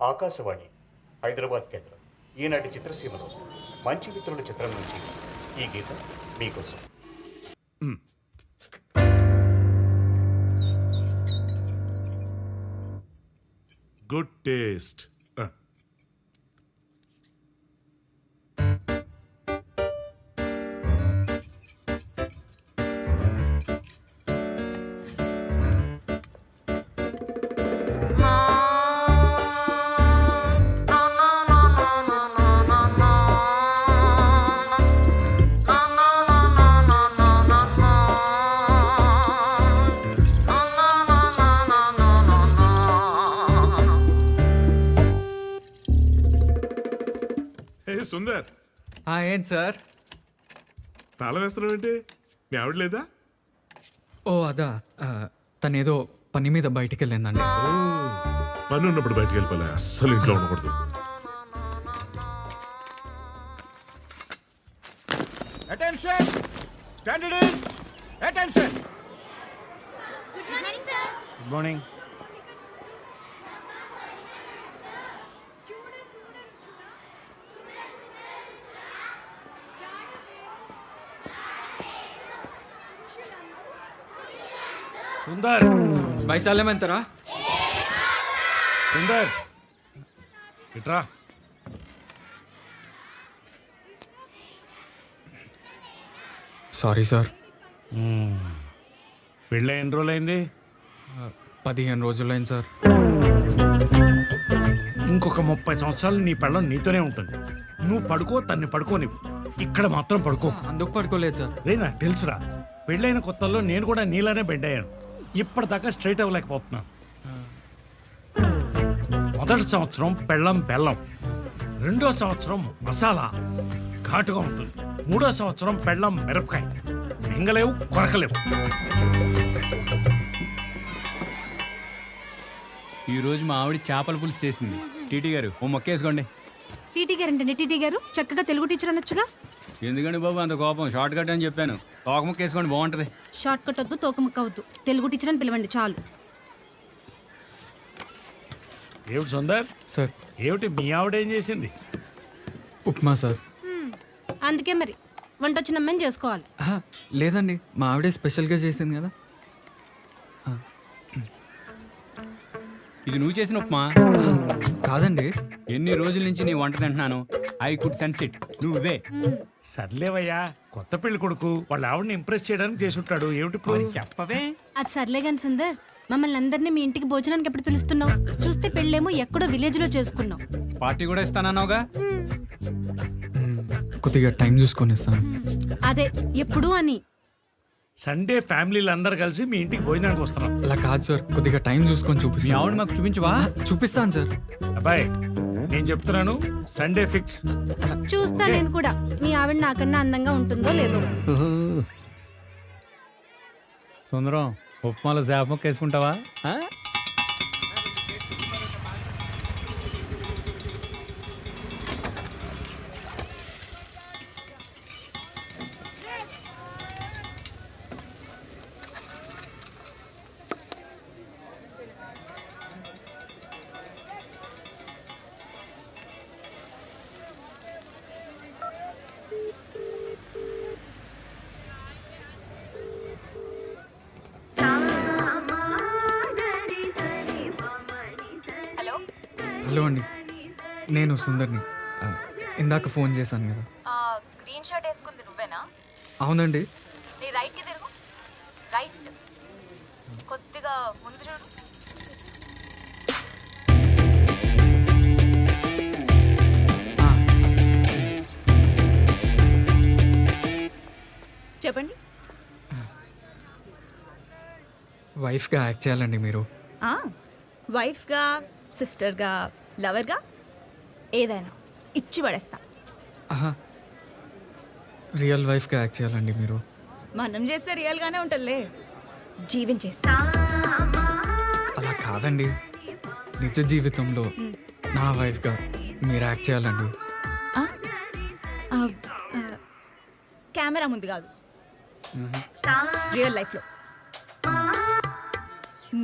ఆకాశవాణి హైదరాబాద్ కేంద్రం ఈనాటి చిత్రసీమలో మంచి మిత్రుల చిత్రం నుంచి ఈ గీతం మీకోసం. Good taste. సుందర్, ఏంటి సార్? తాళం వేస్తున్నావు ఏంటి? మీ ఆవిడ లేదా? ఓ అదా, తనేదో పని మీద బయటికి వెళ్ళిందండి. పని ఉన్నప్పుడు బయటికి వెళ్ళిపోలే, అస్సలు ఇంట్లో ఉండకూడదు. Attention candidate, attention. Good morning sir. Good morning. Sundar, వైశాల్యం ఎంతరా? సుందర్ ఇట్రా. Sorry sir. పెళ్ళి ఎన్ని రోజులైంది? 15 రోజులైంది సార్. ఇంకొక 30 సంవత్సరాలు నీ పెళ్ళం నీతోనే ఉంటుంది. నువ్వు పడుకో, తన్ని పడుకోని, ఇక్కడ మాత్రం పడుకో. అందుకు పడుకోలేదు సార్. రే, నాకు తెలుసురా, పెళ్ళైన కొత్తల్లో నేను కూడా నీలానే బెండ్ అయ్యాను. ఇప్పటిదాకా స్ట్రైట్ అవ్వలేకపోతున్నాను. మొదటి సంవత్సరం పెళ్ళం బెల్లం, రెండో సంవత్సరం మసాలా ఘాటుగా ఉంటుంది, మూడో సంవత్సరం పెళ్ళం మిరపకాయ, మింగలేవు కొరకలేవు. ఈరోజు మా ఆవిడ చేపల పులుసు చేసింది. టీటీ గారు ఓ మొక్కేసుకోండి. టీటీ గారు అంటే టీటీ గారు చక్కగా తెలుగు టీచర్ అనొచ్చుగా. ఎందుకండి బాబు అంత కోపం? షార్ట్ కట్ అని చెప్పాను. తోక ముక్కేసుకోండి, బాగుంటది. షార్ట్ కట్ వద్దు, తోకముక్క వద్దు, తెలుగు టీచర్ అని పిలవండి చాలు. ఏమిటి సుందర్ సార్, ఏమిటి మీ ఆవిడ ఏం చేసింది? ఉప్మా సార్. అందుకే మరి వంట వచ్చిన అమ్మాయిని చేసుకోవాలి. లేదండి, మా ఆవిడే స్పెషల్గా చేసింది కదా. ఇది నువ్వు చేసిన ఉప్మా కాదండి. ఎన్ని రోజుల నుంచి నీ వంట తింటున్నాను. I could sense it. నువ్వే సర్లేవయ్యా, కొత్త పెళ్లి కొడుకు వాళ్ళ ఆవిడని ఇంప్రెస్ చేయడానికి చేసుంటాడు. ఏమిటి ఇప్పుడు? చెప్పవే. అది సర్లే కానీ సుందర్, మమ్మల్ని అందరినీ మీ ఇంటికి భోజనానికి ఎప్పుడు పిలుస్తున్నావు? చూస్తే పెళ్ళేమో ఎక్కడో విలేజ్ లో చేసుకున్నాం. పార్టీ కూడా ఇస్తానన్నావుగా. కొద్దిగా టైం చూసుకొని ఇస్తాను. అదే ఎప్పుడు అని. సండే ఫ్యామిలీలు అందరు కలిసి మీ ఇంటికి భోజనానికి వస్తున్నాం. అలా కాదు సార్, కొద్దిగా టైం చూసుకొని మీ చూపిస్తాను. ఆవిడ మాకు చూపించవా? చూపిస్తాను సార్. అబ్బాయి, నేను చెప్తున్నాను, సండే ఫిక్స్. చూస్తా నేను కూడా, మీ ఆవిడ నాకన్నా అందంగా ఉంటుందో లేదో. సుందరం, ఉప్మాలో చేప ముక్క వేసుకుంటావా? హలో అండి, నేను సుందర్ని. ఇందాక ఫోన్ చేశాను కదా. గ్రీన్ షర్ట్ వేసుకుంది నువ్వేనా? అవునండి. నీ రైట్ కి తిరుగు. రైట్ కొద్దిగా ముందు చూడు. చెప్పండి. వైఫ్గా యాక్ట్ చేయాలండి మీరు. వైఫ్గా, సిస్టర్గా, లవర్గా, ఏదైనా ఇచ్చి పడేస్తా. రియల్ వైఫ్గా యాక్ట్ చేయాలండి మీరు. మనం చేస్తే రియల్గానే ఉంటుందిలే, జీవించేస్తా. అలా కాదండి, నిజ జీవితంలో నా వైఫ్గా మీరు యాక్ట్ చేయాలండి. కెమెరా ముందు కాదు, రియల్ లైఫ్లో.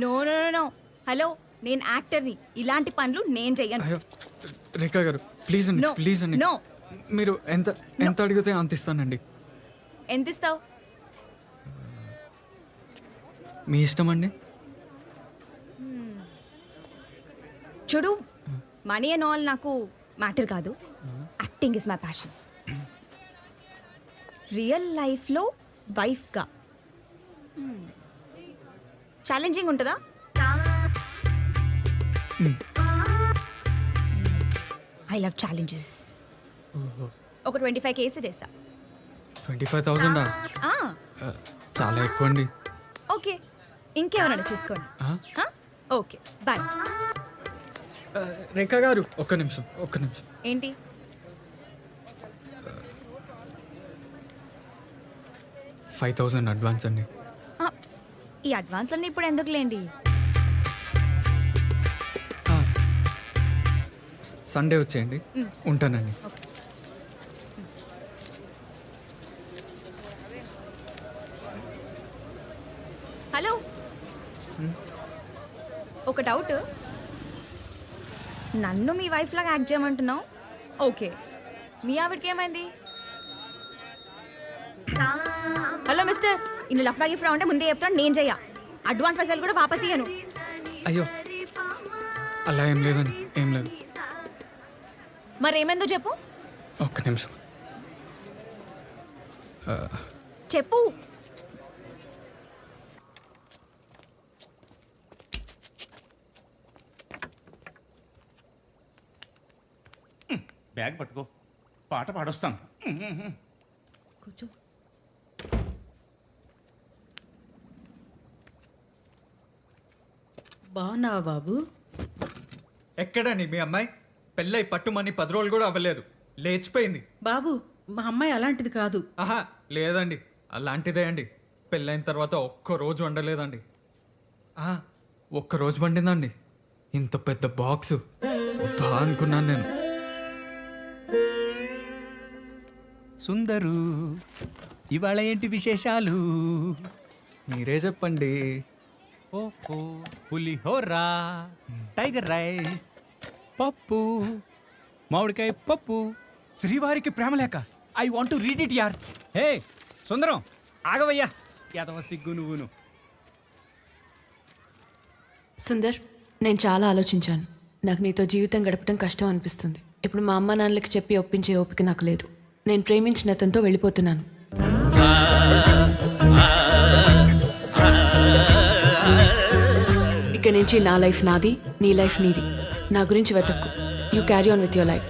No no no. హలో, నేను యాక్టర్ని, ఇలాంటి పనులు నేను చెయ్యను. అయ్యో రేఖా గారు ప్లీజ్ అండి No, ప్లీజ్ అండి no. మీరు ఎంత అడిగితే అంత ఇస్తానండి. ఎంత ఇస్తావు? మీ ఇష్టం అండి. చూడు, మనీ అండ్ ఆల్ నాకు మ్యాటర్ కాదు. Acting is my passion. Real లైఫ్లో వైఫ్గా ఛాలెంజింగ్ ఉంటుందా? I love challenges. ఒక 25 కేసెస్ వేస్తా. 25,000 చాలా ఎక్కువ అండి. ఓకే, ఇంకెవరైనా చూసుకోండి. Okay, bye. రేఖా గారు ఒక్క నిమిషం. ఏంటి? $5,000 అడ్వాన్స్ అండి. ఈ అడ్వాన్స్లన్నీ ఇప్పుడు ఎందుకులేండి? సండే వచ్చేయండి. ఉంటానండి. హలో, ఒక డౌట్. నన్ను మీ వైఫ్ లాగా యాక్ట్ చేయమంటున్నావు. ఓకే, మీ ఆవిడకి ఏమైంది? హలో మిస్టర్, ఇన్ని లఫ్డా గిఫ్డా ఉంటే ముందే చెప్తాను, నేను చెయ్య. అడ్వాన్స్ పైసలు కూడా వాపస్ ఇయ్యను. అయ్యో అలా ఏం లేదండి, ఏం లేదు. మరేమైందో చెప్పు. ఒక్క నిమిషం. చెప్పు. బ్యాగ్ పట్టుకో, పాట పాడొస్తాను. కూర్చో. బాగున్నావా బాబు? ఎక్కడండి మీ అమ్మాయి? పెళ్ళై పట్టుమని 10 రోజులు కూడా అవ్వలేదు, లేచిపోయింది. బాబు, మా అమ్మాయి అలాంటిది కాదు. ఆహా లేదండి, అలాంటిదే అండి. పెళ్ళైన తర్వాత ఒక్క రోజు వండలేదండి. ఒక్క రోజు వండిందండి. ఇంత పెద్ద బాక్సు బా అనుకున్నాను నేను. సుందరు, ఇవాళ ఏంటి విశేషాలు? మీరే చెప్పండి. ఓహో, పులిహోరా, టైగర్ రైస్, పప్పు, మామిడికాయ పప్పు, శ్రీవారికి ప్రేమలేఖ. I want to read it యార్. హే సుందరం, ఆగవయ్యా, యాదవ సిగ్గు నువ్వును. సుందర్, నేను చాలా ఆలోచించాను. నాకు నీతో జీవితం గడపడం కష్టం అనిపిస్తుంది. ఇప్పుడు మా అమ్మ నాన్నలకి చెప్పి ఒప్పించే ఓపిక నాకు లేదు. నేను ప్రేమించిన అతనితో వెళ్ళిపోతున్నాను. ఇక నుంచి నా లైఫ్ నాది, నీ లైఫ్ నీది. నా గురించి వెతక్కు. You carry on with your life.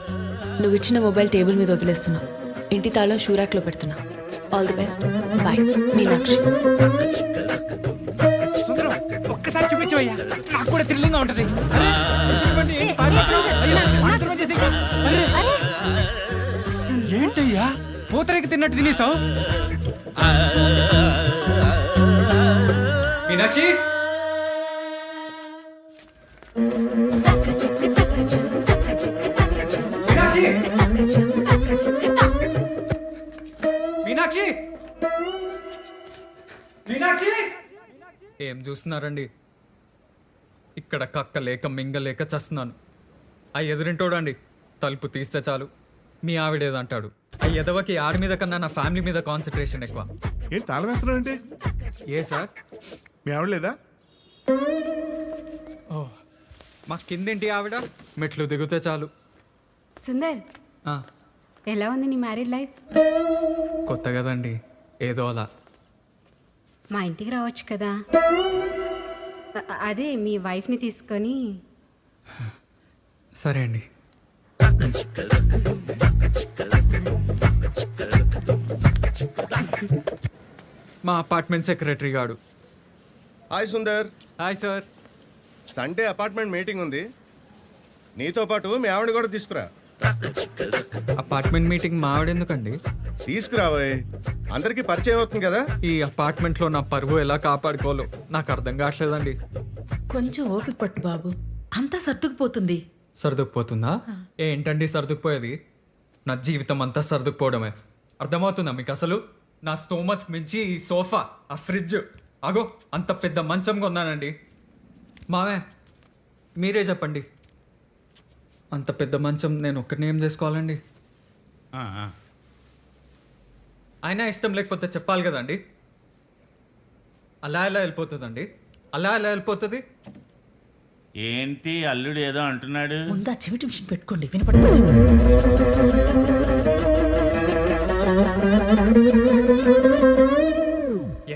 నువ్వు ఇచ్చిన మొబైల్ టేబుల్ మీద వదిలేస్తున్నా. ఇంటి తాళం షూరాక్లో పెడుతున్నా. All the best. Bye. Meenakshi. Sundaram, ఒక్కసారి చూపించవయ్యా, నాకు కూడా థ్రిల్లింగ్ గా ఉంటది. ఏంటయ్యా పూతరేకి తిన్నట్టు తినేసావు? మీనాక్షి, మీనాక్షి, మీనాక్షి, ఏం చూస్తున్నారండి? ఇక్కడ కక్క లేక మింగలేక చస్తున్నాను. ఆ ఎదురింటోడండి తలుపు తీస్తే చాలు మీ ఆవిడేదంటాడు. ఆ ఎదవకి ఆడి మీద కన్నా నా ఫ్యామిలీ మీద కాన్సన్ట్రేషన్ ఎక్కువ. ఏం తాళం వేస్తున్నావు ఏంటి? ఏ సార్, మీ ఆవిడ లేదా? ఓ మా కిందేంటి ఆవిడ? మెట్లు దిగితే చాలు. సుందర్, ఆ, ఎలా ఉంది నీ మ్యారీడ్ లైఫ్? కొత్త కదండి, ఏదో అలా. మా ఇంటికి రావచ్చు కదా. అదే మీ వైఫ్ని తీసుకొని. సరే అండి. మా అపార్ట్మెంట్ సెక్రటరీ గాడు. Hi Sundar. Hi sir. Sunday apartment meeting ఉంది, నీతో పాటు మీ ఆవిడ కూడా తీసుకురా. అపార్ట్మెంట్ మీటింగ్ మా ఆవిడ ఎందుకండి? తీసుకురావోయ్, అందరికీ పరిచయం అవుతుంది కదా. ఈ అపార్ట్మెంట్లో నా పరువు ఎలా కాపాడుకోవాలో నాకు అర్థం కావట్లేదండి. కొంచెం ఓపిక పట్టు బాబు, అంతా సర్దుకుపోతుంది. సర్దుకుపోతుందా? ఏంటండి సర్దుకుపోయేది? నా జీవితం అంతా సర్దుకుపోవడమే. అర్థమవుతుందా మీకు అసలు? నా స్తోమత్ మించి ఈ సోఫా, ఆ ఫ్రిడ్జ్, అగో అంత పెద్ద మంచం కొన్నానండి. మావే మీరే చెప్పండి. అంత పెద్ద మంచం నేను ఒక్కడిని ఏం చేసుకోవాలండి? అయినా ఇష్టం లేకపోతే చెప్పాలి కదండి. అలా ఎలా వెళ్ళిపోతుందండి? అలా ఎలా వెళ్ళిపోతుంది? ఏంటి అల్లుడు ఏదో అంటున్నాడు? ముందా చెవిటి మిషన్ పెట్టుకోండి, వినపడుతుంది.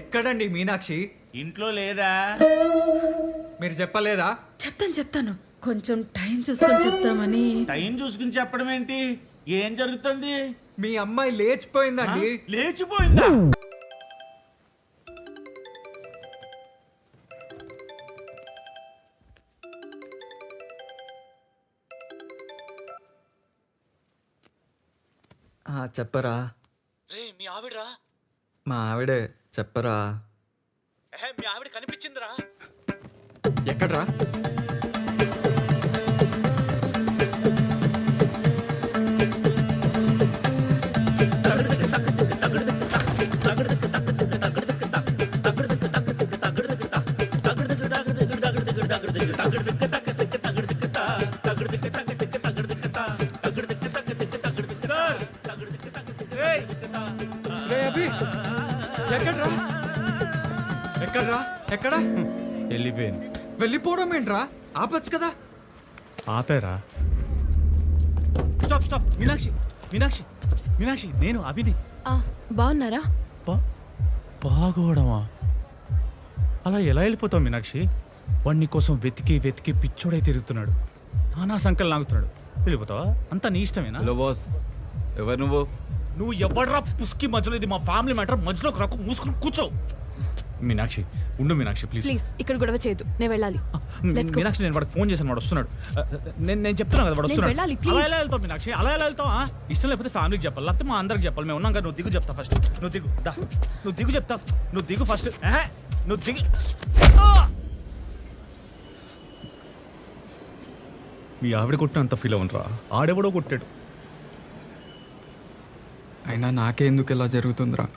ఎక్కడండి మీనాక్షి? ఇంట్లో లేదా? మీరు చెప్పలేదా? చెప్తాను కొంచెం టైం చూసుకొని చెప్తామని. టైం చూసుకుని చెప్పడం ఏంటి? ఏం జరుగుతుంది? మీ అమ్మాయి లేచిపోయిందండి. లేచిపోయిందా? చెప్పరా? మీ ఆవిడరా? మా ఆవిడే. చెప్పరా? మీ ఆవిడ కనిపించిందిరా? ఎక్కడ్రా? ఎక్కడ్రా? ఎక్కడ్రా? ఎక్కడ? వెళ్ళిపోయింది. వెళ్ళిపోవడం ఏంట్రా? ఆపచ్చు కదా. ఆపేరా? Stop stop. మీనాక్షి మీనాక్షి మీనాక్షి, నేను అభిని. బాగున్నారా? బాగోవడమా? అలా ఎలా వెళ్ళిపోతావు మీనాక్షి? వాడిని కోసం వెతికి వెతికి పిచ్చోడై తిరుగుతున్నాడు, నానా సంకల్ లాగుతున్నాడు. వెళ్ళిపోతావా? అంతా నీ ఇష్టమేనా? హలో బాస్, ఎవరు నువ్వు? నువ్వు ఎవడరా పుస్కి మధ్యలో? ఇది మా ఫ్యామిలీ మ్యాటర్, మధ్యలోకి రాకు, మూసుకుని కూర్చో. మీనాక్షి ఉండు మీనాక్షి, ప్లీజ్. ప్లీజ్ ఇక్కడ గొడవ చేయొద్దు, నేను వెళ్ళాలి. Let's go. మీనాక్షి, నేను వాడికి ఫోన్ చేశాను, వాడు వస్తున్నాడు. నేను చెప్తున్నా కదా, వాడు నేను వస్తున్నాడు. వెళ్ళాలి, please. అలా ఎలా వెళ్తావు మీనాక్షి? అలా ఎలా వెళ్తావు? ఇష్టం లేకపోతే ఫ్యామిలీకి చెప్పాలి, లేకపోతే మా అందరికి చెప్పాలి. మేము ఉన్నాం కదా, నువ్వు దిగు చెప్తా ఫస్ట్. నువ్వు దిగు దా, నువ్వు దిగు చెప్తా. నువ్వు దిగు ఫస్ట్. నువ్వు దిగు. మీ ఆవిడ కొట్టినంత ఫీల్ అవ్వనరా, ఆడెవడో కొట్టాడు. అయినా నాకే ఎందుకు ఇలా జరుగుతుందిరా?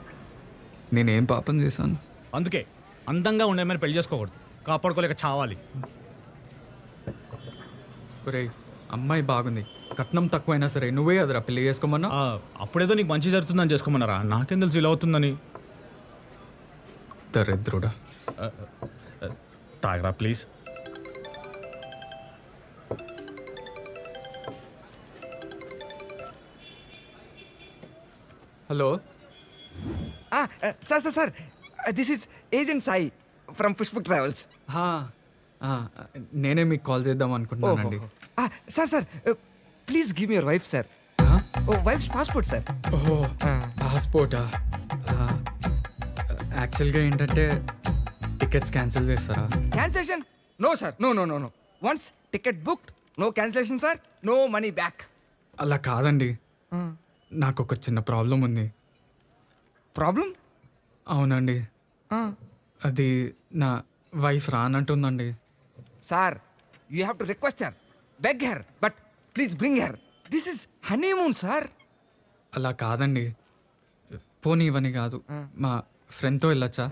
నేనేం పాపం చేశాను? అందుకే అందంగా ఉండేమని పెళ్లి చేసుకోకూడదు, కాపాడుకోలేక చావాలి. ఒరేయ్, అమ్మాయి బాగుంది, కట్నం తక్కువైనా సరే నువ్వే అదరా పెళ్లి చేసుకోమన్నా. అప్పుడేదో నీకు మంచి జరుగుతుందని చేసుకోమన్నారా? నాకేం తెలుసు ఇలా అవుతుందని. దరిద్రుడా. తాగరా please. Hello sir this is agent Sai from Pushpak travels. నేనే మీకు కాల్ చేద్దాం అనుకుంటున్నానండి. Sir please give your wife sir. Wife's passport sir. ఓహో, పాస్పోర్టా? యాక్చువల్గా ఏంటంటే టికెట్స్ క్యాన్సిల్ చేస్తారా? Cancellation? No sir, no no no no. Once ticket booked, no cancellation sir, no money back. అలా కాదండి, నాకు ఒక చిన్న ప్రాబ్లం ఉంది. ప్రాబ్లం? అవునండి, అది నా వైఫ్ రానంటుందండి. Sir you have to request her, beg her, but please bring her. This is honeymoon sir. అలా కాదండి, పోనీ ఇవని కాదు, మా ఫ్రెండ్తో వెళ్ళొచ్చా?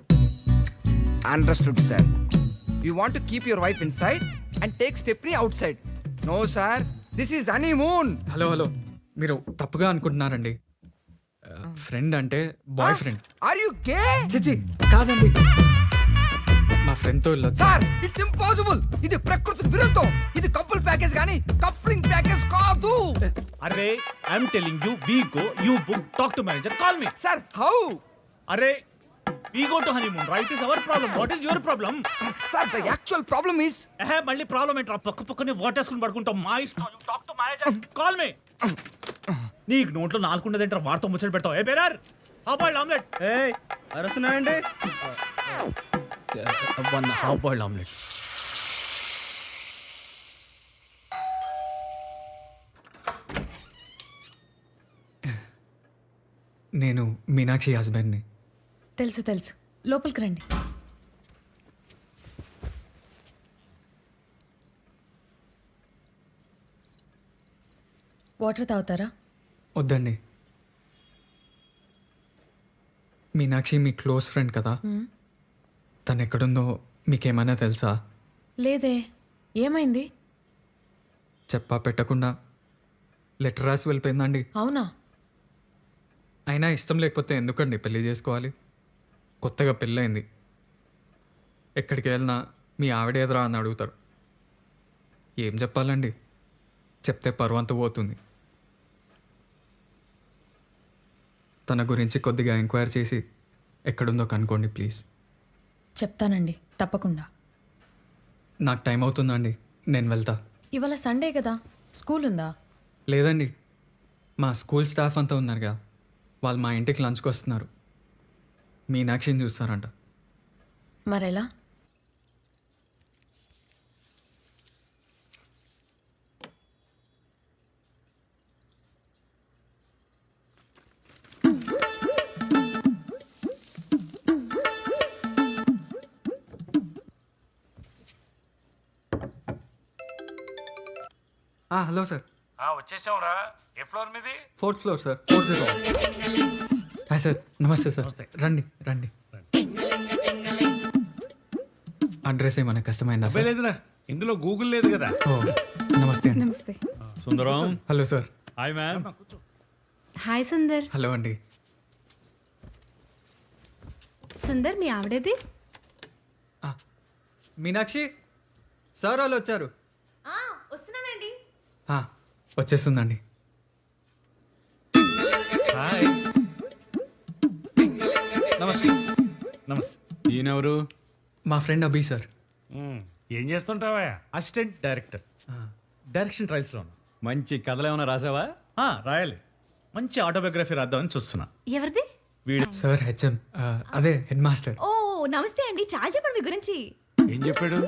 Understood sir. You want to keep your wife inside and take stepney outside. No sir, this is honeymoon. Hello hello, మీరు తప్పుగా అనుకుంటున్నారండి. ఫ్రెండ్ అంటే boyfriend. Are you gay? చిచి కాదండి, మా ఫ్రెండ్తో వెళ్ళొచ్చు. Sir it's impossible. ఇది ప్రకృతికి విరుద్ధం. ఇది కపుల్ ప్యాకేజ్ కానీ కప్లింగ్ ప్యాకేజ్ కాదు. అరే I'm telling you, we go, you book, talk to manager, call me. Sir how? అరే we go to honeymoon, right? Is our problem. What is your problem? Sir the actual problem is. మళ్ళీ problem ఏంట్రా? పక్కనే వాటేసుకుని పడుకుంటాం. మా ఇష్టం. You talk to manager, call me. నీకు నోట్లో నాలుగుండదేంట్రా, వాడితో ముచ్చట పెడతావు. ఏ బేరర్, హాఫ్ బాయిల్డ్ ఆమ్లెట్. అరుస్తున్నాయండి. One half boiled omelette. నేను మీనాక్షి హస్బెండ్ని. తెలుసు తెలుసు, లోపలికి రండి. వాటర్ తాగుతారా? వద్దండి. మీనాక్షి మీ క్లోజ్ ఫ్రెండ్ కదా, తను ఎక్కడుందో మీకేమైనా తెలుసా? లేదే, ఏమైంది? చెప్పా పెట్టకుండా లెటర్ రాసి వెళ్ళిపోయిందండి. అవునా? అయినా ఇష్టం లేకపోతే ఎందుకండి పెళ్లి చేసుకోవాలి? కొత్తగా పెళ్ళయింది. ఎక్కడికి వెళ్ళినా మీ ఆవిడ ఎదురా అని అడుగుతారు. ఏం చెప్పాలండి? చెప్తే పరువంత పోతుంది. తన గురించి కొద్దిగా ఎంక్వైరీ చేసి ఎక్కడుందో కనుక్కోండి ప్లీజ్. చెప్తానండి, తప్పకుండా. నాకు టైం అవుతుందండి, నేను వెళ్తా. ఇవాళ సండే కదా, స్కూల్ ఉందా? లేదండి, మా స్కూల్ స్టాఫ్ అంతా ఉన్నారుగా, వాళ్ళు మా ఇంటికి లంచ్కి వస్తున్నారు. మీనాక్షిని చూస్తారంట. మరెలా? Hello sir. వచ్చేసాంరా. ఏ ఫ్లోర్ మీది? 4th floor sir. 40. Hi sir, నమస్తే సార్. రండి రండి. అడ్రస్ ఏమైనా కష్టమైందా సార్? లేదురా, ఇందులో గూగుల్ లేదు కదా. ఓ నమస్తే అండి. నమస్తే. Sundaram. Hello sir. Hi ma'am. Hi Sundar. Hello అండి. సుందర్, మీ ఆవిడేది? మీనాక్షి సార్ వాళ్ళు వచ్చారు. వస్తున్నానండి. వచ్చేస్తుందండి. హాయ్. నమస్తే. నమస్తే. ఈయనెవరు? మా ఫ్రెండ్ అభి సార్. ఏం చేస్తుంటావా? అసిస్టెంట్ డైరెక్టర్, డైరెక్షన్ ట్రయల్స్లో ఉన్నా. మంచి కథలు ఏమైనా రాసావా? రాయాలి. మంచి ఆటోబయోగ్రఫీ రాద్దామని చూస్తున్నా. ఎవరిది? వీడు సార్ హెచ్ఎం, అదే హెడ్ మాస్టర్. ఓ నమస్తే అండి, చాలా చెప్పండి మీ గురించి. ఏం చెప్పాడు?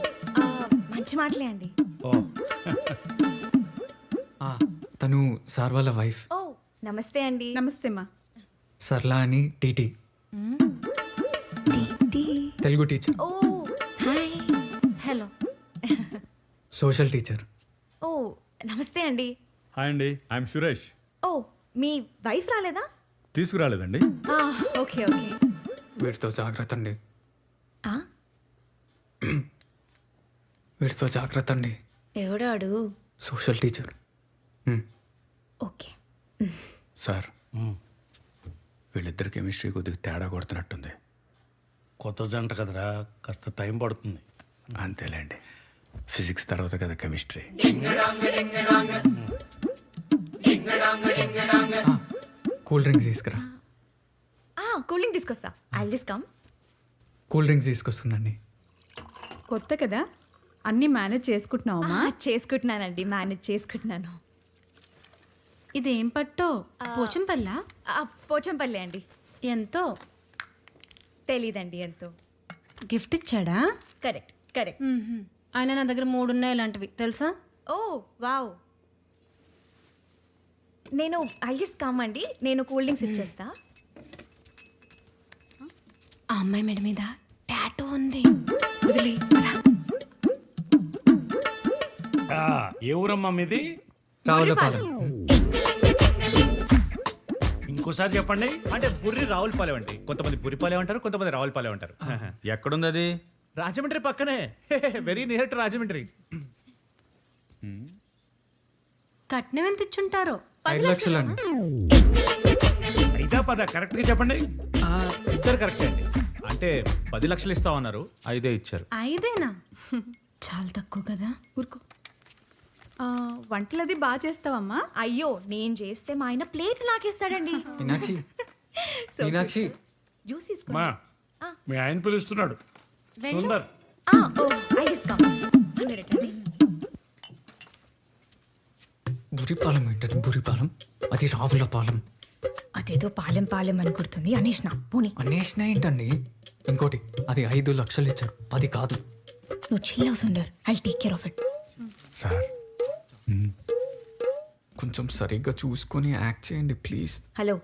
మంచి మాటలే అండి. ఓ తను సార్ వాళ్ళ వైఫ్. ఓ నమస్తే అండి. నమస్తే మా. సర్లా అని టీటీ, తెలుగు టీచర్. ఓ హాయ్. హలో. Social teacher. ఓ నమస్తే అండి. హాయ్ అండి, ఐఎమ్ సురేష్. ఓ మీ వైఫ్ రాలేదా? తీసుకురాలేదండి. Okay okay. వీటితో జాగ్రత్త అండి. ఆ? వీటితో జాగ్రత్త అండి. ఎవడాడు? Social teacher. ఓకే. సార్, వీళ్ళిద్దరి కెమిస్ట్రీ కొద్దిగా తేడా కొడుతున్నట్టుంది. కొత్త జంట కదరా, కాస్త టైం పడుతుంది. అంతేలేండి, ఫిజిక్స్ తర్వాత కదా కెమిస్ట్రీ. కూల్ డ్రింక్స్ తీసుకురా. కూల్ డ్రింక్ తీసుకొస్తా. I'll this come. Cool drinks తీసుకొస్తుందండి. కొత్త కదా, అన్నీ మేనేజ్ చేసుకుంటున్నావమ్మా? చేసుకుంటున్నానండి, మేనేజ్ చేసుకుంటున్నాను. ఇదేం పట్టో? పోచంపల్లా? పోచంపల్లి అండి. ఎంతో? తెలీదండి ఎంతో. గిఫ్ట్ ఇచ్చాడా? Correct correct. ఆయన నా దగ్గర 3 ఉన్నాయి ఇలాంటివి, తెలుసా? ఓ వావ్. నేను ఐల్ దిస్ కమ్ అండి, నేను కూల్ డ్రింక్స్ ఇచ్చేస్తా. ఆ అమ్మాయి మెడ మీద టాటూ ఉంది. వదిలి ఏ ఊరమ్మా మీది? రావులపాలెం. ఇంకోసారి చెప్పండి. అంటే బుర్రి రావులపాలెం అండి. కొంతమంది బుర్రిపాలెం అంటారు, కొంతమంది రావులపాలెం అంటారు. ఎక్కడుంది అది? రాజమండ్రి పక్కనే, వెరీ నియర్ టు రాజమండ్రి. కట్నం ఎంత ఇచ్చుంటారో? 5 లక్షలు అండి. అయితే పద కరెక్ట్గా చెప్పండి. ఇద్దరు కరెక్టే అండి. అంటే 10 లక్షలు ఇస్తామన్నారు, 5 ఇచ్చారు. 5ఏనా? చాలా తక్కువ కదా. ఊరుకో. వంటలది బాగా చేస్తావమ్మా? అయ్యో, నేను చేస్తే మా ఆయన ప్లేట్ నాకేస్తాడండి. మీనాక్షి, మీనాక్షి. జ్యూస్ మా తీసుకోండి. మీ ఆయన పిలుస్తున్నాడు. సుందర్. ఓ ఐల్ దిస్ కమ్. 1 minute అండి. బురిపాలెం ఏంటంటే బురిపాలెం, అది రావులపాలెం. అదేదో పాలెం పాలెం అని గుర్తుంది. అనేష్నా పోనీ. అనేసిన ఏంటండి? ఇంకోటి, అది 5 లక్షలు ఇచ్చారు, 10 కాదు. నువ్వు చిల్లవు Sundar, I'll take care of it. Sir కొంచెం సరిగ్గా చూసుకొని యాక్ట్ చేయండి ప్లీజ్. హలో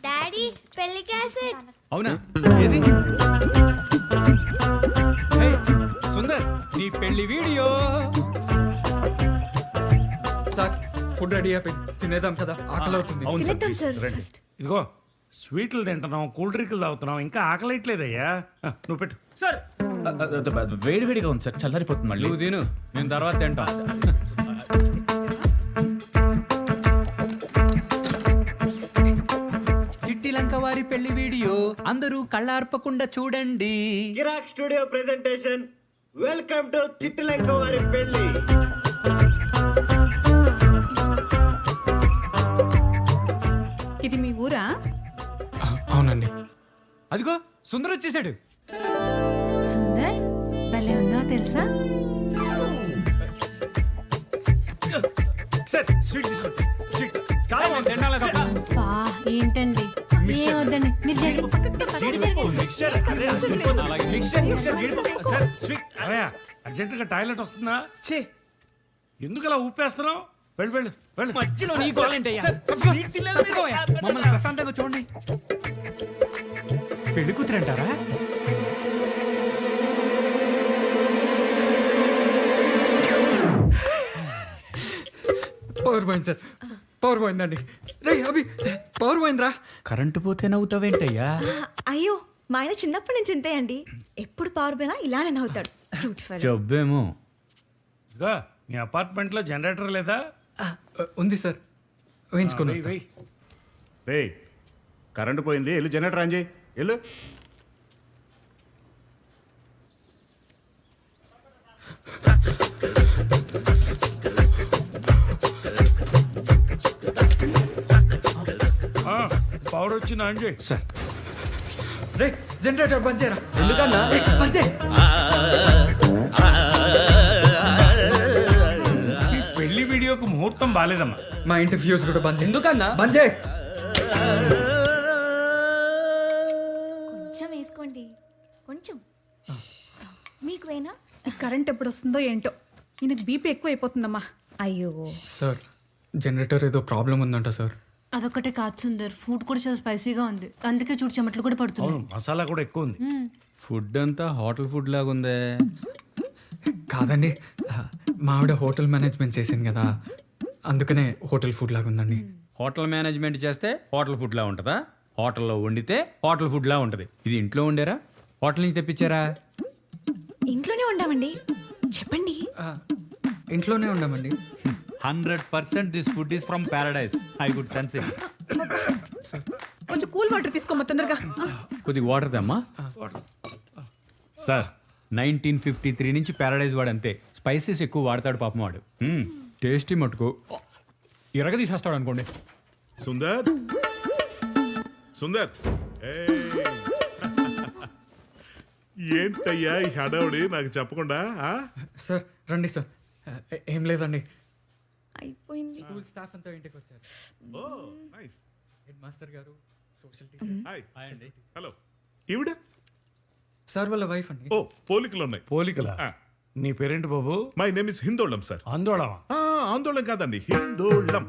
డాడీ, పెళ్లి క్యాసెట్. అవునా? ఏది? హే, సుందర్, నీ పెళ్లి వీడియో. సార్ ఫుడ్ రెడీ అయిపోయి తినేద్దాం కదా, ఆకలి అవుతుంది. అవును సార్, తినేద్దాం సార్ రండి. ఫస్ట్. ఇదిగో స్వీట్లు తింటున్నాం, కూల్ డ్రింకులు తాగుతున్నాం, ఇంకా ఆకలిట్లేదయ్యా. నువ్వు పెట్టు. సార్, వేడివేడిగా ఉంది సార్, చల్లారిపోతుంది మళ్ళీ. నువ్వు తిను, నేను తర్వాత తింటా. పెళ్లి వీడియో అందరూ కళ్ళార్పకుండా చూడండి. కిరాక్ స్టూడియో ప్రెజెంటేషన్. వెల్కమ్ టు చిట్టిలంక వారి పెళ్లి. ఇది మీ ఊరా? అవునండి. అదిగో సుందర్ వచ్చేసాడు. సుందర్ భలే ఉన్నావు తెలుసా? సార్ స్వీట్ తీసుకోండి. స్వీట్ చాలా బాగుంది. బా ఏంటండి ఏం వద్దండి మీరు సార్ స్వీట్ అర్జెంటుగా టాయిలెట్ వస్తుందా? చే ఎందుకు అలా ఊపేస్తున్నావు? వెళ్ళు వెళ్ళు వెళ్ళు. మధ్యలో నీ గోలేంటయ్యా? స్వీట్ తినలేదు మీరు. మమ్మల్ని ప్రశాంతంగా చూడండి. పెళ్లి కూతురంటారా? పవర్ పోయింది సార్, పవర్ పోయిందండి. రే అభి, పవర్ పోయిందిరా. కరెంటు పోతే నవ్వుతావేంటయ్యా? అయ్యో మా ఆయన చిన్నప్పటి నుంచి ఇంతే అండి. ఎప్పుడు పవర్ పోయినా ఇలానే నవ్వుతాడు. Cute fellow. జబ్బేమో. ఇదిగో మీ అపార్ట్మెంట్లో జనరేటర్ లేదా? ఉంది సార్, వేయించుకొని వస్తా. వెయ్. రే కరెంటు పోయింది, వెళ్ళు జనరేటర్ ఆన్ చేయి, వెళ్ళు. పవర్ వచ్చింది ఆన్ చేయి. సార్ రే జనరేటర్ బంద్ చేయరా. ఎందుకన్నా? బంద్ చేయి. ఈ పెళ్లి వీడియోకు ముహూర్తం బాలేదమ్మా. మా ఇంటి ఫ్యూజ్ కూడా బంద్ చేయి. ఎందుకన్నా? బంద్ చేయి. కొంచెం వేసుకోండి, కొంచెం. మీకు వేనా? ఈ కరెంట్ ఎప్పుడు వస్తుందో ఏంటో. ఈయనకు బీపీ ఎక్కువ అయిపోతుందమ్మా. అయ్యో సార్ జనరేటర్ ఏదో ప్రాబ్లం ఉందంట సార్. అదొక్కటే కాదు సుందర్, ఫుడ్ కూడా చాలా స్పైసీగా ఉంది, అందుకే చూడు చెమటలు కూడా పడుతుంది. అవును మసాలా కూడా ఎక్కువ ఉంది. ఫుడ్ అంతా హోటల్ ఫుడ్ లాగా ఉందే. కాదండి, మా ఆవిడ హోటల్ మేనేజ్మెంట్ చేసింది కదా, అందుకనే హోటల్ ఫుడ్ లాగా ఉందండి. హోటల్ మేనేజ్మెంట్ చేస్తే హోటల్ ఫుడ్ లా ఉంటుందా? హోటల్లో వండితే హోటల్ ఫుడ్ లా ఉంటుంది. ఇది ఇంట్లో వండారా, హోటల్ నుంచి తెప్పించారా? ఇంట్లోనే ఉండామండి. చెప్పండి. ఇంట్లోనే ఉన్నామండి. 100% this food is from Paradise. I good sense it. కొంచెం కూల్ వాటర్ తీసుకోమ్మా తొందరగా. కొద్ది వాటర్ దమ్మా. సార్ 1953 నుంచి ప్యారడైజ్ వాడు అంతే, స్పైసెస్ ఎక్కువ వాడతాడు పాపం వాడు. టేస్టీ మటుకు ఇరగ తీసేస్తాడు అనుకోండి. సుందర్ సుందర్ ఏంటయ్యా ఈ హడావుడి నాకు చెప్పకుండా? సార్ రండి సార్. ఏం లేదండి, అయిపోయింది. స్కూల్ స్టాఫ్ అంతా ఇంటికి వచ్చారు. హెడ్ మాస్టర్ గారు, సోషల్ టీచర్. హాయ్ అండి. హలో ఈవిడ? సార్ వాళ్ళ వైఫ్ అండి. ఓ పోలికలు ఉన్నాయి. పోలికలా? నీ పేరేంటి బాబు? My name is Hindolam sir. ఆందోళన? ఆందోళన కాదండి, హిందోళం.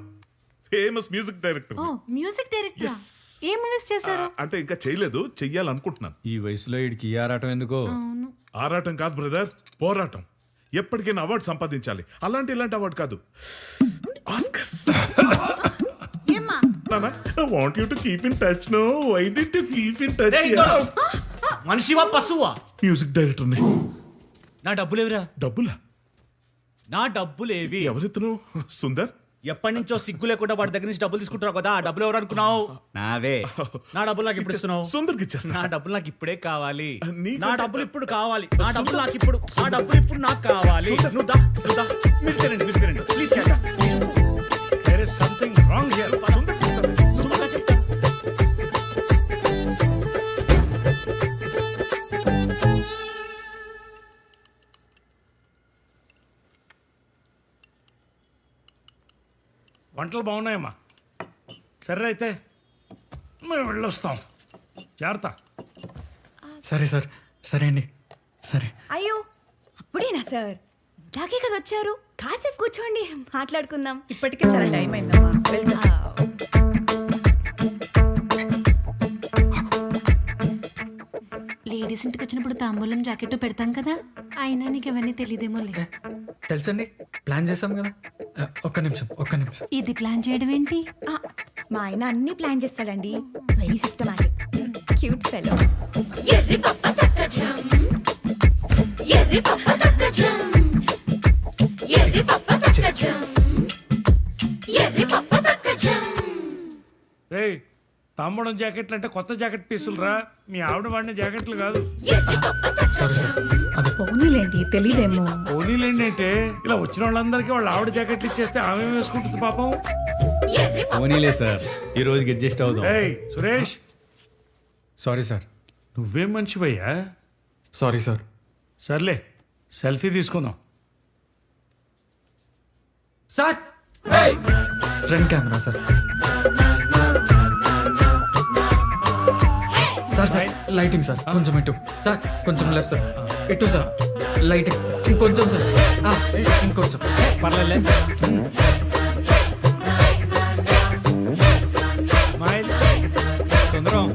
Famous music director. ఓ మ్యూజిక్ డైరెక్టర్. ఏం మూవీస్ చేశారు? అంటే ఇంకా చేయలేదు, చెయ్యాలనుకుంటున్నాను. ఈ వయసులో వీడికి ఈ ఆరాటం ఎందుకో? ఆరాటం కాదు బ్రదర్, పోరాటం. ఎప్పటికైనా అవార్డు సంపాదించాలి. అలాంటి ఇలాంటి అవార్డు కాదు, Oscars. I want you to keep in touch. No, why did you keep in touch? మనిషివా పశువా? మ్యూజిక్ డైరెక్టర్ ని. నా డబ్బులేవిరా? డబ్బులా? నా డబ్బులేవి? ఎవరితను? సుందర్. ఎప్పటి నుంచో సిగ్గు లేకుండా వాడి దగ్గర నుంచి డబ్బులు తీసుకుంటారు కదా, ఆ డబ్బులు ఎవరు అనుకున్నావు? నావే. నా డబ్బులు నాకు ఇప్పుడు ఇస్తున్నావు? సుందర్కి ఇచ్చేస్తా. నా డబ్బులు నాకు ఇప్పుడే కావాలి. నీకంటే- నా డబ్బులు ఇప్పుడు కావాలి. నా డబ్బులు నాకు ఇప్పుడు, నా డబ్బులు ఇప్పుడు నాకు కావాలి. నువ్వు దా, నువ్వు దా. మీరు తినండి, మీరు తినండి. Please There is something wrong here. వంటలు బాగున్నాయమ్మా. సరే అయితే మేము వెళ్ళొస్తాం. జాగ్రత్త. సరే సార్, సరే అండి, సరే. అయ్యో అప్పుడేనా సార్? ఇందాకే కదా వచ్చారు, కాసేపు కూర్చోండి, మాట్లాడుకుందాం. ఇప్పటికే చాలా టైం అయిందమ్మా. వెళ్దాం. లేడీస్ ఇంటికి వచ్చినప్పుడు తాంబూలం జాకెట్ పెడతాం కదా, అయినా నీకు అవన్నీ తెలియదేమో. తెలుసండి, ప్లాన్ చేసాం కదా. ఒక్క నిమిషం. ఇది ప్లాన్ చేయడం ఏంటి? మా ఆయన అన్ని ప్లాన్ చేస్తాడండి, వెరీ సిస్టమాటిక్. Cute fellow. రేయ్ తమ్మడం జాకెట్లు అంటే కొత్త జాకెట్ పీసులు రా, మీ ఆవిడ వాడిన జాకెట్లు కాదు. పోనీలేండి తెలియదేమో. పోనీలేండి అంటే ఇలా వచ్చిన వాళ్ళందరికీ వాళ్ళ ఆవిడ జాకెట్లు ఇచ్చేస్తే ఆమె వేసుకుంటుంది పాపం. పోనీలే సార్, ఈ రోజుకి అడ్జస్ట్ అవుదాం. ఏయ్ సురేష్, సారీ సార్. నువ్వేం మనిషివయ్యా? Sorry sir. సర్లే సెల్ఫీ తీసుకుందాం. Sir front camera sir. Sir sir lighting sir కొంచెం ఇటు సార్, కొంచెం లెఫ్ట్ సార్, ఇటు సార్ లైటింగ్ ఇంకొంచెం సార్, ఇంకొంచెం పర్లేదు. స్మైల్. సుందరం,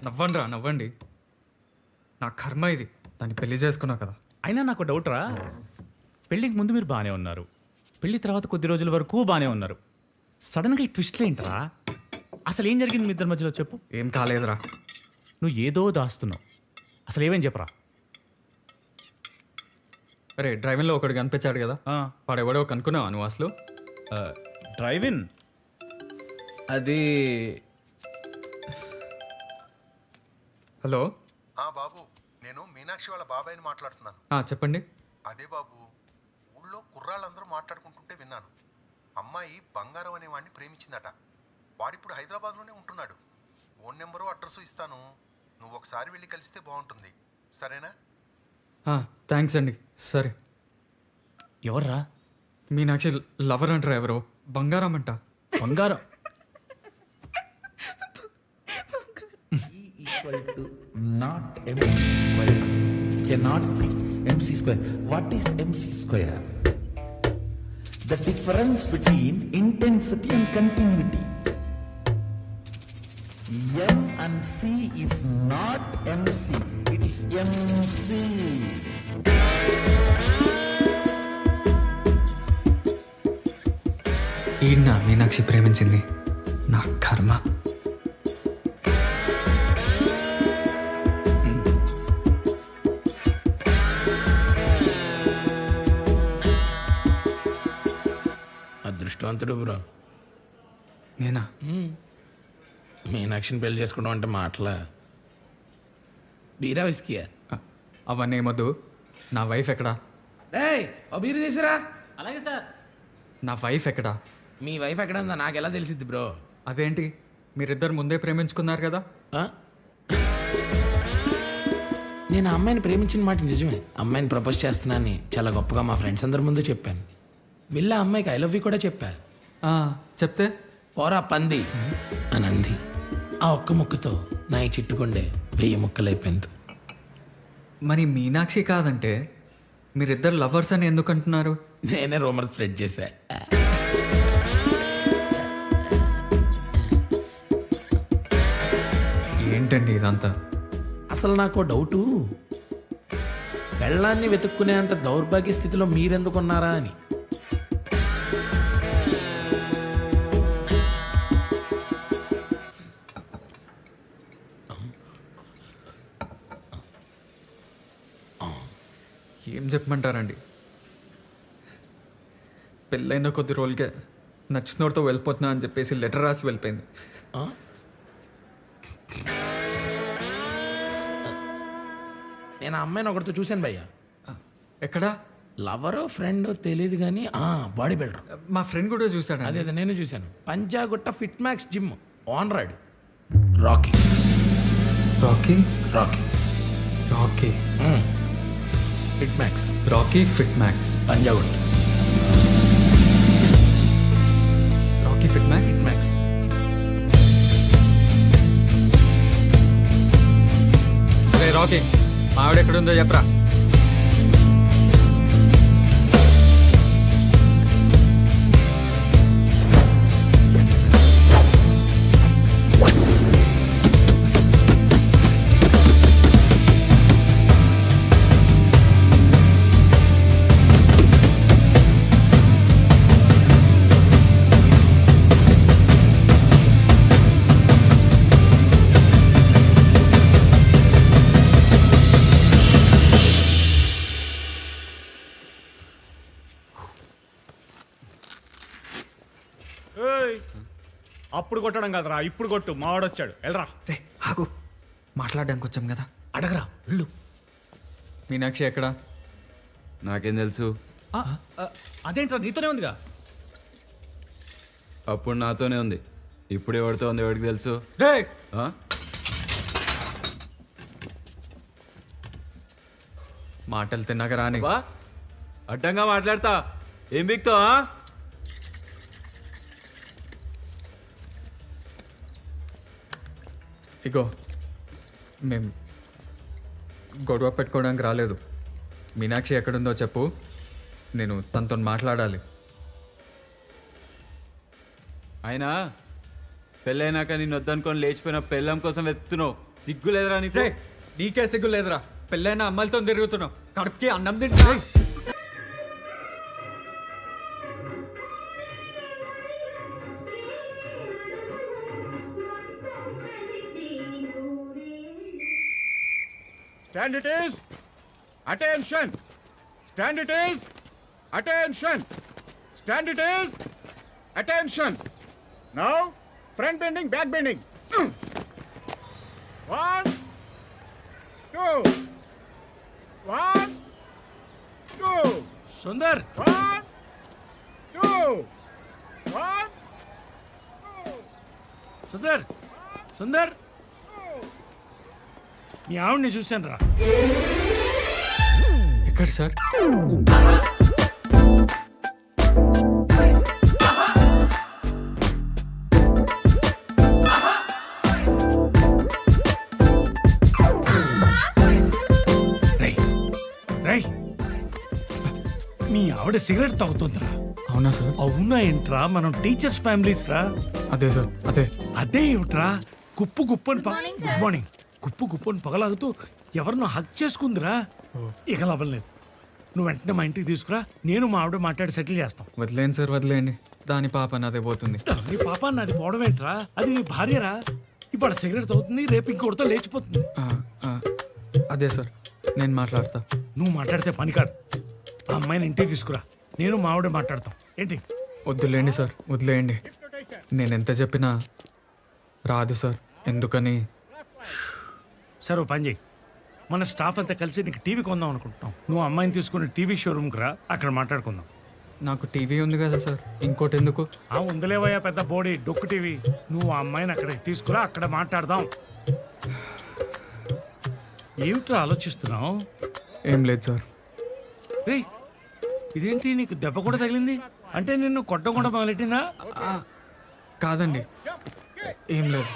నవ్వండి రా నవ్వండి. నా కర్మ ఇది, దాన్ని పెళ్లి చేసుకున్నా కదా. అయినా నాకు డౌట్ రా, పెళ్ళికి ముందు మీరు బాగానే ఉన్నారు, పెళ్లి తర్వాత కొద్ది రోజుల వరకు బాగానే ఉన్నారు, సడన్గా ఈ ట్విస్ట్లు ఏంటరా? అసలు ఏం జరిగింది మీ ఇద్దరి మధ్యలో చెప్పు. ఏం కాలేదురా. నువ్వు ఏదో దాస్తున్నావు, అసలు ఏమేం చెప్పరా? అరే డ్రైవింగ్లో ఒకటి కనిపించాడు కదా, వాడెవడో కనుక్కున్నావా నువ్వు అసలు? డ్రైవింగ్ అది. హలో బాబు, నేను మీనాక్షి వాళ్ళ బాబాయ్ని మాట్లాడుతున్నాను. చెప్పండి. అదే బాబు, ఊళ్ళో కుర్రాళ్ళందరూ మాట్లాడుకుంటుంటే విన్నాను. అమ్మాయి బంగారం అనే వాడిని ప్రేమించిందట. వాడిప్పుడు హైదరాబాద్లోనే ఉంటున్నాడు. ఫోన్ నెంబరు అడ్రస్ ఇస్తాను, నువ్వు ఒకసారి వెళ్ళి కలిస్తే బాగుంటుంది, సరేనా? థ్యాంక్స్ అండి. సరే. ఎవర్రా? మీనాక్షి లవర్ అంటారా? ఎవరో బంగారం అంట. బంగారం not MC square. Cannot be MC square. What is MC square? The difference between intensity and continuity. M and C is not MC. It is MC. ఈయన మీనాక్షి ప్రేమించింది. నా కర్మ. అదృష్టవంతుడు బ్రో. నేనా? మీనాక్షిని పెళ్లి చేసుకోవడం అంటే మాటలా? బీరా విస్కియా? అవన్నీ ఏమొద్దు. నా వైఫ్ ఎక్కడా? బీరు తీసిరా. అలాగే సార్. నా వైఫ్ ఎక్కడా? మీ వైఫ్ ఎక్కడ ఉందా నాకు ఎలా తెలిసిద్ది బ్రో? అదేంటి, మీరిద్దరు ముందే ప్రేమించుకున్నారు కదా? నేను ఆ అమ్మాయిని ప్రేమించిన మాట నిజమే. అమ్మాయిని ప్రపోజ్ చేస్తున్నానని చాలా గొప్పగా మా ఫ్రెండ్స్ అందరి ముందు చెప్పాను. వెళ్ళి ఆ అమ్మాయికి ఐ లవ్ యూ కూడా చెప్పా. చెప్తే పోరా పంది అని అంది. ఆ ఒక్క ముక్కతో నా ఈ చిట్టుకుండే 1000 ముక్కలైపోయింది. మరి మీనాక్షి కాదంటే మీరిద్దరు లవర్స్ అని ఎందుకు అంటున్నారు? నేనే రూమర్ స్ప్రెడ్ చేశా. ఏంటండి ఇదంతా? అసలు నాకు డౌటు, పెళ్ళాన్ని వెతుక్కునేంత దౌర్భాగ్య స్థితిలో మీరెందుకున్నారా అని. ఏం చెప్పమంటారండి, పెళ్ళైన కొద్ది రోజులకే నచ్చినోడితో వెళ్ళిపోతున్నా అని చెప్పేసి లెటర్ రాసి వెళ్ళిపోయింది. నేను ఆ అమ్మాయిని ఒకరితో చూశాను భయ్యా. ఎక్కడా? లవరో ఫ్రెండో తెలియదు కానీ బాడీ బిల్డర్. మా ఫ్రెండ్ కూడా చూశాడు. అదే నేను చూశాను. పంజాగుట్ట ఫిట్ మ్యాక్స్ జిమ్ ఓనరాడు. Rocky Rocky Rocky Rocky fit max. Rocky fit max Panjagutta. Rocky fit max max. అరే రాకీ, ఆవిడ ఎక్కడుందో చెప్పరా? అప్పుడు కొట్టడం కదరా ఇప్పుడు కొట్టు మావాడొచ్చాడు వెళ్ళరా. రే ఆగు, మాట్లాడడానికి వచ్చాం కదా. అడగరా వెళ్ళు. మీనాక్షి ఎక్కడా? నాకేం తెలుసు? అదేంట్రా నీతోనే ఉందిగా. అప్పుడు నాతోనే ఉంది, ఇప్పుడు ఎవరితో ఉంది ఎవరికి తెలుసు? రే ఆ? మాటలు తిన్నాక రాని. వా, అడ్డంగా మాట్లాడతా ఏం బిక్తావా? ఇగో మేం గొడవ పెట్టుకోవడానికి రాలేదు. మీనాక్షి ఎక్కడుందో చెప్పు, నేను తనతో మాట్లాడాలి. అయినా పెళ్ళైనాక నేను వద్దనుకొని లేచిపోయిన పెళ్ళం కోసం వెతుకుతున్నావు, సిగ్గు లేదురా నీకు? రే నీకే సిగ్గు లేదురా, పెళ్ళైన అమ్మాయిలతో తిరుగుతున్నావు, కడుపుకి అన్నం తింటా. Stand it is. Attention. Stand it is. Attention. Stand it is. Attention. Now, front bending, back bending. 1, 2. 1, 2. Sundar 1, 2. 1. Sundar Sundar మీ ఆవిడ్ని చూశాను రా. ఎక్కడ సార్? రై రై మీ ఆవిడ సిగరెట్ తాగుతుందిరా. అవునా సార్? అవునా ఏంట్రా, మనం టీచర్స్ ఫ్యామిలీస్ రా. అదే సార్ అదే. అదే ఏమిట్రా కుప్పు గుప్పని గుడ్ మార్నింగ్ కుప్పు గుప్పని పగలాగుతూ ఎవరినో హక్ చేసుకుందిరా. ఇక లాభం లేదు, నువ్వు వెంటనే మా ఇంటికి తీసుకురా, నేను మా ఆవిడ మాట్లాడి సెటిల్ చేస్తాం. వదిలేండి సార్ వదిలేండి, దాని పాప నాదే పోతుంది. నీ పాప నాది పోవడం ఏంట్రా, అది నీ భార్యరా. ఇవాళ సిగరెట్ తాగుతుంది, రేపు ఇంకొకటితో లేచిపోతుంది. అదే సార్ నేను మాట్లాడతా. నువ్వు మాట్లాడితే పని కాదు, ఆ అమ్మాయిని ఇంటికి తీసుకురా, నేను మా ఆవిడ మాట్లాడతాం. ఏంటి? వద్దులేండి సార్ వదిలేయండి, నేను ఎంత చెప్పినా రాదు సార్. ఎందుకని? సరే ఓ పని చేయి, మన స్టాఫ్ అంతా కలిసి నీకు టీవీ కొందాం అనుకుంటున్నాం. నువ్వు అమ్మాయిని తీసుకుని టీవీ షోరూమ్కి రా, అక్కడ మాట్లాడుకుందాం. నాకు టీవీ ఉంది కదా సార్, ఇంకోటి ఎందుకు? ఉందిలేవయ్యా పెద్ద బోడీ డొక్కు టీవీ. నువ్వు ఆ అమ్మాయిని అక్కడికి తీసుకురా, అక్కడ మాట్లాడదాం. ఏమిట్రా ఆలోచిస్తున్నావు? ఏం లేదు సార్. రే ఇదేంటి, నీకు దెబ్బ కూడా తగిలింది అంటే నిన్ను కొట్టకుండా మొదలెట్టిందా? కాదండి ఏం లేదు.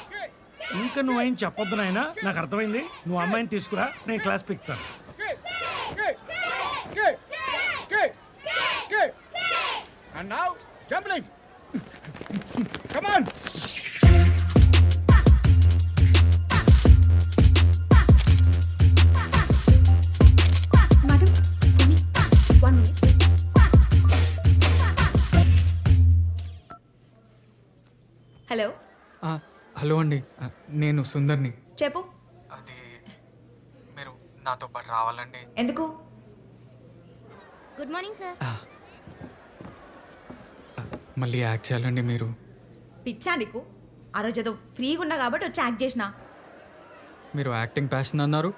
ఇంకా నువ్వేం చెప్పొద్దు నాయనా, నాకు అర్థమైంది. నువ్వు అమ్మాయిని తీసుకురా, నేను class పిక్తాను. And now, jumbling. Come on. Madam, for me, 1 minute. Hello hello అండి, నేను సుందర్ని. చెప్పు. అది మీరు నాతో పాటు రావాలండి. ఎందుకు? Good morning sir. మళ్ళీ యాక్ట్ చేయాలండి మీరు. పిచ్చా నీకు? ఆ రోజు ఏదో ఫ్రీగా ఉన్నా కాబట్టి వచ్చి యాక్ట్ చేసిన. మీరు యాక్టింగ్ ప్యాషన్ అన్నారు.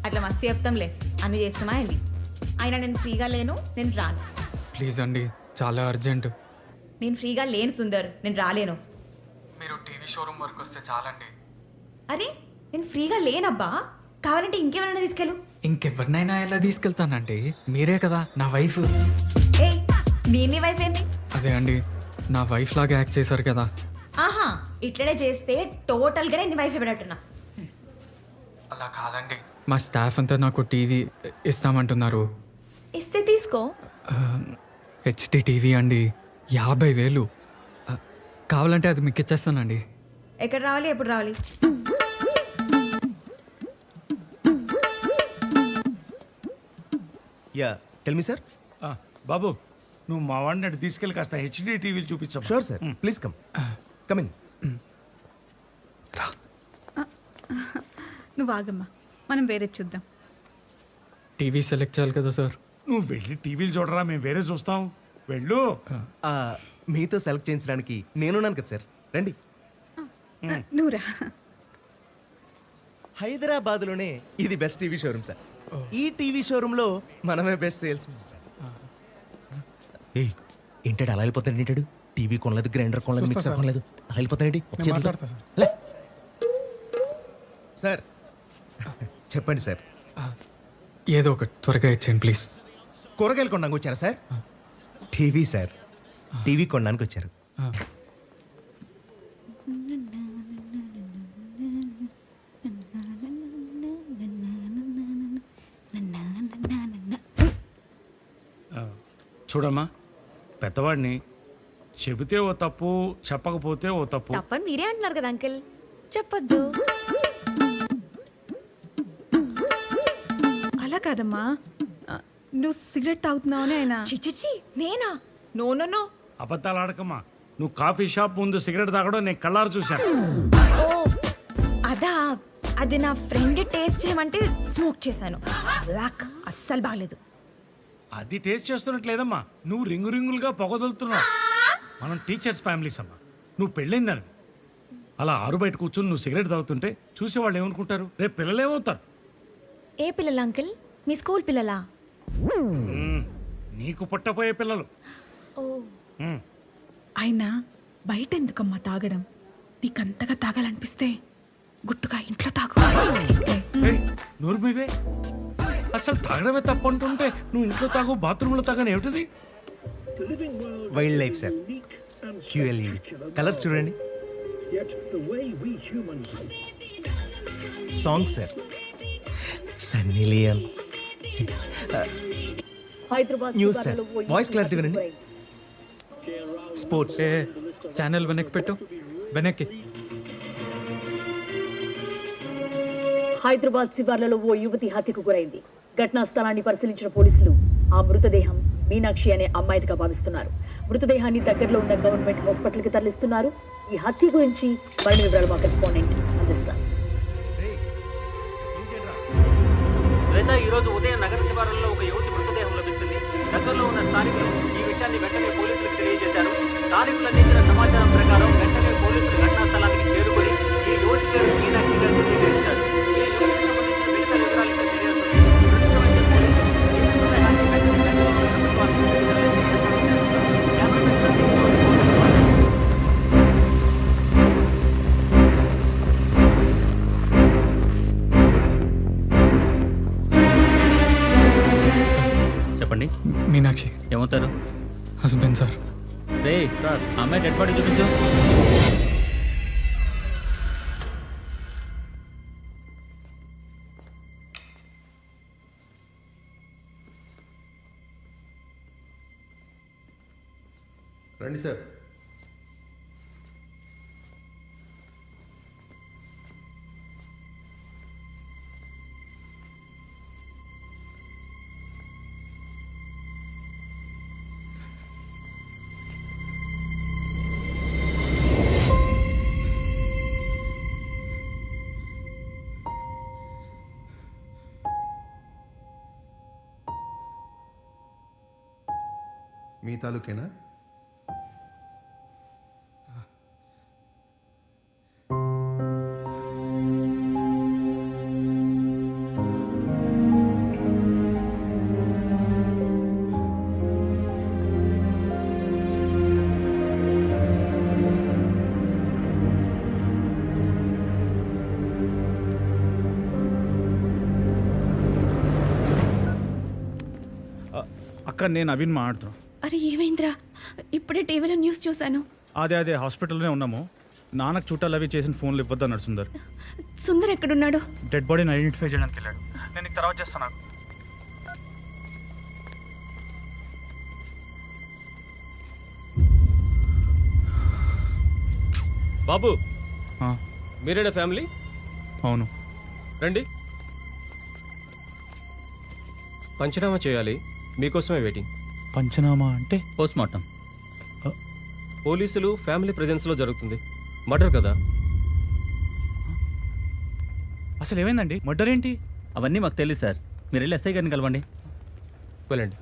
అట్లా మస్తు చెప్తాంలే, అన్ని చేస్తామా ఏంది? అయినా నేను ఫ్రీగా లేను, నేను రాను. ప్లీజ్ అండి, చాలా అర్జెంట్. నేను ఫ్రీగా లేను సుందర్, నేను రాలేను. మీరు టీవీ షోరూమ్ వరకు వస్తే చాలండి. అరే నేను ఫ్రీగా లేనబ్బా, కావాలంటే ఇంకెవరైనా తీసుకెళ్ళు. ఇంకెవరినైనా ఎలా తీసుకెళ్తానండి, మీరే కదా నా వైఫ్. ఏ నీ వైఫ్ ఏంది? అదే అండి, నా వైఫ్ లాగా యాక్ట్ చేశారు కదా. ఆహా, ఇట్లనే చేస్తే టోటల్గానే నీ వైఫ్ ఎవడట్టున్నా. అలా కాదండి, మా స్టాఫ్ అంతా నాకు టీవీ ఇస్తామంటున్నారు. ఇస్తే తీసుకో. హెచ్డి టీవీ అండి, 50,000. కావాలంటే అది మీకు ఇచ్చేస్తానండి. ఎక్కడ రావాలి, ఎప్పుడు రావాలి? Yeah tell me sir. బాబు నువ్వు మా వాడిని అటు తీసుకెళ్ళి కాస్త హెచ్డి టీవీలు చూపించావు. Sure sir, please come come in. నువ్వు ఆగమ్మా, మనం వేరే చూద్దాం. టీవీ సెలెక్ట్ చేయాలి కదా సార్. నువ్వు వెళ్ళి టీవీలు చూడరా, మేము వేరే చూస్తాం. వెళ్ళు. మీతో సెలెక్ట్ చేయించడానికి నేనున్నాను కదా సార్. రండి. నువ్వురా. హైదరాబాద్లోనే ఇది బెస్ట్ టీవీ షోరూమ్ సార్. ఈ టీవీ షోరూంలో మనమే బెస్ట్ సేల్స్ సార్. ఏంటాడు అలా వెళ్ళిపోతాడు? ఏంటాడు టీవీ కొనలేదు, గ్రైండర్ కొనలేదు, మిక్సర్ కొనలేదు, అలా వెళ్ళిపోతాడేంటి? సార్ చెప్పండి సార్. ఏదో ఒకటి త్వరగా ఇచ్చేయండి ప్లీజ్. కూరగాయలు కొనడానికి వచ్చారా సార్? టీవీ సార్, టీవీ కొనడానికి వచ్చారు. చూడమ్మా, పెద్దవాడిని చెబితే ఓ తప్పు, చెప్పకపోతే ఓ తప్పు. తప్పని మీరే అంటున్నారు కదా అంకిల్, చెప్పొద్దు. అలా కాదమ్మా, నువ్వు సిగరెట్ తాగుతున్నావు అని ఆయన. చిచిచి నేనా? No no no. అబద్ధాలు ఆడకమ్మా. నువ్వు కాఫీ షాప్ ముందు సిగరెట్ తాగడం నేను కళ్ళారు చూశాను. ఓ అదా, అది నా ఫ్రెండ్ టేస్ట్ చేయమంటే స్మోక్ చేశాను. బ్లాక్ అస్సలు బాగలేదు. అది టేస్ట్ చేస్తున్నట్లేదమ్మా, నువ్వు రింగు రింగులుగా పొగదలుతున్నావు. మనం టీచర్స్ ఫ్యామిలీస్ అమ్మా, నువ్వు పెళ్ళైందని అలా ఆరు బయట కూర్చొని నువ్వు సిగరెట్ తాగుతుంటే చూసేవాళ్ళు ఏమనుకుంటారు? రేపు పిల్లలు ఏమవుతారు? ఏ పిల్లలు అంకిల్? మీ స్కూల్ పిల్లలా? నీకు పుట్టపోయే పిల్లలు. ఓ ఆయన బయట ఎందుకమ్మా తాగడం? నీకంతగా తాగాలనిపిస్తే గుట్టుగా ఇంట్లో తాగు. నోరు మీవే, అసలు తాగడమే తప్పు అంటుంటే నువ్వు ఇంట్లో తాగు, బాత్రూంలో తాగని ఏమిటిది? Wildlife sir, QLED colours చూడండి. Song sir, Sunny Leone. News sir, voice clarity వినండి. స్పోర్ట్స్. ఛానల్ వెనక్కి పెట్టు, వెనక్కి. హైదరాబాద్ శివార్లలో ఓ యువతి హత్యకు గురైంది. ఘటనా స్థలాన్ని పరిశీలించిన పోలీసులు ఆ మృతదేహం మీనాక్షి అనే అమ్మాయిదిగా భావిస్తున్నారు. మృతదేహాన్ని దగ్గరలో ఉన్న గవర్నమెంట్ హాస్పిటల్ కి తరలిస్తున్నారు. ఈ హత్య గురించి మరిన్ని వివరాలు మా కరెస్పాండెంట్ అందిస్తారు. ఈ రోజు ఉదయం నగర శివారుల్లో ఒక యువతి మృతదేహం లభిస్తుంది. దగ్గరలో ఉన్న స్థానికులు ఈ విషయాన్ని వెంటనే పోలీసులకు తెలియజేశారు. స్థానికులు అందించిన సమాచారం ప్రకారం వెంటనే పోలీసులు ఘటనా స్థలానికి చేరుకొని ఈ యువతి పేరు మీనాక్షిగా నిర్ధారించారు. ఈ యువతికి సంబంధించిన మిగతా వివరాలు ఇక్కడ తెలియజేస్తుంది. చెప్పండి. మీనాక్షి ఏమవుతారు? Husband sir. రే అమ్మాయి డెడ్ బాడీ చూపించు. రండి సార్. మీ తాలూకేనా? అక్క, నేను అవిన్ మాట్లాడుతున్నా. అరే ఏమైందిరా? ఇప్పుడే టీవీలో న్యూస్ చూశాను. అదే హాస్పిటల్లోనే ఉన్నాము. నాన్నకు చుట్టాలు అవి చేసిన ఫోన్లు ఇవ్వద్దు అన్నాడు సుందర్. సుందర్ ఎక్కడున్నాడు? డెడ్ బాడీని ఐడెంటిఫై చేయడానికి వెళ్ళాడు. నేను నీకు తర్వాత చేస్తాను. బాబు, మీరేనా ఫ్యామిలీ? అవును. రండి. పంచనామా చేయాలి, మీకోసమే వెయిటింగ్. పంచనామా అంటే? పోస్ట్మార్టం. పోలీసులు ఫ్యామిలీ ప్రెజెన్స్లో జరుగుతుంది. మర్డర్ కదా. అసలు ఏమైందండి? మర్డర్ ఏంటి? అవన్నీ మాకు తెలియదు సార్. మీరు వెళ్ళి ఎస్ఐ గారిని కలవండి. వెళ్ళండి.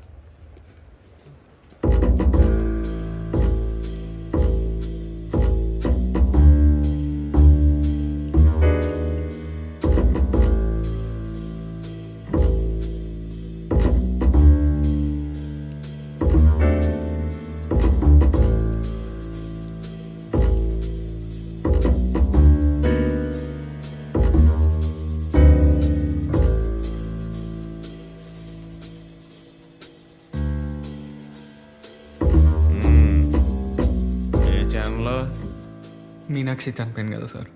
మీనాక్షి చనిపోయింది కదా సార్,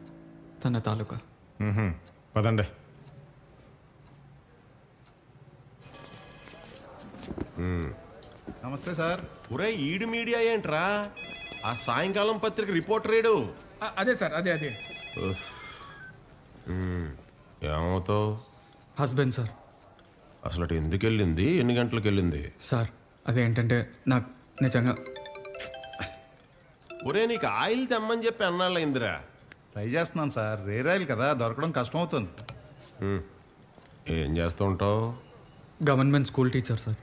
తన తాలూకా. పదండి. నమస్తే సార్. ఒరే ఈడు మీడియా ఏంట్రా? ఆ సాయంకాలం పత్రిక రిపోర్టర్ ఏడు. అదే సార్, అదే అదే. ఏమవుతావు? Husband sir. అసలు అటు ఎందుకు వెళ్ళింది? ఎన్ని గంటలకు వెళ్ళింది? సార్ అదేంటంటే నాకు నిజంగా. ఒరే నీకు ఆయిల్ తెమ్మని చెప్పి అన్నాళ్ళైందిరా. ట్రై చేస్తున్నాను సార్, రేర్ ఆయిల్ కదా, దొరకడం కష్టం అవుతుంది. ఏం చేస్తూ ఉంటావు? Government school teacher sir.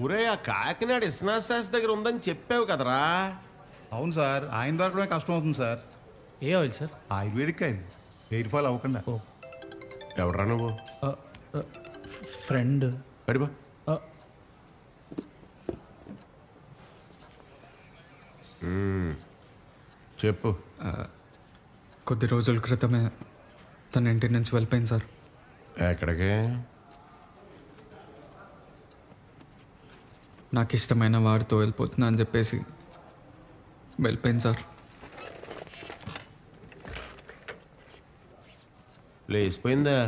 ఒరే ఆ కాకినాడ ఇస్నాథ్ శాస్త్రి దగ్గర ఉందని చెప్పావు కదరా. అవును సార్, ఆయన దొరకడమే కష్టం అవుతుంది సార్. ఏ oil sir? Ayurvedic oil, hair fall అవ్వకుండా. ఎవడరా నువ్వు? ఫ్రెండ్. అడిబా. చెప్పు. కొద్ది రోజుల క్రితమే తన ఇంటి నుంచి వెళ్ళిపోయింది సార్. ఎక్కడికి? నాకు ఇష్టమైన వాడితో వెళ్ళిపోతున్నా అని చెప్పేసి వెళ్ళిపోయింది సార్. లేచిపోయిందా?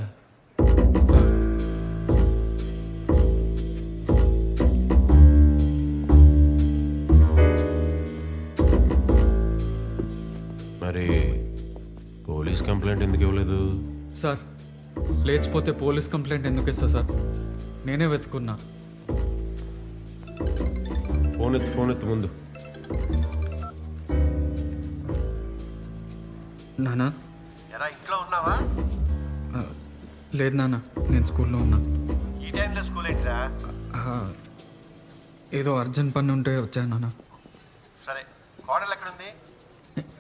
మరి పోలీస్ కంప్లైంట్ ఎందుకు ఇవ్వలేదు? సార్ లేచిపోతే పోలీస్ కంప్లైంట్ ఎందుకు ఇస్తా సార్? నేనే వెతుకున్నా. ఫోన్ ఎత్తు ముందు. నానా ఎరా ఇంట్లో ఉన్నావా? లేదు నాన్న, నేను స్కూల్లో ఉన్నా. ఈ టైంలో స్కూల్ ఏంట్రా? ఏదో అర్జెంట్ పని ఉంటే వచ్చాను నాన్న. సరే, కోడలు ఎక్కడుంది?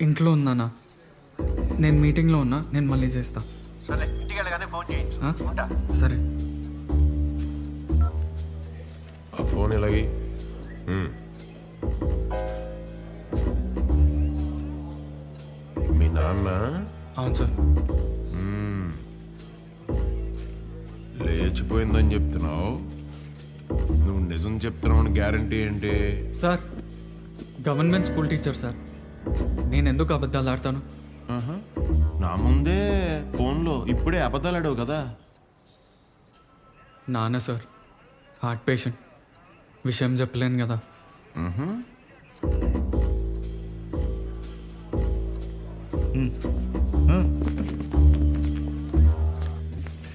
ఇంట్లో ఉన్నానా? నేను మీటింగ్లో ఉన్నా, నేను మళ్ళీ చేస్తా. సరే, ఇంటికి వెళ్ళగానే ఫోన్ చేయించు. ఉంటా. సరే. ఆ ఫోన్ ఇలాగి. మీ నాన్న? అవును సార్. లేచిపోయిందని చెప్తున్నావు, నువ్వు నిజం చెప్తున్నావు అని గ్యారంటీ ఏంటి? Sir government school teacher sir, నేను ఎందుకు అబద్ధాలు ఆడతాను? నా ముందే ఫోన్లో ఇప్పుడే అబద్ధాలు ఆడావు కదా. నాన్న సార్ హార్ట్ పేషెంట్, విషయం చెప్పలేను కదా.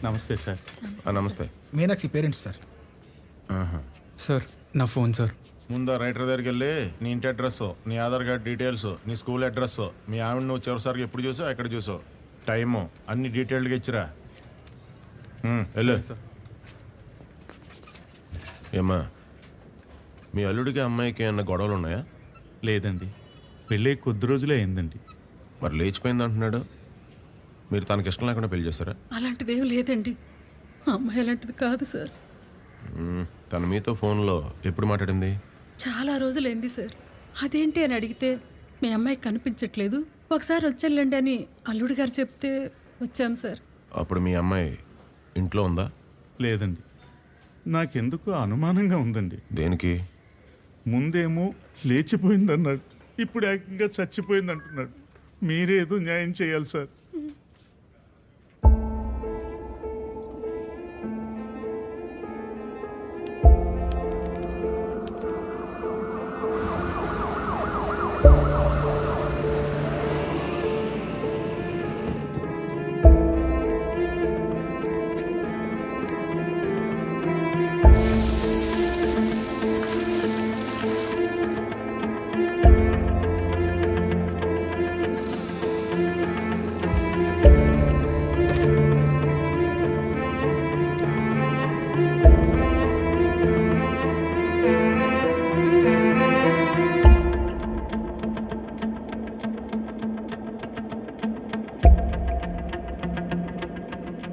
నమస్తే సార్. నమస్తే. Meenakshi parents sir. సార్ నా ఫోన్ సార్. ముందు రైటర్ దగ్గరికి వెళ్ళి నీ ఇంటి అడ్రస్, నీ ఆధార్ కార్డ్ డీటెయిల్స్, నీ స్కూల్ అడ్రస్, మీ ఆవిడ నువ్వు చివరిసారికి ఎప్పుడు చూసావు, ఎక్కడ చూసావు, టైము అన్ని డీటెయిల్డ్గా ఇచ్చిరా. వెళ్ళు. ఏమ్మా, మీ అల్లుడికి అమ్మాయికి ఏమన్నా గొడవలు ఉన్నాయా? లేదండి, పెళ్ళి కొద్ది రోజులే అయిందండి. మరి లేచిపోయింది అంటున్నాడు. మీరు తనకి ఇష్టం లేకుండా పెళ్లి చేస్తారా? అలాంటిదేం లేదండి, అమ్మాయి అలాంటిది కాదు సార్. తను మీతో ఫోన్లో ఎప్పుడు మాట్లాడింది? చాలా రోజులైంది సార్. అదేంటి అని అడిగితే మీ అమ్మాయి కనిపించట్లేదు, ఒకసారి వచ్చేళ్ళండి అని అల్లుడు గారు చెప్తే వచ్చాం సార్. అప్పుడు మీ అమ్మాయి ఇంట్లో ఉందా? లేదండి, నాకెందుకు అనుమానంగా ఉందండి. దేనికి? ముందేమో లేచిపోయిందన్నాడు, ఇప్పుడు ఏకంగా చచ్చిపోయింది అంటున్నాడు. మీరేదో న్యాయం చేయాలి సార్.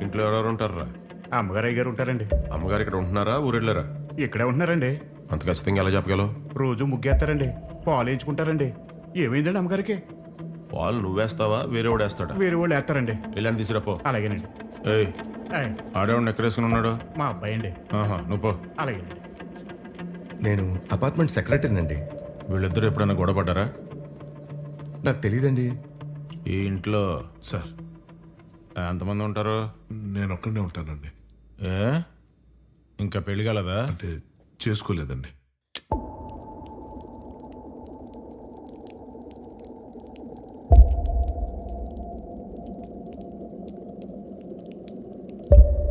ఇంట్లో ఎవరెవరు ఉంటారా? అమ్మగారు అయ్యగారు ఉంటారండి. అమ్మగారు ఇక్కడ ఉంటున్నారా, ఊరెళ్ళారా? ఇక్కడే ఉంటున్నారండి. అంత ఖచ్చితంగా ఎలా చెప్పగలవు? రోజు ముగ్గేస్తారండి, పాలు వేయించుకుంటారండి. ఏమైందండి అమ్మగారికి? పాలు నువ్వేస్తావా, వేరే వాడు వేస్తాడా? వేరే వాళ్ళు వేస్తారండి. ఇలాంటి తీసుకురాపో. అలాగేనండి. ఏయ్, ఆడేవాడిని ఎక్కడేసుకుని ఉన్నాడు? మా అబ్బాయి అండి. నువ్వు పో. అలాగేనండి. నేను అపార్ట్మెంట్ సెక్రటరీనండి. వీళ్ళిద్దరు ఎప్పుడైనా గొడవ పడ్డారా? నాకు తెలియదండి. ఈ ఇంట్లో సార్ ఎంతమంది ఉంటారు? నేను ఒక్కడే ఉంటానండి. ఏ ఇంకా పెళ్లి కలదా? అంటే చేసుకోలేదండి.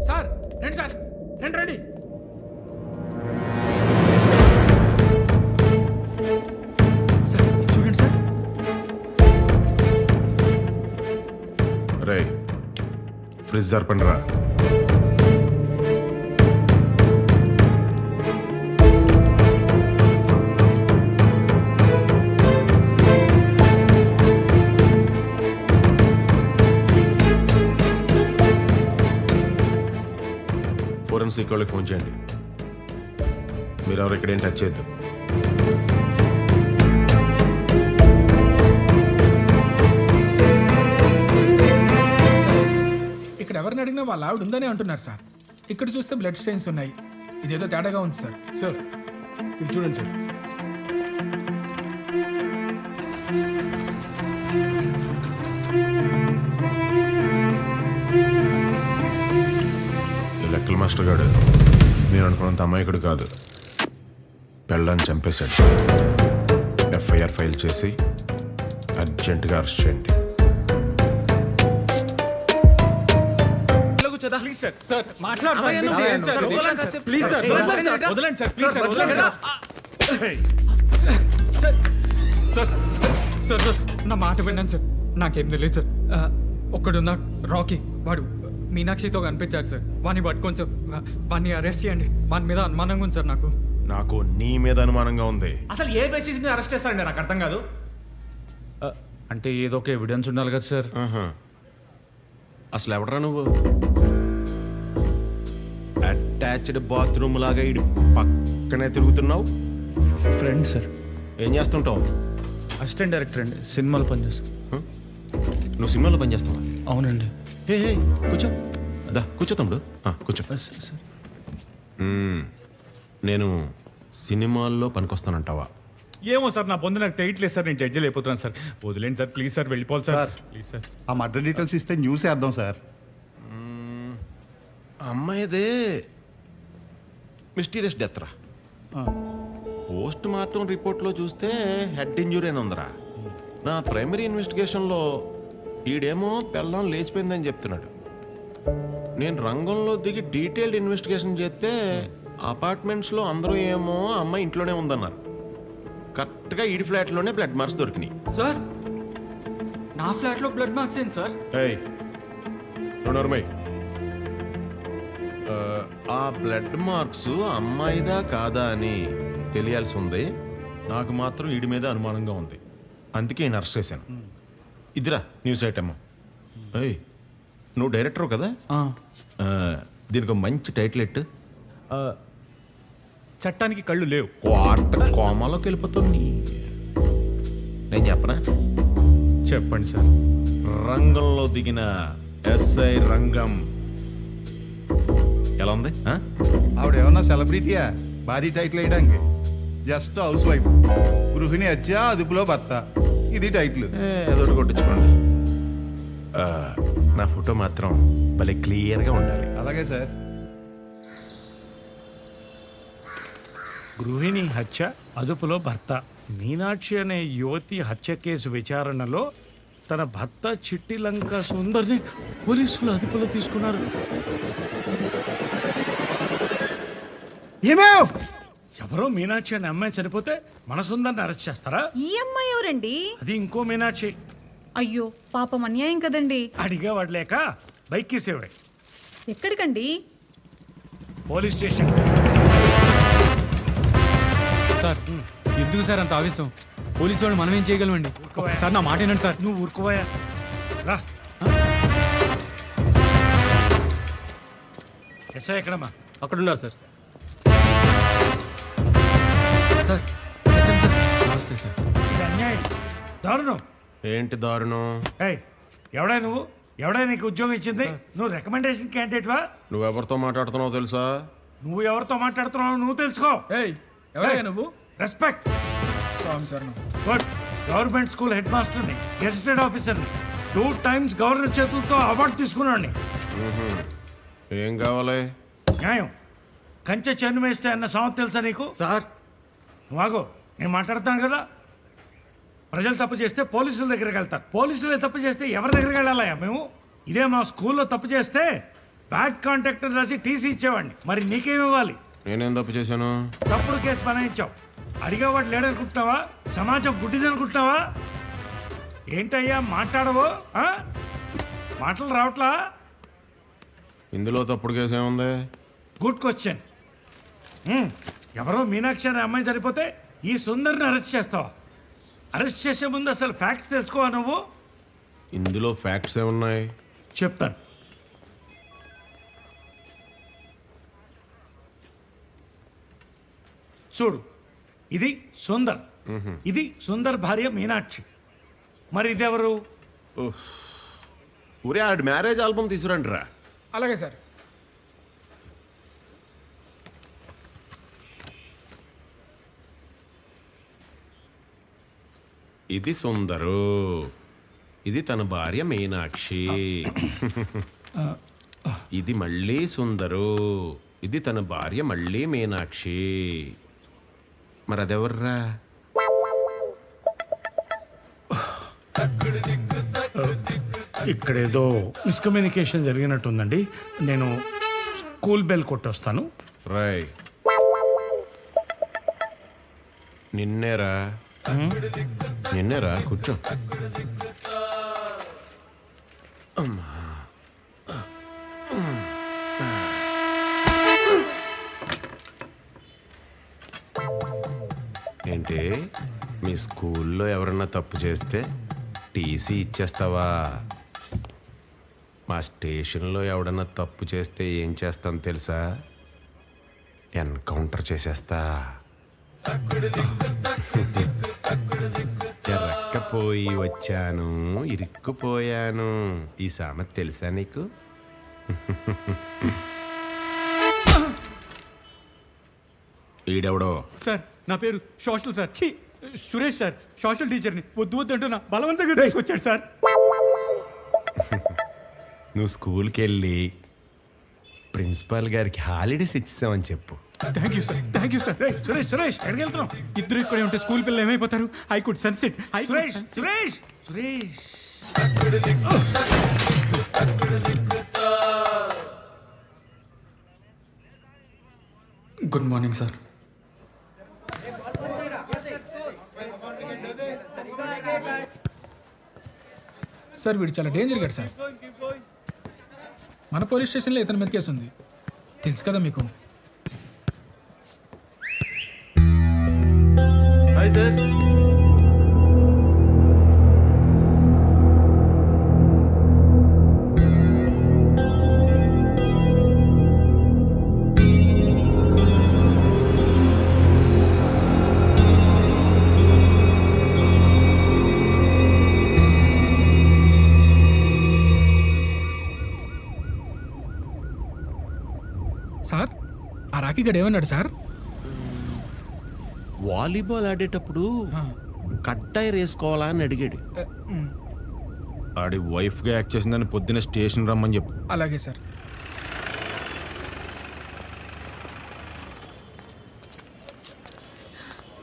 సార్ రండి సార్, రండి రండి. సార్ ఇది చూడండి సార్. రే ఫ్రిడ్జ్ జరపండి రా. ఫోరెన్సిక్ వాళ్ళకి ఫోన్ చేయండి. మీరు ఎవరు ఇక్కడేం టచ్ చేయొద్దు. ఇక్కడ ఎవరిని అడిగినా వాళ్ళ ఆవిడ ఉందనే అంటున్నారు సార్. ఇక్కడ చూస్తే బ్లడ్ స్టెయిన్స్ ఉన్నాయి. ఇదేదో తేడాగా ఉంది సార్. సార్ ఇది చూడండి సార్. ఈ లెక్కల మాస్టర్ గారు నేను అనుకున్నంత అమాయకుడు కాదు. పెళ్ళాన్ని చంపేశాడు. ఎఫ్ఐఆర్ ఫైల్ చేసి అర్జెంటుగా అరెస్ట్ చేయండి. ప్లీజ్ సార్, సార్ మాట్లాడతాను ప్లీజ్ సార్, వదలండి సార్, ప్లీజ్ సార్, వదలండి sir. Sir sir sir sir నా మాట విన్నాను సార్. నాకేం తెలియదు సార్. ఒక్కడున్నా రాకీ, వాడు మీనాక్షితో కనిపించాడు సార్. వాడిని పట్టుకోండి సార్. వాడిని అరెస్ట్ చేయండి. వాని మీద అనుమానంగా ఉంది సార్. నాకు నీ మీద అనుమానంగా ఉంది. అసలు ఏ బేసిస్ మీద అరెస్ట్ చేస్తారండి నాకు అర్థం కాదు. అంటే ఏదో ఒక ఎవిడెన్స్ ఉండాలి కదా సార్. అసలు ఎవడరా నువ్వు? అటాచ్డ్ బాత్రూమ్ లాగా ఇటు పక్కనే తిరుగుతున్నావు. Friend sir. ఏం చేస్తుంటావు? అసిస్టెంట్ డైరెక్టర్ అండి, సినిమాలో పనిచేస్తాను. నువ్వు సినిమాలో పనిచేస్తావా? అవునండి. హే కూర్చో. దా కూర్చో తమ్ముడు, కూర్చో. నేను సినిమాల్లో పనికొస్తానంటావా? ఏమో సార్, నా పొందు నాకు తెలియట్లేదు సార్. నేను జడ్జి అయిపోతున్నాను సార్. వదిలేండి సార్, ప్లీజ్ సార్, వెళ్ళిపోవాలి సార్. Please sir. ఆ మర్డర్ డీటెయిల్స్ ఇస్తే న్యూస్ వేద్దాం సార్. అమ్మాయిదే మిస్టీరియస్ డెత్ రా. పోస్ట్ మార్టం రిపోర్ట్లో చూస్తే హెడ్ ఇంజురీ అని ఉందిరా. నా ప్రైమరీ ఇన్వెస్టిగేషన్లో ఈడేమో పెళ్ళం లేచిపోయిందని చెప్తున్నాడు. నేను రంగంలో దిగి డీటెయిల్డ్ ఇన్వెస్టిగేషన్ చేస్తే అపార్ట్మెంట్స్లో అందరూ ఏమో అమ్మాయి ఇంట్లోనే ఉందన్నారు. కరెక్ట్గా ఈడి ఫ్లాట్లోనే బ్లడ్ మార్క్స్ దొరికినాయి. సార్ నా ఫ్లాట్లో బ్లడ్ మార్క్స్ ఏంటి సార్? ఆ బ్లడ్ మార్క్స్ అమ్మాయిదా కాదా అని తెలియాల్సి ఉంది. నాకు మాత్రం ఈడి మీద అనుమానంగా ఉంది. అందుకే నేను అరెస్ట్ చేశాను. ఇదిరా న్యూస్ ఐటమ్. నువ్వు డైరెక్టర్ కదా, దీనికి మంచి టైటిల్ ఎట్టు. చట్టానికి కళ్ళు లేవు. వార్త కోమాలోకి వెళ్ళిపోతుంది. నేను చెప్పనా? చెప్పండి సార్. రంగంలో దిగిన ఎస్ఐ రంగం. ఎలా ఉంది? ఆవిడ ఏమన్నా సెలబ్రిటీయా భారీ టైటిల్ వేయడానికి? జస్ట్ హౌస్ వైఫ్, గృహిణి హత్య అదుపులో భర్త, ఇది టైటిల్. ఏదో కొట్టించుకోండి. నా ఫోటో మాత్రం భలే క్లియర్గా ఉండాలి. అలాగే సార్. గృహిణి హత్య అదుపులో భర్త. మీనాక్షి అనే యువతి హత్య కేసు విచారణలో తన భర్త చిట్టి లంక సుందర్ని పోలీసులు అదుపులో తీసుకున్నారు. ఎవరో మీనాక్షి అనే అమ్మాయి చనిపోతే మన సుందర్ని అరెస్ట్ చేస్తారా? ఈ అమ్మాయి ఎవరండి? అది ఇంకో మీనాక్షి. అయ్యో పాపం, అన్యాయం కదండి. అడిగా వాడలేక బైక్ కేసేవాడు. ఎక్కడికండి? Police station. సార్ ఎందుకు సార్ అంత ఆవేశం? పోలీసు వాళ్ళు మనం ఏం చేయగలమండి? సార్ నా మాట ఏంటండి సార్. నువ్వు ఊరుకోవా రా. ఎస్ఐ ఎక్కడమ్మా? అక్కడున్నారు సార్. సార్ నమస్తే సార్. ఇది అన్యాయం, దారుణం. ఏంటి దారుణం? ఎవడా నువ్వు? ఎవడా నీకు ఉద్యోగం ఇచ్చింది? నువ్వు రికమెండేషన్ క్యాండిడేట్వా? నువ్వెవరితో మాట్లాడుతున్నావు తెలుసా? నువ్వు ఎవరితో మాట్లాడుతున్నావు నువ్వు తెలుసుకో. ఎవరయ్యా నువ్వు? Respect. Sorry sir. Good. Government school head మాస్టర్ని, గెజిటెడ్ ఆఫీసర్ని, 2 times గవర్నర్ చేతులతో అవార్డు తీసుకున్నాడిని. ఏం కావాలి? న్యాయం. కంచె చెన్ను వేస్తే అన్న సామెత తెలుసా నీకు? సార్ వాగో, నేను మాట్లాడతాను కదా. ప్రజలు తప్పు చేస్తే పోలీసుల దగ్గరికి వెళ్తారు, పోలీసులే తప్పు చేస్తే ఎవరి దగ్గరికి వెళ్ళాలయ్యా మేము? ఇదే మా స్కూల్లో తప్పు చేస్తే బ్యాడ్ కాంటాక్టర్ రాసి టీసీ ఇచ్చేవాడిని. మరి నీకేమి ఇవ్వాలి? నేనేం తప్పు చేశాను? తప్పుడు కేసు బనాయించావు. అడిగేవాడు లేడనుకుంటున్నావా? సమాజం గుడ్డిదనుకుంటున్నావా? ఏంటయ్యా మాట్లాడవు? మాటలు రావట్లా? ఇందులో తప్పుడు కేసు ఏముంది? Good question. ఎవరో మీనాక్షి అనే అమ్మాయి చనిపోతే ఈ సుందర్ని అరెస్ట్ చేస్తావా? అరెస్ట్ చేసే ముందు అసలు ఫ్యాక్ట్స్ తెలుసుకోవా నువ్వు? ఇందులో ఫ్యాక్ట్స్ ఏమున్నాయి? చెప్తాను. చూడు, ఇది సుందర్, ఇది సుందర్ భార్య మీనాక్షి. మరి ఇదెవరు? ఊరే ఆడి మ్యారేజ్ ఆల్బమ్ తీసుకురండి రా. అలాగే సార్. ఇది సుందరు, ఇది తన భార్య మీనాక్షి. ఇది మళ్ళీ సుందరు, ఇది తన భార్య మళ్ళీ మీనాక్షి. మరి అదెవర్రా? ఇక్కడేదో మిస్కమ్యూనికేషన్ జరిగినట్టుందండి. నేను స్కూల్ బెల్ కొట్టొస్తాను. రై నిన్నేరా, నిన్నేరా, కూర్చో. అమ్మా, ఏంటి మీ స్కూల్లో ఎవరన్నా తప్పు చేస్తే టీసీ ఇచ్చేస్తావా? మా స్టేషన్లో ఎవడన్నా తప్పు చేస్తే ఏం చేస్తాను తెలుసా? ఎన్కౌంటర్ చేసేస్తా. ఎరక్కపోయి వచ్చాను, ఇరుక్కుపోయాను. ఈ సామెత తెలుసా నీకు? ఈడెవడో? సార్ నా పేరు social sir, Suresh sir, social టీచర్ని. వద్దు వద్దు అంటూ నా బలవంతంగా తీసుకొచ్చాడు సార్. నువ్వు స్కూల్కి వెళ్ళి ప్రిన్సిపాల్ గారికి హాలిడేస్ ఇచ్చామని చెప్పు. Thank you sir, thank you sir. Suresh, Suresh ఎక్కడికి వెళ్తున్నావు? ఇద్దరు ఇక్కడే ఉంటే స్కూల్ పిల్లలు ఏమైపోతారు? I could sunset. Suresh, Suresh, Suresh. Good morning sir. Sir వీడు చాలా డేంజర్ గాడు సార్. మన పోలీస్ స్టేషన్లో ఇతని మీద కేసు ఉంది, తెలుసు కదా మీకు. Hi sir. సార్ ఆ రాఖీ గడు ఏమన్నాడు సార్? వాలీబాల్ ఆడేటప్పుడు కట్టాయి వేసుకోవాలా అని అడిగాడు. ఆడి వైఫ్గా యాక్ట్ చేసిందని పొద్దున్న స్టేషన్ రమ్మని చెప్పు. అలాగే సార్.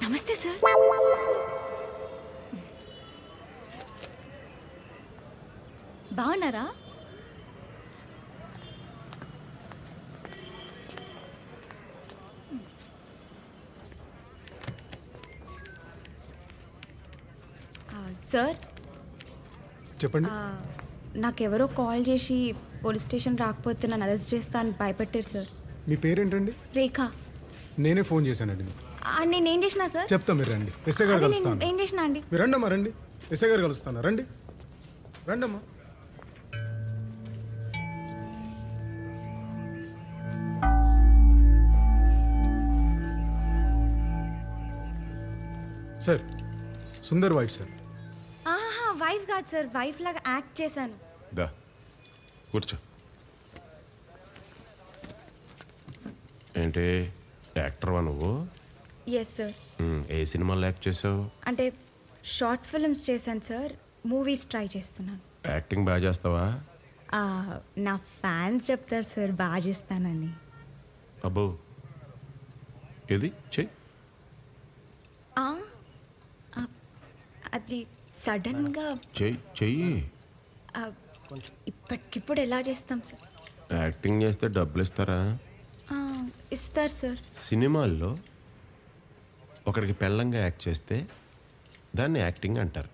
నమస్తే సార్. బాగున్నారా? సార్ చెప్పండి. నాకెవరో కాల్ చేసి పోలీస్ స్టేషన్ రాకపోతే నన్ను అరెస్ట్ చేస్తా అని భయపెట్టారు సార్. మీ పేరేంటండి? రేఖ. నేనే ఫోన్ చేశానండి. నేనేం చేసినా సార్? చెప్తా, మీరు రండి. ఎస్ఐ గారు కలుస్తాను. ఏం చేసినా అండి? మీరు రండమ్మా, రండి. ఎస్ఐ గారు కలుస్తాను. రండి, రండమ్మా. Sir Sundar wife sir. Wife కాదు సార్, వైఫ్ లాగా యాక్ట్ చేశాను. దా కూర్చో. ఏంటి యాక్టర్వా నువ్వు? Yes sir. ఏ సినిమాలో యాక్ట్ చేసావు? అంటే షార్ట్ ఫిల్మ్స్ చేశాను సార్, మూవీస్ ట్రై చేస్తున్నాను. యాక్టింగ్ బాగా చేస్తావా? నా ఫ్యాన్స్ చెప్తారు సార్ బాగా చేస్తానని. అబ్బో, ఏది చెయ్యి. అది సడన్గా చెయ్యి. ఇప్పటికిప్పుడు ఎలా చేస్తాం సార్? యాక్టింగ్ చేస్తే డబ్బులు ఇస్తారా? ఇస్తారు సార్. సినిమాల్లో ఒకడికి పెళ్ళంగా యాక్ట్ చేస్తే దాన్ని యాక్టింగ్ అంటారు.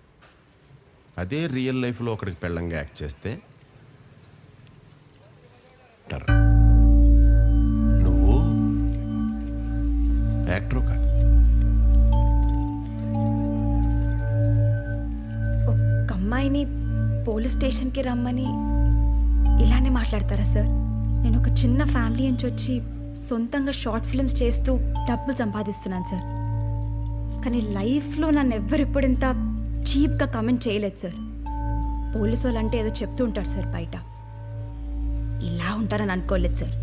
అదే రియల్ లైఫ్లో ఒకడికి పెళ్ళంగా యాక్ట్ చేస్తే అంటారు. నువ్వు యాక్టర్ కాదు. ఒక అమ్మాయిని పోలీస్ స్టేషన్కి రమ్మని ఇలానే మాట్లాడతారా సార్? నేను ఒక చిన్న ఫ్యామిలీ నుంచి వచ్చి సొంతంగా షార్ట్ ఫిల్మ్స్ చేస్తూ డబ్బులు సంపాదిస్తున్నాను సార్. కానీ లైఫ్లో నన్ను ఎవ్వరెప్పుడు ఇంత చీప్గా కమెంట్ చేయలేదు సార్. పోలీసు వాళ్ళు అంటే ఏదో చెప్తూ ఉంటారు సార్ బయట, ఇలా ఉంటారని అనుకోలేదు సార్.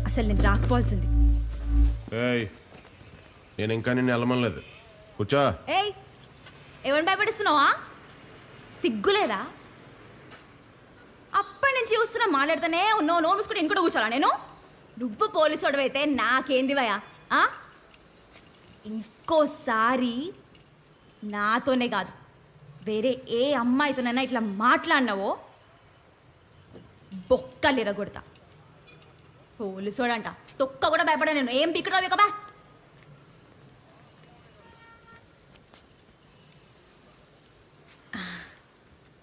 అసలు నేను రాకపోవాల్సింది. నేను ఇంకా నిన్ను వెళ్ళమనలేదు. కూర్చో. ఏయ్, ఎవరిని భయపడిస్తున్నావా? సిగ్గులేదా? అప్పటి నుంచి చూస్తున్నా మాట్లాడుతానే ఉన్నావు. నోరు మూసుకుంటే ఇంకోటి కూర్చోాలా నేను? నువ్వు పోలీసు అయితే నాకేంది భయ? ఇంకోసారి నాతోనే కాదు వేరే ఏ అమ్మాయితోనైనా ఇట్లా మాట్లాడినావో బొక్కలు ఎరగొడతా. పోలీసోడంట తొక్క కూడా భయపడా నేను. ఏం పిక్కడా బికబా?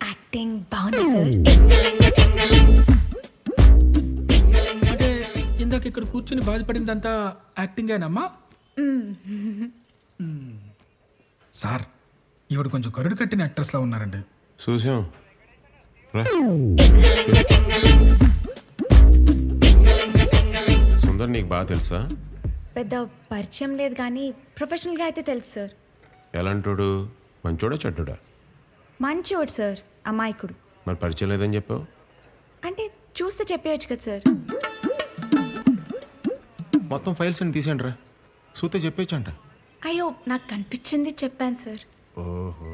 యాక్టింగ్ బాగుంది సార్. అంటే ఇందాక ఇక్కడ కూర్చుని బాధపడిందంతా యాక్టింగేనమ్మా? సార్, ఈవిడ కొంచెం కరుడు కట్టిన యాక్ట్రెస్లా ఉన్నారండి. చూసాం. సుందర్ నీకు బాగా తెలుసా? పెద్ద పరిచయం లేదు కానీ ప్రొఫెషనల్గా అయితే తెలుసు సార్. ఎలాంటోడు? మంచోడా చెడ్డోడా? మంచివాడు సార్, అమాయకుడు. మరి పరిచయం లేదని చెప్పావు? అంటే చూస్తే చెప్పేయచ్చు కదా సార్. మొత్తం ఫైల్స్ అని తీసేయండి రా, చూస్తే చెప్పేయచ్చంట. అయ్యో, నాకు కనిపించింది చెప్పాను సార్. ఓహో,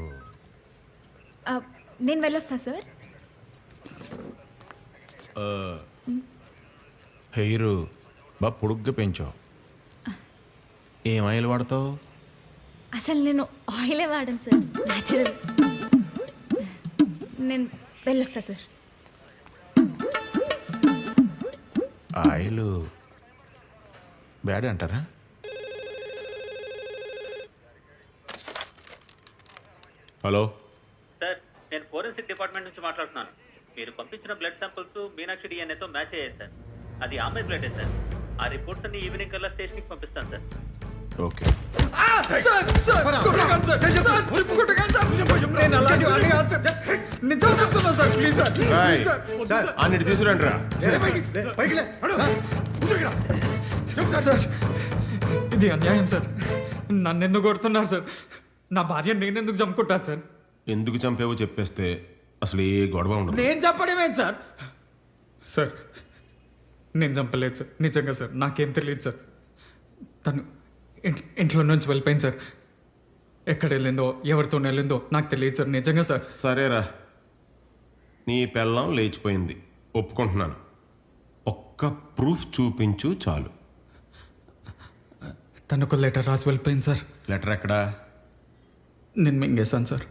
నేను వెళ్ళొస్తా సార్. హెయిర్ బాగా పొడుగ్గా పెంచావు. ఏం ఆయిల్ వాడతావు? అసలు నేను ఆయిలే వాడను సార్, న్యాచురల్. నేను వెళ్ళొస్తా సార్. ఆయిల్ బ్యాడ్ అంటారా? హలో సార్, నేను ఫోరెన్సిక్ డిపార్ట్మెంట్ నుంచి మాట్లాడుతున్నాను. మీరు పంపించిన బ్లడ్ శాంపిల్స్ మీనాక్షి డిఎన్ఏతో మ్యాచ్ అయ్యాయి సార్. అది ఆమె బ్లడే సార్. ఆ రిపోర్ట్స్ అన్ని ఈవినింగ్ కల్లా స్టేషన్కి పంపిస్తాను సార్. ఓకే. అన్నిటి తీసుకురండి రా. సార్, ఇది అన్యాయం సార్. నన్ను ఎందుకు కొడుతున్నారు సార్? నా భార్య నేనెందుకు చంపుకుంటాను సార్? ఎందుకు చంపేవో చెప్పేస్తే అసలు ఏ గొడవ ఉండదు. నేను చంపడమేంటి సార్? సార్, నేను చంపలేదు సార్, నిజంగా సార్. నాకేం తెలియదు సార్. తను ఇంట్లో నుంచి వెళ్ళిపోయింది సార్. ఎక్కడ వెళ్ళిందో ఎవరితో వెళ్ళిందో నాకు తెలియదు సార్, నిజంగా సార్. సరేరా, నీ పెళ్ళం లేచిపోయింది, ఒప్పుకుంటున్నాను. ఒక్క ప్రూఫ్ చూపించు చాలు. తనకు లెటర్ రాసి వెళ్ళిపోయింది సార్. లెటర్ ఎక్కడా? నేను మింగేశాను సార్.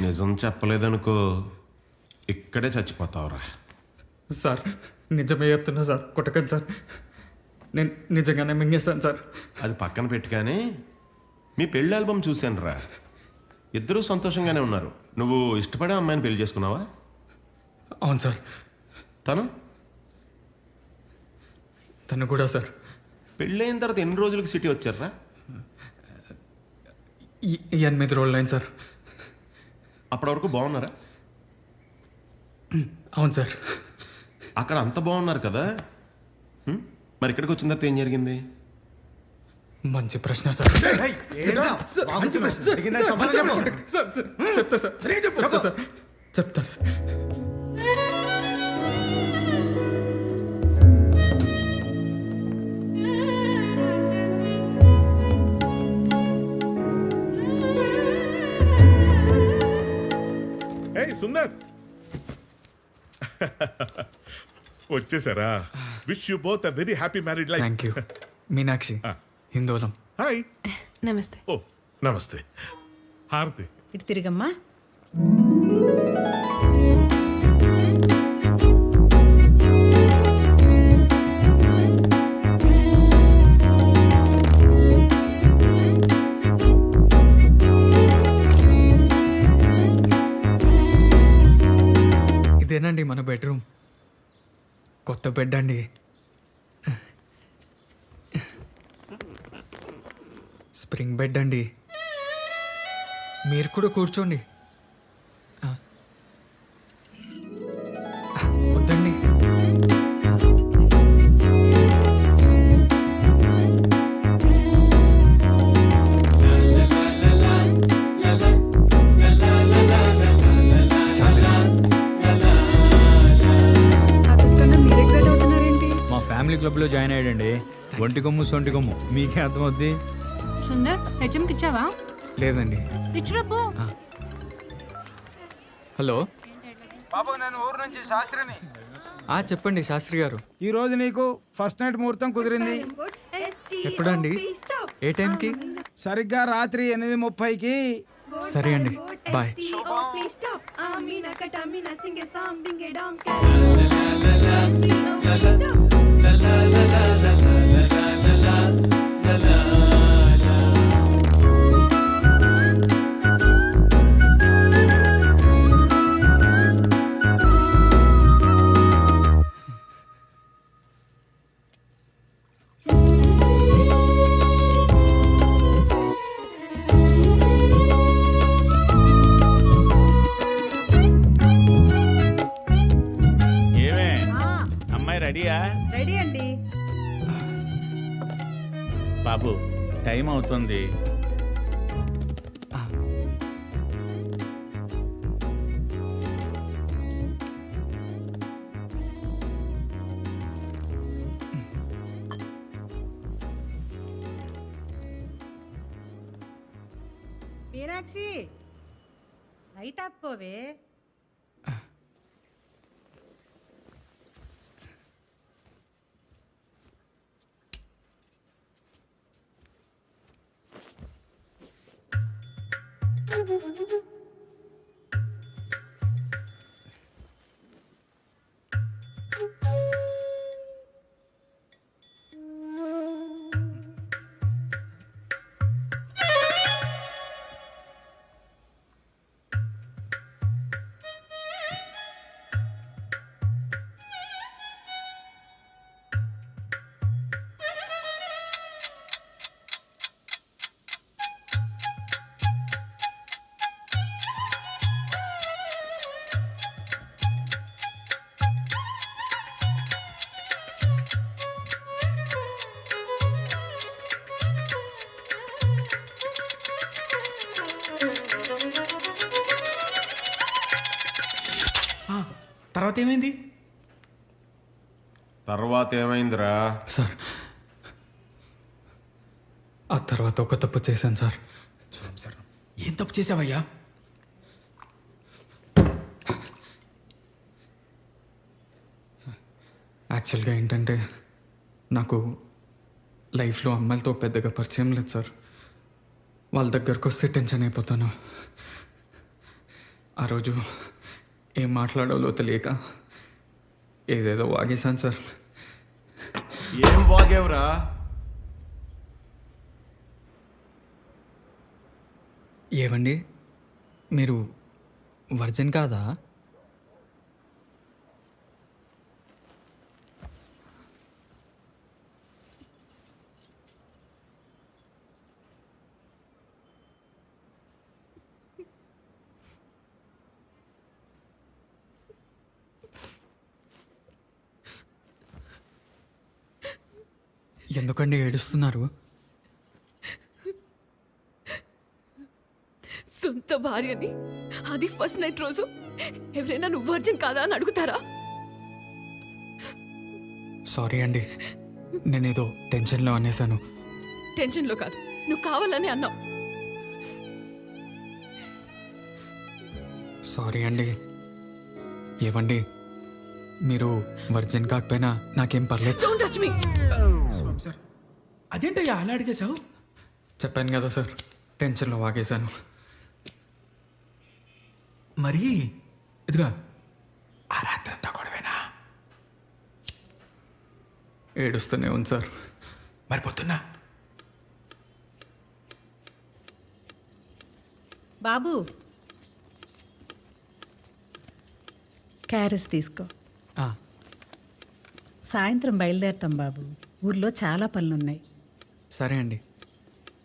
నిజం చెప్పలేదనుకో, ఇక్కడే చచ్చిపోతావురా. సార్, నిజమే చెప్తున్నా సార్, కొట్టకండి సార్. నేను నిజంగానే మింగేశాను సార్. అది పక్కన పెట్టుగానే మీ పెళ్ళి ఆల్బమ్ చూశాను రా. ఇద్దరూ సంతోషంగానే ఉన్నారు. నువ్వు ఇష్టపడే అమ్మాయిని పెళ్లి చేసుకున్నావా? అవును సార్. తను కూడా సార్. పెళ్ళైన తర్వాత ఎన్ని రోజులకి సిటీ వచ్చారా? 8 రోజులు అయింది సార్. అప్పటి వరకు బాగున్నారా? అవును సార్. అక్కడ అంత బాగున్నారు కదా మరి ఇక్కడికి వచ్చిన తర్వాత ఏం జరిగింది? మంచి ప్రశ్న సార్. చెప్తా సార్. ఏయ్ సుందర్ వచ్చేసారా? Wish you both a very happy married life. Thank you. Meenakshi Hindolam. Hi. నమస్తే. ఓ నమస్తే. హారతి. ఇటు తిరిగమ్మా. ఇదేనండి మన బెడ్రూమ్. కొత్త బెడ్ అండి. స్ప్రింగ్ బెడ్ అండి. మీరు కూడా కూర్చోండి. వద్దండి. మా ఫ్యామిలీ క్లబ్లో జాయిన్ అయ్యాడండి. ఒంటి కొమ్ము సొంటి కొమ్ము మీకే అర్థమవుద్ది. సుందర్ హెచ్ఎంకి ఇచ్చావా? లేదండి. ఇచ్చురా పో. హలో బాబు, నేను ఊరు నుంచి శాస్త్రిని. చెప్పండి శాస్త్రి గారు. ఈ రోజు నీకు ఫస్ట్ నైట్ ముహూర్తం కుదిరింది. ఎప్పుడండి? ఏ టైంకి? సరిగ్గా రాత్రి 8:30కి. సరే అండి, బాయ్. రెడీయా? రెడీ అండి. బాబు టైం అవుతుంది. మీనాక్షి లైట్ ఆపుకోవే. తర్వాత ఏమైంది? తర్వాత ఏమైందిరా? సార్ ఆ తర్వాత ఒక తప్పు చేశాను సార్. సార్ ఏం తప్పు చేసావయ్యా? యాక్చువల్గా ఏంటంటే నాకు లైఫ్లో అమ్మాయిలతో పెద్దగా పరిచయం లేదు సార్. వాళ్ళ దగ్గరకు వస్తే టెన్షన్ అయిపోతాను. ఆ రోజు ఏం మాట్లాడాలో తెలియక ఏదేదో వాగేశాను సార్. ఏం వాగేవరా? ఏవండి మీరు వర్జిన్ కాదా? ఎందుకండి ఏడుస్తున్నారు? సొంత భార్యని, అది ఫస్ట్ నైట్ రోజు ఎవరైనా నువ్వు వర్జిన్ కాదా అని అడుగుతారా? సారీ అండి, నేనేదో టెన్షన్లో అనేసాను. టెన్షన్లో కాదు, నువ్వు కావాలని అన్నావు. సారీ అండి. ఏవండి, మీరు వర్జిన్ కాకపోయినా నాకేం పర్లేదు. Don't touch me. సార్ అదేంటయ్యా అలా అడిగేశావు? చెప్పాను కదా సార్, టెన్షన్లో వాగేశాను. మరి ఇదిగా ఆ రాత్రి అంతా గొడవేనా? ఏడుస్తూనే ఉంది సార్. మరి పొద్దున్నా? బాబు క్యారెస్ తీసుకో. సాయంత్రం బయలుదేరుతాం బాబు, ఊర్లో చాలా పనులున్నాయి. సరే అండి.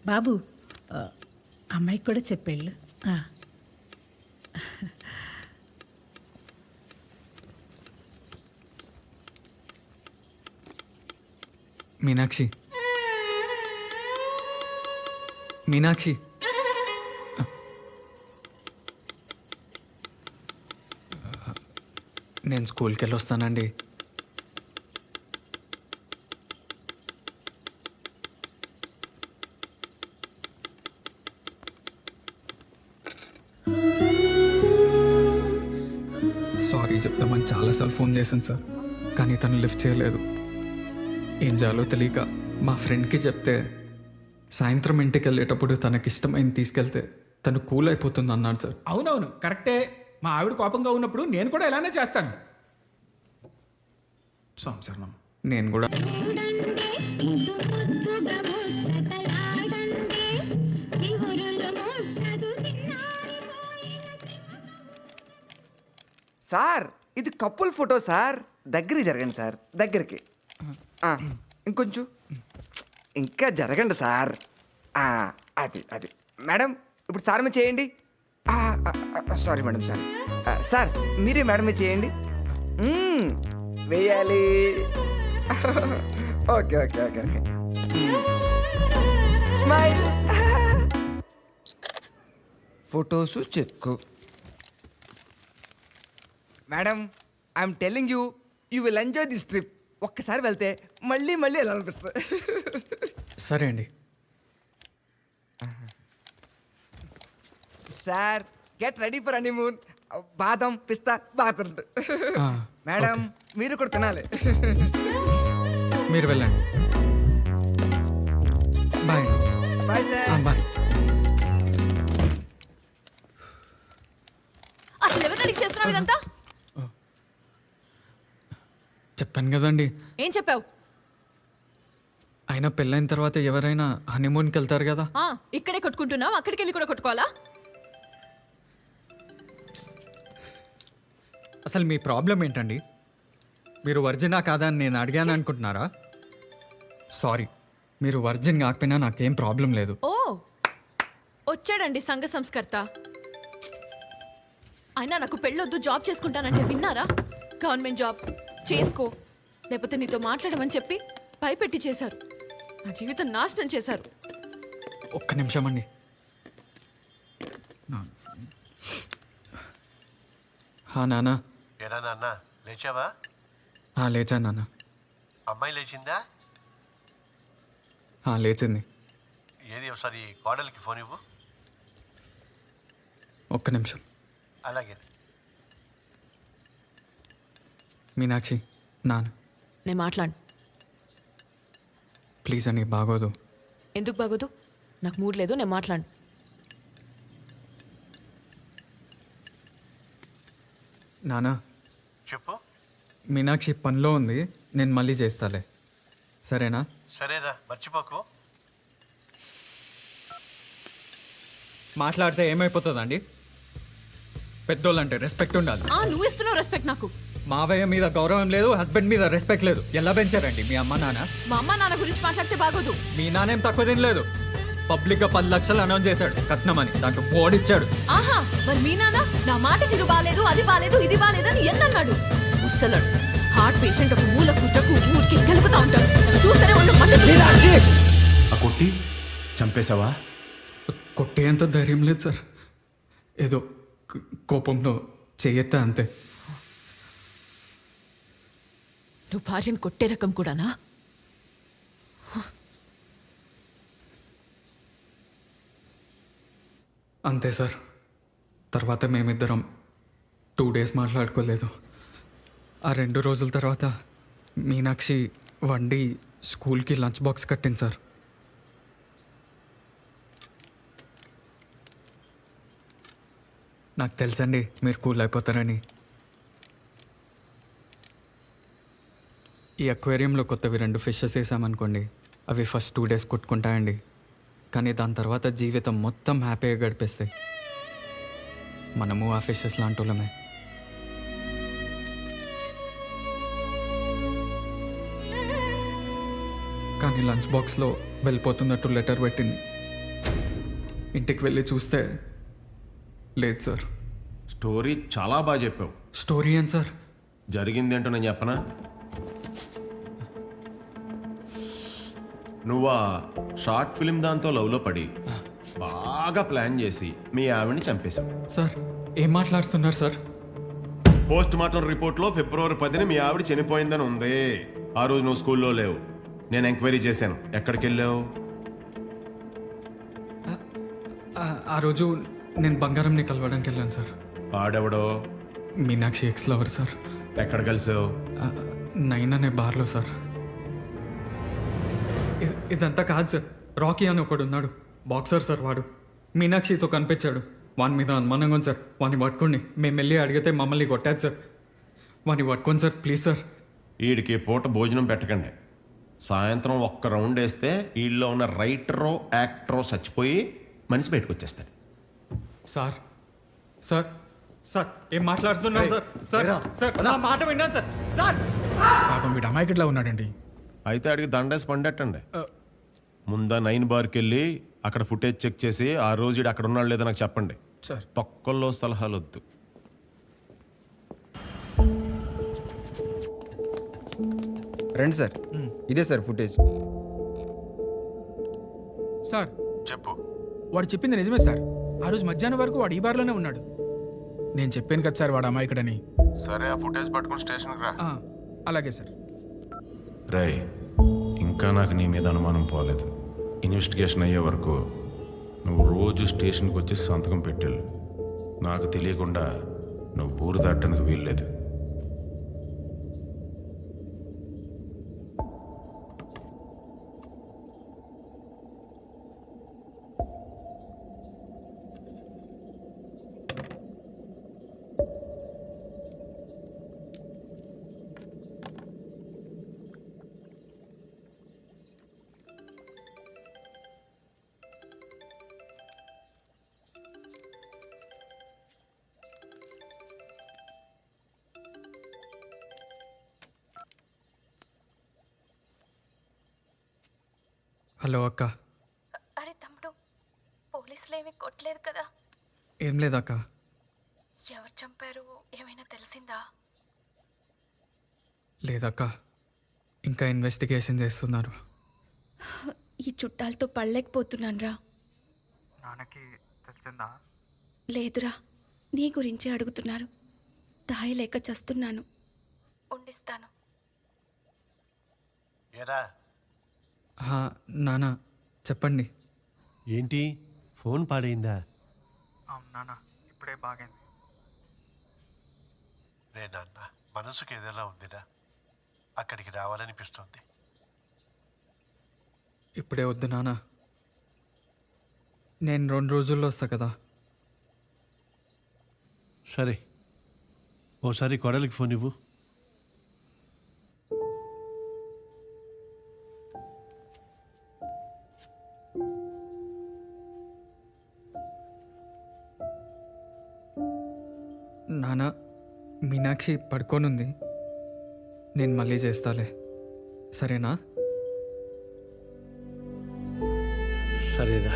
బాబు అమ్మాయికి కూడా చెప్పేళ్ళు. మీనాక్షి, మీనాక్షి, నేను స్కూల్కి వెళ్ళి వస్తానండి. సారీ చెప్తామని చాలాసార్లు ఫోన్ చేశాను సార్, కానీ తను లిఫ్ట్ చేయలేదు. ఏం చేయాలో తెలియక మా ఫ్రెండ్కి చెప్తే సాయంత్రం ఇంటికి వెళ్ళేటప్పుడు తనకిష్టమైంది తీసుకెళ్తే తను కూల్ అయిపోతుంది అన్నాడు సార్. అవునవును కరెక్టే. మా ఆవిడ కోపంగా ఉన్నప్పుడు నేను కూడా ఇలానే చేస్తాను. సంసారం నేను కూడా. సార్ ఇది కపుల్ ఫోటో సార్, దగ్గరికి జరగండి సార్, దగ్గరికి. ఇంకొంచెం ఇంకా జరగండి సార్. అది అది మేడం, ఇప్పుడు సార్ మీద చేయండి. సారీ మేడం, సారీ సార్, మీరే మేడం మీద చేయండి. వేయాలి. Okay okay okay okay. Smile. Photos check. Madam, I'm telling you, you will enjoy this trip. ఒక్కసారి వెళ్తే మళ్ళీ మళ్ళీ ఎలా అనిపిస్తుంది. సరే అండి. Sir get ready for honeymoon. బాదం పిస్తా బాగా మేడం, మీరు కూడా తినాలి. మీరు వెళ్ళండి. బాయ్. Bye sir. బాయ్. అసలు ఎవరు అడిగి చేస్తున్నావు ఇదంతా? చెప్పాను కదండి. ఏం చెప్పావు? అయినా పెళ్ళైన తర్వాత ఎవరైనా హనీమూన్కి వెళ్తారు కదా. ఇక్కడే కొట్టుకుంటున్నావు, అక్కడికి వెళ్ళి కూడా కొట్టుకోవాలా? అసలు మీ ప్రాబ్లం ఏంటండి? మీరు వర్జినా కాదా అని నేను అడిగాను అనుకుంటున్నారా? సారీ, మీరు వర్జిన్ కాకపోయినా నాకేం ప్రాబ్లం లేదు. ఓ వచ్చాడండి సంఘ సంస్కర్త. అయినా నాకు పెళ్ళొద్దు, జాబ్ చేసుకుంటానంటే విన్నారా? గవర్నమెంట్ జాబ్ చేసుకో, లేకపోతే నీతో మాట్లాడమని చెప్పి భయపెట్టి చేశారు. నా జీవితం నాశనం చేశారు. ఒక్క నిమిషం అండి. నాన్న. ఏనా నాన్న, లేచావా? లేచాను నాన్న. అమ్మాయి లేచిందా? లేచింది. ఏది ఒకసారి కోడలికి ఫోన్ ఇవ్వు. ఒక్క నిమిషం. అలాగే. మీనాక్షి, నాన్న. నేను మాట్లాడు. ప్లీజ్ అండి, బాగోదు. ఎందుకు బాగోదు? నాకు మూడ్ లేదు, నేను మాట్లాడు. నానా చెప్పు. మీనాక్షి పనిలో ఉంది, నేను మళ్ళీ చేస్తాలే, సరేనా? సరేదా, మర్చిపోకు. మాట్లాడితే ఏమైపోతుందండి? పెద్దోళ్ళంటే రెస్పెక్ట్ ఉండాలి. నువ్వు ఇస్తున్నావు రెస్పెక్ట్ నాకు. మావయ్య మీద గౌరవం లేదు, హస్బెండ్ మీద రెస్పెక్ట్ లేదు. ఎలా పెంచారండి మీ అమ్మ నాన్న? మా అమ్మ నాన్న గురించి మాట్లాడితే బాగోదు. మీ నాన్నేం తక్కువ తినలేదు. పబ్లిక్ గా 10 లక్షలు అనౌన్స్ చేశాడు కట్నం అని, దాంట్లో పోడిచ్చాడు. మరి మీ నాన్న నా మాట తిరు బాలేదు, అది బాలేదు, ఇది బాలేదని ఎన్నన్నాడు? ముసలాడు. హార్ట్ పేషెంట్ ఒక మూల కూర్చోకు ఊరికి కలుపుతా ఉంటాడు. చూస్తేనే ఉన్న మద్దతు. ఆ కొట్టి చంపేశావా? కొట్టేంత ధైర్యం లేదు సార్. ఏదో కోపంలో చెయ్యెత్తా అంతే. నువ్వు భార్యను కొట్టే రకం కూడానా? అంతే సార్. తర్వాత మేమిద్దరం 2 days మాట్లాడుకోలేదు. ఆ 2 రోజుల తర్వాత మీనాక్షి వండి స్కూల్కి లంచ్ బాక్స్ కట్టింది సార్. నాకు తెలుసండి మీరు కూల్ అయిపోతారని. ఈ అక్వేరియంలో కొత్తవి 2 ఫిషెస్ వేసామనుకోండి, అవి ఫస్ట్ 2 days కొట్టుకుంటాయండి. కానీ దాని తర్వాత జీవితం మొత్తం హ్యాపీగా గడిపేస్తాయి. మనము ఆ ఫిషెస్ లాంటి వాళ్ళమే. కానీ లంచ్ బాక్స్లో వెళ్ళిపోతున్నట్టు లెటర్ పెట్టింది. ఇంటికి వెళ్ళి చూస్తే లేదు సార్. స్టోరీ చాలా బాగా చెప్పావు. స్టోరీ ఏం సార్? జరిగింది ఏంటో నేను చెప్పనా? నువ్వు ఆ షార్ట్ ఫిలిం దాంతో లవ్లో పడి బాగా ప్లాన్ చేసి మీ ఆవిడ్ని చంపేశావు. సార్ ఏం మాట్లాడుతున్నారు సార్? పోస్ట్ మార్టం రిపోర్ట్లో February 10ని మీ ఆవిడ చనిపోయిందని ఉంది. ఆ రోజు నువ్వు స్కూల్లో లేవు. నేను ఎంక్వైరీ చేశాను. ఎక్కడికి వెళ్ళావు? ఆ రోజు నేను బంగారంని కలవడానికి వెళ్ళాను సార్. ఆడెవడో? Meenakshi ex lover sir. ఎక్కడ కలిసావు? 9 అనే బార్లో సార్. ఇదంతా కాదు సార్. రాకీ అని ఒకడు ఉన్నాడు, బాక్సర్ సార్. వాడు మీనాక్షితో కనిపించాడు. వాని మీద అనుమానంగా ఉంది సార్. వాడిని పట్టుకోండి. మేము వెళ్ళి అడిగితే మమ్మల్ని కొట్టాడు సార్. వాడిని పట్టుకోండి సార్ ప్లీజ్ సార్. వీడికి పూట భోజనం పెట్టకండి. సాయంత్రం ఒక్క రౌండ్ వేస్తే వీళ్ళలో ఉన్న రైటరో యాక్టరో చచ్చిపోయి మనిషి బయటకు వచ్చేస్తాడు. సార్ సార్ సార్ ఏం మాట్లాడుతున్నారు సార్? సార్ సార్ నా మాట విన్నాను సార్. సార్ పాపం వీడు అమాయకుడిలా ఉన్నాడండి. అయితే అడిగి దండేసి పండెట్టండి. ముందా 9 బార్కి వెళ్ళి అక్కడ ఫుటేజ్ చెక్ చేసి ఆ రోజు అక్కడ ఉన్నాడు లేదో నాకు చెప్పండి సార్. తొక్కల్లో సలహాలు వద్దు. రండి సార్, ఇదే సార్ ఫుటేజ్. సార్ చెప్పు. వాడు చెప్పింది నిజమే సార్. ఆ రోజు మధ్యాహ్నం వరకు వాడు ఈ బార్లోనే ఉన్నాడు. నేను చెప్పాను కదా సార్ వాడు అమాయకుడని. సరే ఆ ఫుటేజ్ పట్టుకుని స్టేషన్కి రా. అలాగే సార్. రై, ఇంకా నాకు నీ మీద అనుమానం పోలేదు. ఇన్వెస్టిగేషన్ అయ్యే వరకు నువ్వు రోజు స్టేషన్కి వచ్చి సంతకం పెట్టాలి. నాకు తెలియకుండా నువ్వు ఊరు దాటడానికి వీల్లేదు. హలో అక్క. అరే తమ్ముడు, పోలీసులు ఏమీ కొట్టలేదు కదా? ఏం లేదక్క. ఎవరు చంపారు ఏమైనా తెలిసిందా? లేదక్క, ఇంకా ఇన్వెస్టిగేషన్ చేస్తున్నారు. ఈ చుట్టాలతో పడలేకపోతున్నానురా. నాన్నకి తెలిసిందా? లేదురా, నీ గురించే అడుగుతున్నారు. దాయలేక చస్తున్నాను. ఉండిస్తాను. ఏరా నాన్న చెప్పండి. ఏంటి ఫోన్ పాడైందా? అవును నాన్న, ఇప్పుడే బాగైంది. రే నాన్న, మనసుకి ఏదైనా ఉందిరా? అక్కడికి రావాలనిపిస్తుంది. ఇప్పుడే వద్దు నాన్న, నేను 2 రోజుల్లో వస్తా కదా. సరే, ఓసారి కొడలికి ఫోన్ ఇవ్వు. నాన్న, మీనాక్షి పడుకోనుంది. నేను మళ్ళీ చేస్తాలే, సరేనా? సరేరా.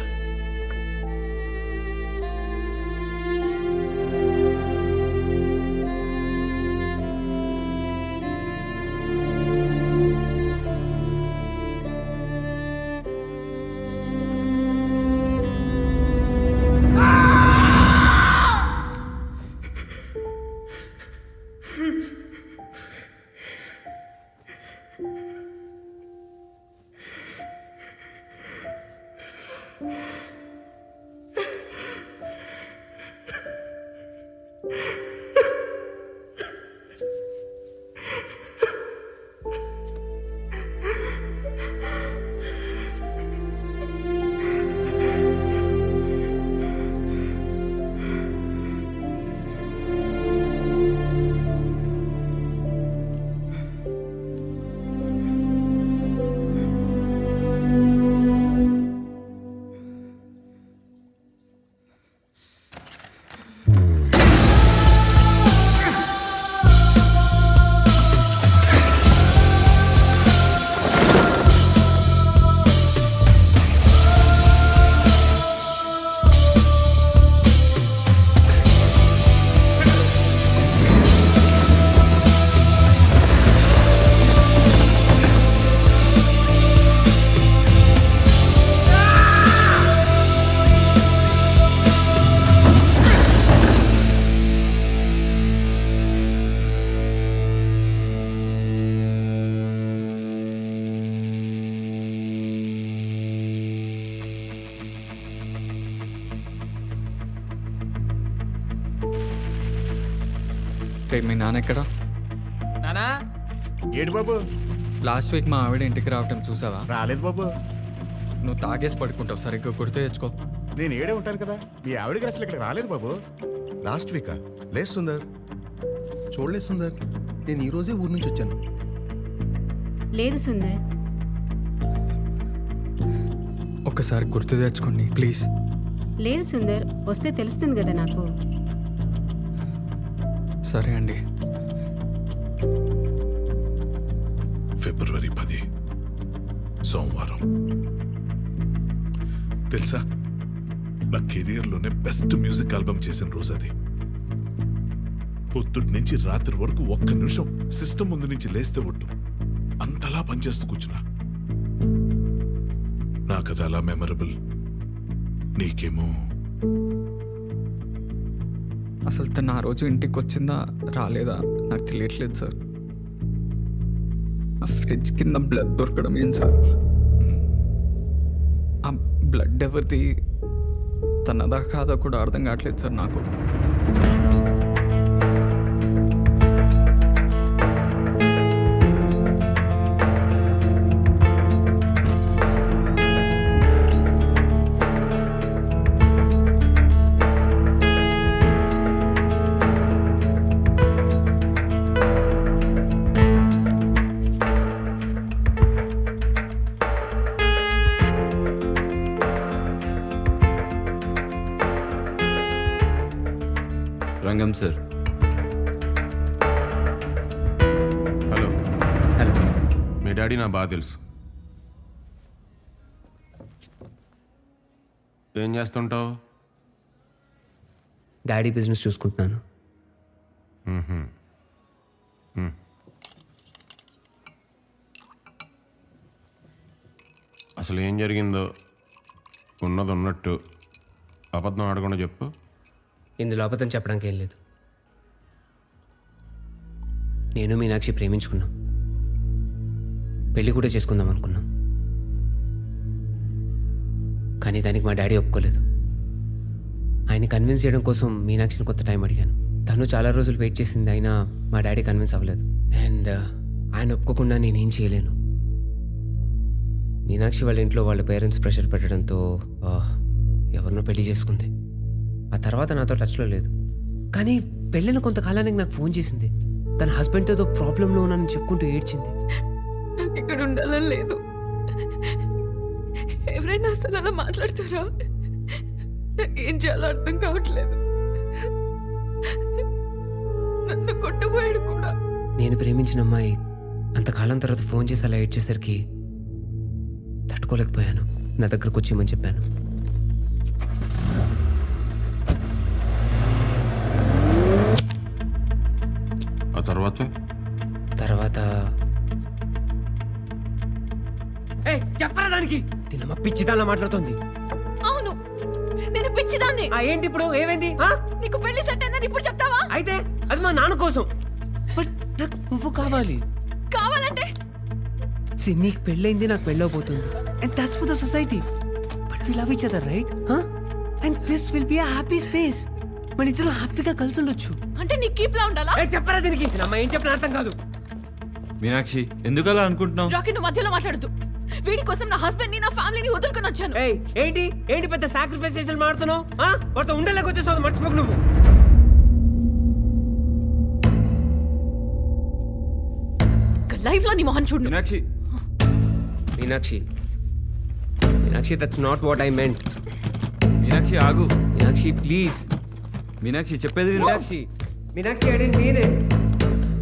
రేపు మీ నాన్న ఎక్కడా? నానా ఏడు బాబు లాస్ట్ వీక్ మా ఆవిడ ఇంటికి రావటం చూసావా? రాలేదు బాబు. నువ్వు తాగేసి పడుకుంటావు, సరిగ్గా గుర్తు తెచ్చుకో. నేను ఏడే ఉంటాను కదా, మీ ఆవిడకి అసలు ఇక్కడ రాలేదు బాబు. లాస్ట్ వీకా? లేదు సుందర్, చూడలేదు సుందర్, నేను ఈరోజే ఊరు నుంచి వచ్చాను. లేదు సుందర్. ఒకసారి గుర్తు తెచ్చుకోండి ప్లీజ్. లేదు సుందర్, వస్తే తెలుస్తుంది కదా నాకు. సరే అండి. ఫిబ్రవరి 10 సోమవారం. తెలుసా, నా కెరియర్లోనే బెస్ట్ మ్యూజిక్ ఆల్బమ్ చేసిన రోజు అది. పొద్దుటి నుంచి రాత్రి వరకు ఒక్క నిమిషం సిస్టమ్ ముందు నుంచి లేస్తే ఒట్టు అంతలా పనిచేస్తూ కూర్చున్నా. నాకది అలా మెమరబుల్, నీకేమో. అసలు తను ఆ రోజు ఇంటికి వచ్చిందా రాలేదా నాకు తెలియట్లేదు సార్. ఆ ఫ్రిడ్జ్ కింద బ్లడ్ దొరకడం ఏం సార్? ఆ బ్లడ్ ఎవరిది, తనదా కాదా కూడా అర్థం కావట్లేదు సార్ నాకు. రంగం సార్. హలో. మీ డాడీ నా బాగా తెలుసు. ఏం చేస్తుంటావు? డాడీ బిజినెస్ చూసుకుంటున్నాను. అసలు ఏం జరిగిందో ఉన్నది ఉన్నట్టు అబద్ధం ఆడకుండా చెప్పు. ఇందులో అబద్ధం చెప్పడానికి ఏం లేదు. నేను మీనాక్షి ప్రేమించుకున్నాం, పెళ్లి కూడా చేసుకుందాం అనుకున్నాం. కానీ దానికి మా డాడీ ఒప్పుకోలేదు. ఆయన కన్విన్స్ చేయడం కోసం మీనాక్షిని కొంత టైం అడిగాను. తను చాలా రోజులు వెయిట్ చేసింది, అయినా మా డాడీ కన్విన్స్ అవ్వలేదు. అండ్ ఆయన ఒప్పుకోకుండా నేనేం చేయలేను. మీనాక్షి వాళ్ళ ఇంట్లో వాళ్ళ పేరెంట్స్ ప్రెషర్ పెట్టడంతో ఎవరినో పెళ్లి చేసుకుంది. ఆ తర్వాత నాతో టచ్లో లేదు. కానీ పెళ్ళిన కొంతకాలానికి నాకు ఫోన్ చేసింది. తన హస్బెండ్తో ఏదో ప్రాబ్లంలో ఉన్నానని చెప్పుకుంటూ ఏడ్చింది. నాకు ఇక్కడ ఉండాలని లేదు. ఎవరైనా అసలు అలా మాట్లాడతారా? నాకేం చేయాలో అర్థం కావట్లేదు. నన్ను కొట్టబోయాడు కూడా. నేను ప్రేమించిన అమ్మాయి అంతకాలం తర్వాత ఫోన్ చేసి అలా ఏడ్చేసరికి తట్టుకోలేకపోయాను. నా దగ్గరకు వచ్చేయమని చెప్పాను. ఆ తర్వాత చెప్పరా దానికి? తినమ్మ పిచ్చిదానిలా మాట్లాడుతోంది. అవును, నేను పిచ్చిదాన్ని. ఏంటి ఇప్పుడు ఏమైంది? నీకు పెళ్లి సెట్ అయిందని ఇప్పుడు చెప్తావా? అయితే అది మా నాన్న కోసం. బట్ నాకు నువ్వు కావాలి. కావాలంటే నీకు పెళ్ళైంది, నాకు పెళ్ళవబోతుంది. And that's for the society. But we love each other, right? And this will be a happy space. మన ఇద్దరు హ్యాపీగా కలిసి ఉండొచ్చు. అంటే నీకు కీప్లా ఉండాలా? చెప్పరా దీనికి? అమ్మ ఏం చెప్పిన అర్థం కాదు. మీనాక్షి ఎందుకు అలా అనుకుంటున్నావు? రాకీ నువ్వు మధ్యలో మాట్లాడద్దు. వీడి కోసం నా హస్బెండ్ ని నా ఫ్యామిలీని వదులుకొని వచ్చాను. ఏంటి ఏంటి పెద్ద సాక్రిఫైస్ చేసి మాడుతున్నావు? వాటితో ఉండలేక వచ్చేసావు, మర్చిపోకు నువ్వు. లైఫ్ లో నీ మొహం చూడు. Meenakshi Meenakshi Meenakshi that's not what I meant. Meenakshi ఆగు. మీనాక్షి ప్లీజ్. మీనాక్షి చెప్పేది విను. Meenakshi Meenakshi I didn't mean it.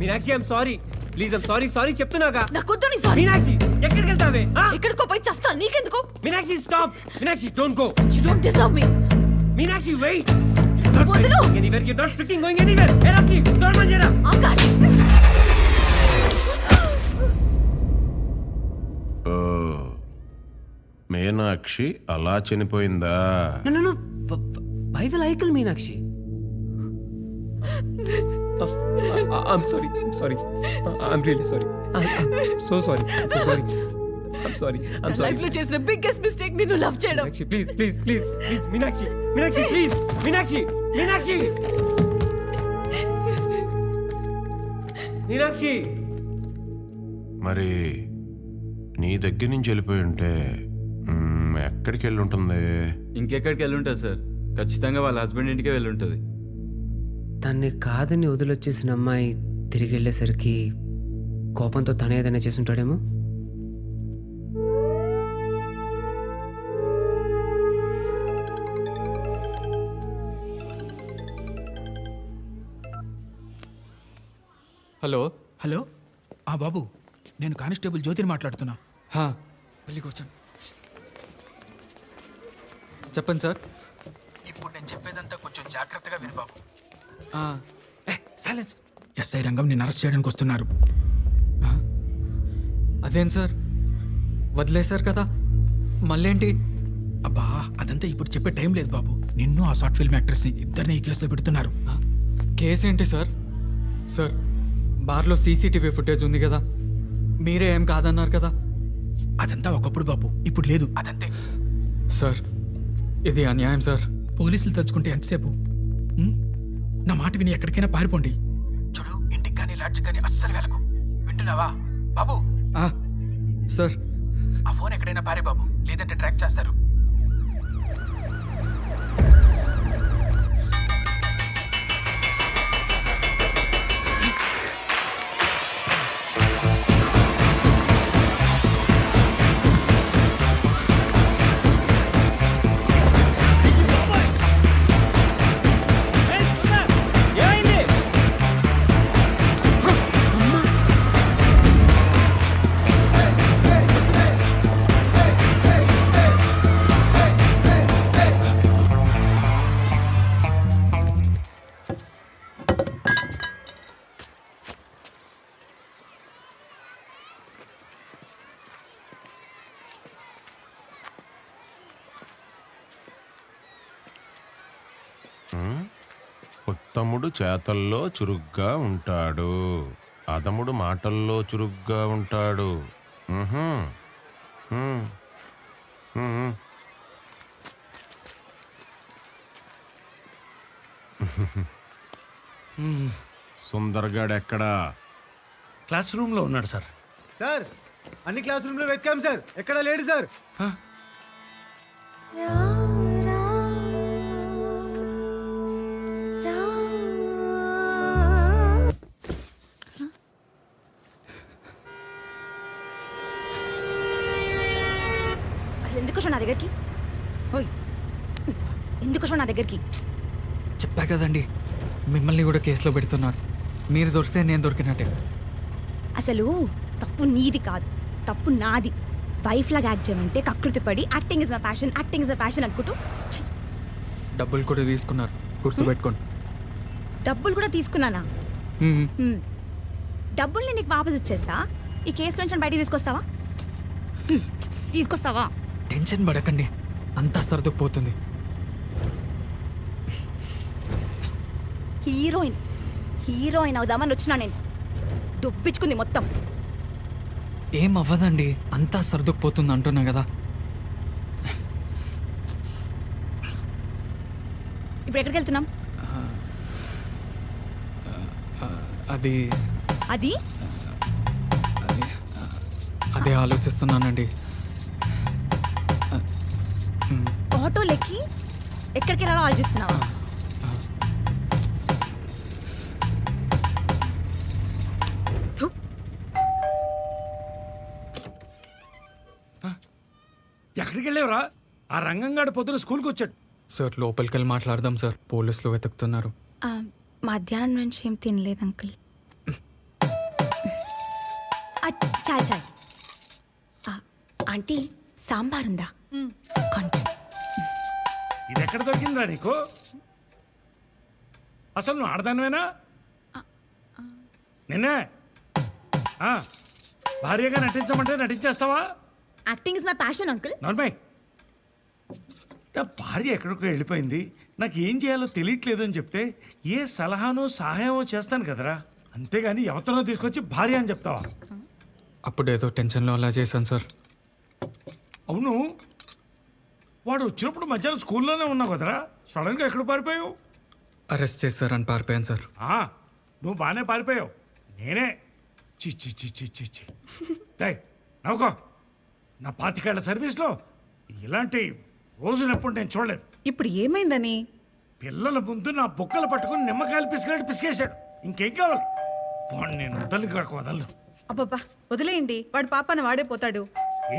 Meenakshi I'm sorry. Please I'm sorry. Sorry చెప్తున్నాగా. నాకొద్దు నీ సారీ. మీనాక్షి ఎక్కడికి వెళ్తావే? ఎక్కడికో పోయి చస్తా, నీకెందుకు? Meenakshi stop. Meenakshi don't go. You don't deserve me. Meenakshi wait. వదలు. Anywhere, you're not freaking going anywhere. Hey Rocky, door బంద్ చేయరా. ఆకాష్. మీనాక్షి అలా చనిపోయిందా? No. Why will I kill Meenakshi? I'm sorry. I'm really sorry. I'm so sorry. I'm sorry. Life లో చేసిన biggest mistake నిన్ను love చేయడం. Meenakshi, please. Meenakshi, please. Meenakshi. మరి నీ దగ్గర నుంచి వెళ్ళిపోయి ఉంటే ఎక్కడికి వెళ్ళి ఉంటుంది? ఇంకెక్కడికి వెళ్ళి ఉంటుంది సార్. ఖచ్చితంగా వాళ్ళ హస్బెండ్ ఇంటికే వెళ్ళి ఉంటుంది. తన్ని కాదని వదిలొచ్చేసిన అమ్మాయి తిరిగి వెళ్ళేసరికి కోపంతో తనే ఏదైనా చేసి ఉంటాడేమో. హలో బాబు, నేను కానిస్టేబుల్ జ్యోతిని మాట్లాడుతున్నా. వెళ్ళి కూర్చోండి. చెప్పండి సార్. ఇప్పుడు నేను చెప్పేదంతా కొంచెం జాగ్రత్తగా విను బాబు. సైలెన్స్. ఎస్ఐ రంగం నిన్ను అరెస్ట్ చేయడానికి వస్తున్నారు. అదేం సార్, వదిలేశారు కదా, మళ్ళేంటి? అబ్బా, అదంతా ఇప్పుడు చెప్పే టైం లేదు బాబు. నిన్ను ఆ షార్ట్ ఫిల్మ్ యాక్ట్రెస్ని ఇద్దరిని ఈ కేసులో పెడుతున్నారు. కేసు ఏంటి సార్? సార్, బార్లో సీసీటీవీ ఫుటేజ్ ఉంది కదా, మీరే ఏం కాదన్నారు కదా. అదంతా ఒకప్పుడు బాబు, ఇప్పుడు లేదు. అదంతే సార్, ఇది అన్యాయం సార్. పోలీసులు తలుచుకుంటే ఎంతసేపు? నా మాట విని ఎక్కడికైనా పారిపోండి. చూడు, ఇంటికి కానీ లాడ్జికి కానీ అస్సలు వెళ్ళకు. వింటున్నావా బాబు? సార్, ఆ ఫోన్ ఎక్కడైనా పారే బాబు, లేదంటే ట్రాక్ చేస్తారు. ఉత్తముడు చేతల్లో చురుగ్గా ఉంటాడు, అదముడు మాటల్లో చురుగ్గా ఉంటాడు. సుందర్గాడ్ ఎక్కడా? క్లాస్ రూమ్లో ఉన్నాడు సార్. సార్, అన్ని క్లాస్ రూమ్లో వెతికాం సార్, ఎక్కడా లేడు సార్. ఎందుకు నా దగ్గరికి? ఎందుకు నా దగ్గరికి? చెప్పా కదండి, మిమ్మల్ని కూడా కేసులో పెడుతున్నారు. మీరు దొరికితే నేను దొరికినట్టే. అసలు తప్పు నీది కాదు, తప్పు నాది. వైఫ్ లాగా యాక్ట్ చేయమంటే కకృతి పడి యాక్టింగ్ ఇస్ మై ప్యాషన్ అనుకుంటూ డబ్బులు కూడా తీసుకున్నారు, గుర్తుపెట్టుకోండి. డబ్బులు కూడా తీసుకున్నానా? డబ్బుల్ని నీకు వాపస్ ఇచ్చేస్తా. ఈ కేసు నుంచి బయటికి తీసుకొస్తావా? టెన్షన్ పడకండి, అంతా సర్దుకుపోతుంది. హీరోయిన్ అవుదామని వచ్చినా నేను, దొబ్బించుకుంది మొత్తం. ఏం అవ్వదండి, అంతా సర్దుకుపోతుంది అంటున్నా కదా. ఇప్పుడు ఎక్కడికి వెళ్తున్నాం? అది అది అదే ఆలోచిస్తున్నానండి. ఆటోలెక్కి ఎక్కడికి వెళ్ళాలో ఆలోచిస్తున్నావా? ఎక్కడికి వెళ్ళేవరా? ఆ రంగంగాడు పొద్దున స్కూల్కి వచ్చాడు. సార్ లోపలికి వెళ్ళి మాట్లాడదాం సార్, పోలీసులు వెతుకుతున్నారు. మధ్యాహ్నం నుంచి ఏం తినలేదు అంకుల్. చాలు చాలు. ఆంటీ సాంబార్ ఉందా? కొంచెం. ఇది ఎక్కడ దొరికిందిరా నీకు? అసలు నువ్వు ఆడదానివేనా? నిన్నే భార్యగా నటించమంటే నటించేస్తావా? Acting is my passion uncle. Normal. నా భార్య ఎక్కడికో వెళ్ళిపోయింది, నాకు ఏం చేయాలో తెలియట్లేదు అని చెప్తే ఏ సలహానో సహాయమో చేస్తాను కదరా, అంతేగాని ఎవరినో తీసుకొచ్చి భార్య అని చెప్తావా? అప్పుడు ఏదో టెన్షన్లో అలా చేశాను సార్. అవును, వాడు వచ్చినప్పుడు మధ్యాహ్నం స్కూల్లోనే ఉన్నావు కదరా, సడన్గా ఎక్కడ పారిపోయావు? అరెస్ట్ చేశారని పారిపోయాను సార్. నువ్వు బాగానే పారిపోయావు, నేనే చి చి చి చి చి చి నవ్వుకో. నా 25 ఏళ్ల సర్వీస్లో ఇలాంటి రోజునప్పుడు నేను చూడలేదు. ఇప్పుడు ఏమైందని? పిల్లల ముందు నా బొక్కలు పట్టుకుని నిమ్మకాయలు పిసికినట్టు పిసికేశాడు. ఇంకేం కావాలి? వాడు నేను వదలను. అబ్బబ్బా వదిలేయండి, వాడు పాపన వాడే పోతాడు.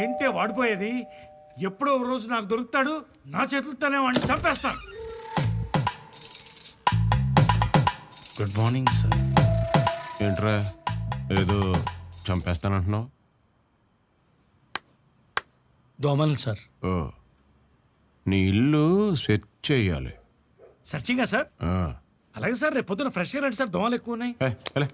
ఏంటే వాడిపోయేది? ఎప్పుడో ఒక రోజు నాకు దొరుకుతాడు, నా చేతులతోనే వాడిని చంపేస్తాను. Good morning sir. ఏంట్రా ఏదో చంపేస్తానంటున్నావు? దోమలు సార్. ఓ, నీ ఇల్లు సెట్ చేయాలి. సర్చింగా సార్? అలాగే సార్, రేపు పొద్దున ఫ్రెష్గా రండి సార్, దోమలు ఎక్కువ ఉన్నాయి. అలే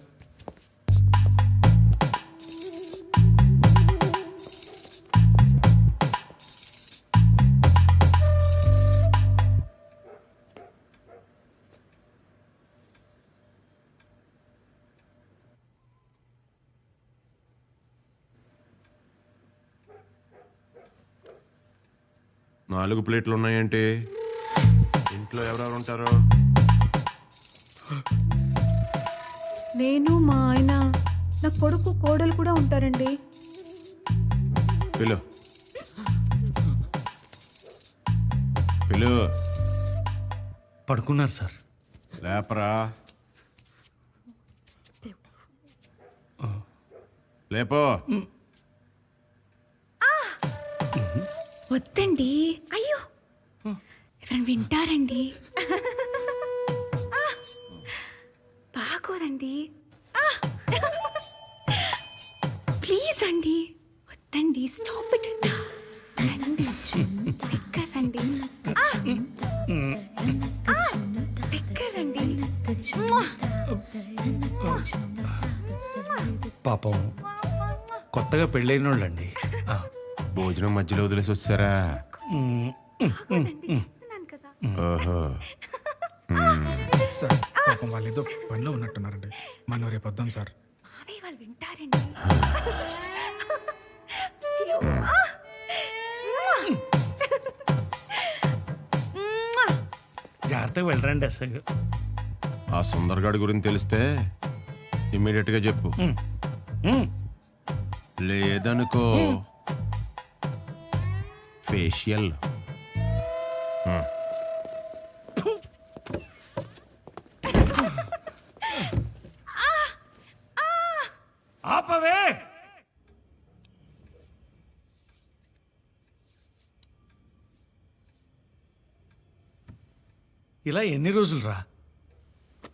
4 ప్లేట్లు ఉన్నాయంటే ఇంట్లో ఎవరెవరు ఉంటారు? నేను, మా ఆయన, నా కొడుకు, కోడలు కూడా ఉంటారండి. పిలు పిలు. పడుకున్నారు సార్. లేపరా, లేపో. వద్దండి, అయ్యో ఎవరైనా వింటారండి. బాగోదండి, ప్లీజ్ అండి, వద్దండి, స్టాప్ ఇట్. పాపం కొత్తగా పెళ్ళైన వాళ్ళండి. భోజనం మధ్యలో వదిలేసి వచ్చారా? ఓహో. సార్ పాపం వాళ్ళు ఏదో పనిలో ఉన్నట్టున్నారండి, మనం రేపు వద్దాం సార్. జాగ్రత్తగా వెళ్ళరండి. అసలు ఆ సుందర్గాడి గురించి తెలిస్తే ఇమ్మీడియట్గా చెప్పు. లేదనుకో ఫేషియల్. ఆపవే. ఇలా ఎన్ని రోజులు రా?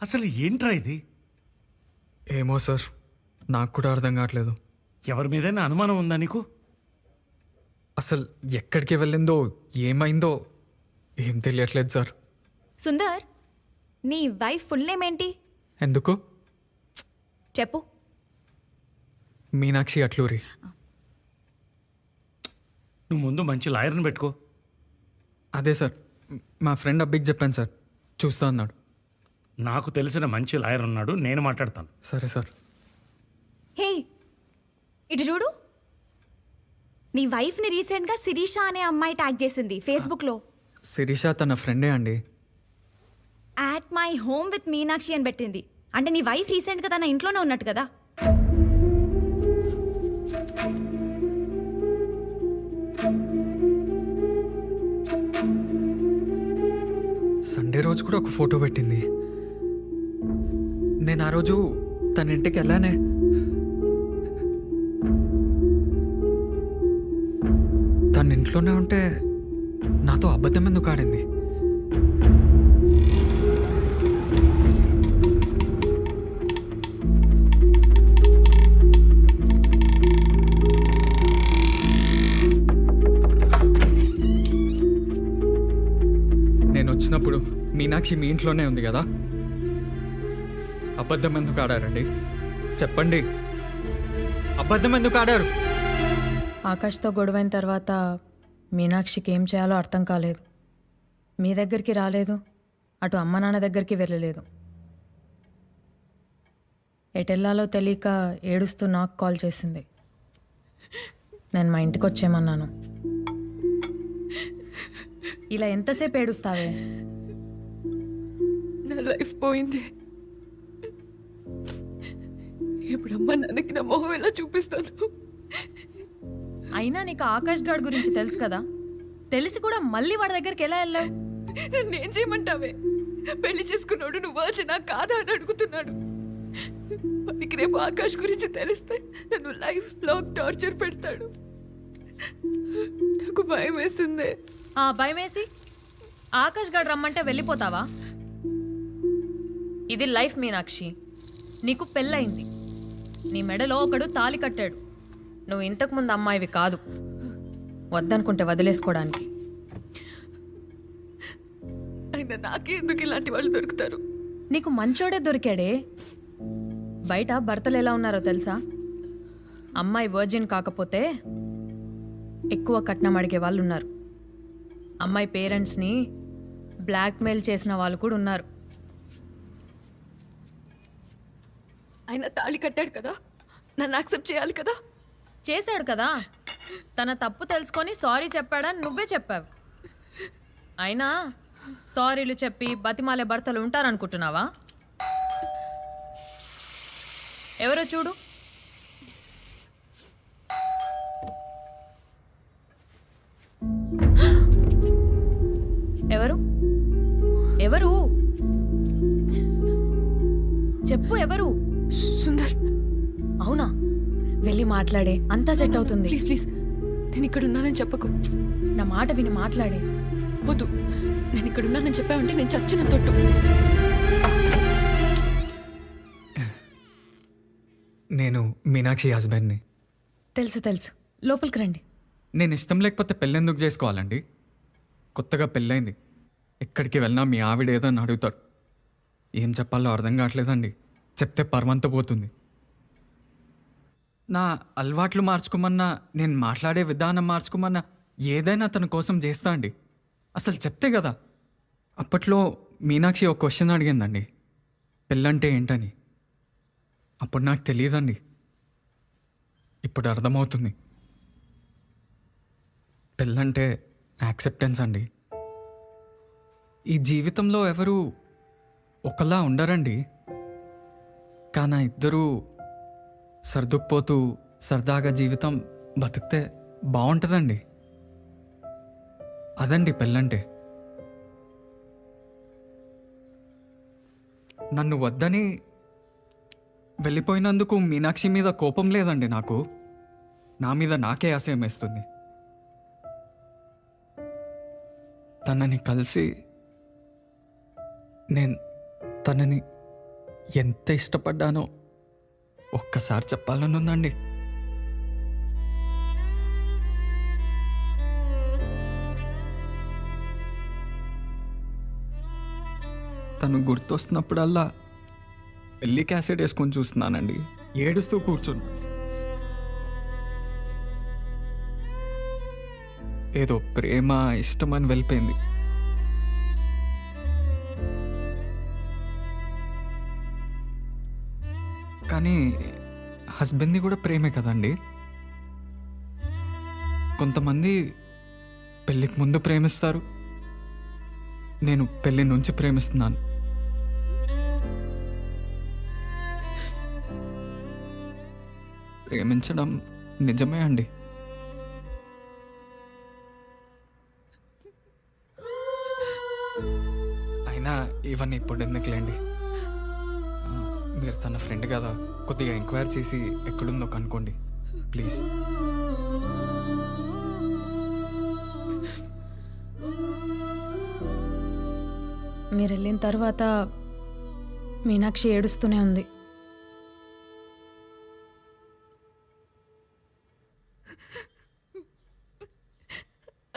అసలు ఏంట్రా ఇది? ఏమో సార్, నాకు కూడా అర్థం కావట్లేదు. ఎవరి మీదైనా అనుమానం ఉందా నీకు? అసలు ఎక్కడికి వెళ్ళిందో ఏమైందో ఏం తెలియట్లేదు సార్. సుందర్, నీ వైఫ్ ఫుల్ నేమ్ ఏంటి? ఎందుకు చెప్పు. మీనాక్షి అట్లూరి. నువ్వు ముందు మంచి లాయర్ని పెట్టుకో. అదే సార్, మా ఫ్రెండ్ అబ్బికి చెప్పాను సార్, చూస్తా అన్నాడు. నాకు తెలిసిన మంచి లాయర్ ఉన్నాడు, నేను మాట్లాడతాను. సరే సార్. హే, ఇటు చూడు. నీ వైఫ్ని రీసెంట్గా శిరీష అనే అమ్మాయి ట్యాగ్ చేసింది ఫేస్బుక్లో. శిరీష తన ఫ్రెండే అండి. At my home with Meenakshi అని పెట్టింది. అంటే నీ వైఫ్ రీసెంట్గా తన ఇంట్లోనే ఉన్నట్టు కదా. సండే రోజు కూడా ఒక ఫోటో పెట్టింది. నేను ఆ రోజు తన ఇంటికి వెళ్ళానే. తన ఇంట్లోనే ఉంటే నాతో అబద్ధం ఎందుకు ఆడింది? నేను వచ్చినప్పుడు మీనాక్షి మీ ఇంట్లోనే ఉంది కదా, అబద్ధం ఎందుకు ఆడారండి? చెప్పండి, అబద్ధం ఎందుకు ఆడారు? ఆకాష్తో గొడవైన తర్వాత మీనాక్షికి ఏం చేయాలో అర్థం కాలేదు. మీ దగ్గరికి రాలేదు, అటు అమ్మ నాన్న దగ్గరికి వెళ్ళలేదు. ఎటెల్లాలో తెలియక ఏడుస్తూ నాకు కాల్ చేసింది. నేను మా ఇంటికి వచ్చేయమన్నాను. ఇలా ఎంతసేపు ఏడుస్తావే? నా లైఫ్ పోయింది. ఇప్పుడు అమ్మ నాన్నకి నా మొహం ఎలా చూపిస్తాను? అయినా నీకు ఆకాష్ గాడ్ గురించి తెలుసు కదా, తెలిసి కూడా మళ్ళీ వాడి దగ్గరికి ఎలా వెళ్ళావు? నేనేం చేయమంటావే? పెళ్లి చేసుకున్నాడు నువ్వా నాకు కాదా అని అడుగుతున్నాడు. వాడికి రేపు ఆకాష్ గురించి తెలిస్తే నన్ను లైఫ్ లాంగ్ టార్చర్ పెడతాడు. నాకు భయం వేసిందే. ఆ భయం వేసి ఆకాష్ గాడు రమ్మంటే వెళ్ళిపోతావా? ఇది లైఫ్ మీనాక్షి. నీకు పెళ్ళయింది, నీ మెడలో ఒకడు తాళి కట్టాడు. నువ్వు ఇంతకుముందు అమ్మాయివి కాదు, వద్దనుకుంటే వదిలేసుకోవడానికి. అయినా నాకే ఎందుకు ఇలాంటి వాళ్ళు దొరుకుతారు? నీకు మంచోడే దొరికాడే. బయట భర్తలు ఎలా ఉన్నారో తెలుసా? అమ్మాయి వర్జిన్ కాకపోతే ఎక్కువ కట్నం అడిగే వాళ్ళు ఉన్నారు. అమ్మాయి పేరెంట్స్ని బ్లాక్మెయిల్ చేసిన వాళ్ళు కూడా ఉన్నారు. ఆయన తాళి కట్టాడు కదా, నన్ను యాక్సెప్ట్ చేయాలి కదా. చేశాడు కదా, తన తప్పు తెలుసుకొని సారీ చెప్పాడని నువ్వే చెప్పావు. అయినా సారీలు చెప్పి బతిమాలే భర్తలు ఉంటారనుకుంటున్నావా? ఎవరో చూడు. ఎవరు ఎవరు చెప్పు, ఎవరు? సుందర్. అవునా? వెళ్ళి మాట్లాడే, అంతా సెట్ అవుతుంది. ప్లీజ్ ప్లీజ్, నేను ఇక్కడ ఉన్నానని చెప్పకు. నా మాట విని మాట్లాడే. వద్దు, నేను ఇక్కడ ఉన్నానని చెప్పావంటే నేను చచ్చిన తొట్టు. నేను మీనాక్షి హస్బెండ్ని. తెలుసు తెలుసు, లోపలికి రండి. నేను ఇష్టం లేకపోతే పెళ్ళెందుకు చేసుకోవాలండి? కొత్తగా పెళ్ళైంది, ఎక్కడికి వెళ్ళినా మీ ఆవిడ ఏదో అని అడుగుతారు. ఏం చెప్పాలో అర్థం కావట్లేదండి. చెప్తే పర్వంత పోతుంది. నా అలవాట్లు మార్చుకోమన్నా, నేను మాట్లాడే విధానం మార్చుకోమన్నా ఏదైనా తన కోసం చేస్తా అండి. అసలు చెప్తే కదా. అప్పట్లో మీనాక్షి ఒక క్వశ్చన్ అడిగిందండి, పెళ్ళంటే ఏంటని. అప్పుడు నాకు తెలియదండి, ఇప్పుడు అర్థమవుతుంది. పెళ్ళంటే యాక్సెప్టెన్స్ అండి. ఈ జీవితంలో ఎవరు ఒకలా ఉండరండి, కానీ ఇద్దరూ సర్దుకుపోతూ సరదాగా జీవితం బతికితే బాగుంటుందండి. అదండి పెళ్ళంటే. నన్ను వద్దని వెళ్ళిపోయినందుకు మీనాక్షి మీద కోపం లేదండి నాకు. నా మీద నాకే అసహ్యం వేస్తుంది. తనని కలిసి నేను తనని ఎంత ఇష్టపడ్డానో ఒక్కసారి చెప్పాలని ఉందండి. తను గుర్తొస్తున్నప్పుడల్లా పెళ్లి క్యాసెట్ వేసుకొని చూస్తున్నానండి, ఏడుస్తూ కూర్చున్నా. ఏదో ప్రేమ ఇష్టమని వెళ్ళిపోయింది. కానీ హస్బెండ్ని కూడా ప్రేమే కదండి. కొంతమంది పెళ్ళికి ముందు ప్రేమిస్తారు, నేను పెళ్ళి నుంచి ప్రేమిస్తున్నాను. ప్రేమించడం నిజమే అండి. అయినా ఇవన్నీ ఇప్పుడు ఎందుకులేండి. మీరు తన ఫ్రెండ్ కదా, కొద్దిగా ఎంక్వైరీ చేసి ఎక్కడుందో కనుక్కోండి ప్లీజ్. మీరు వెళ్ళిన తర్వాత మీనాక్షి ఏడుస్తూనే ఉంది.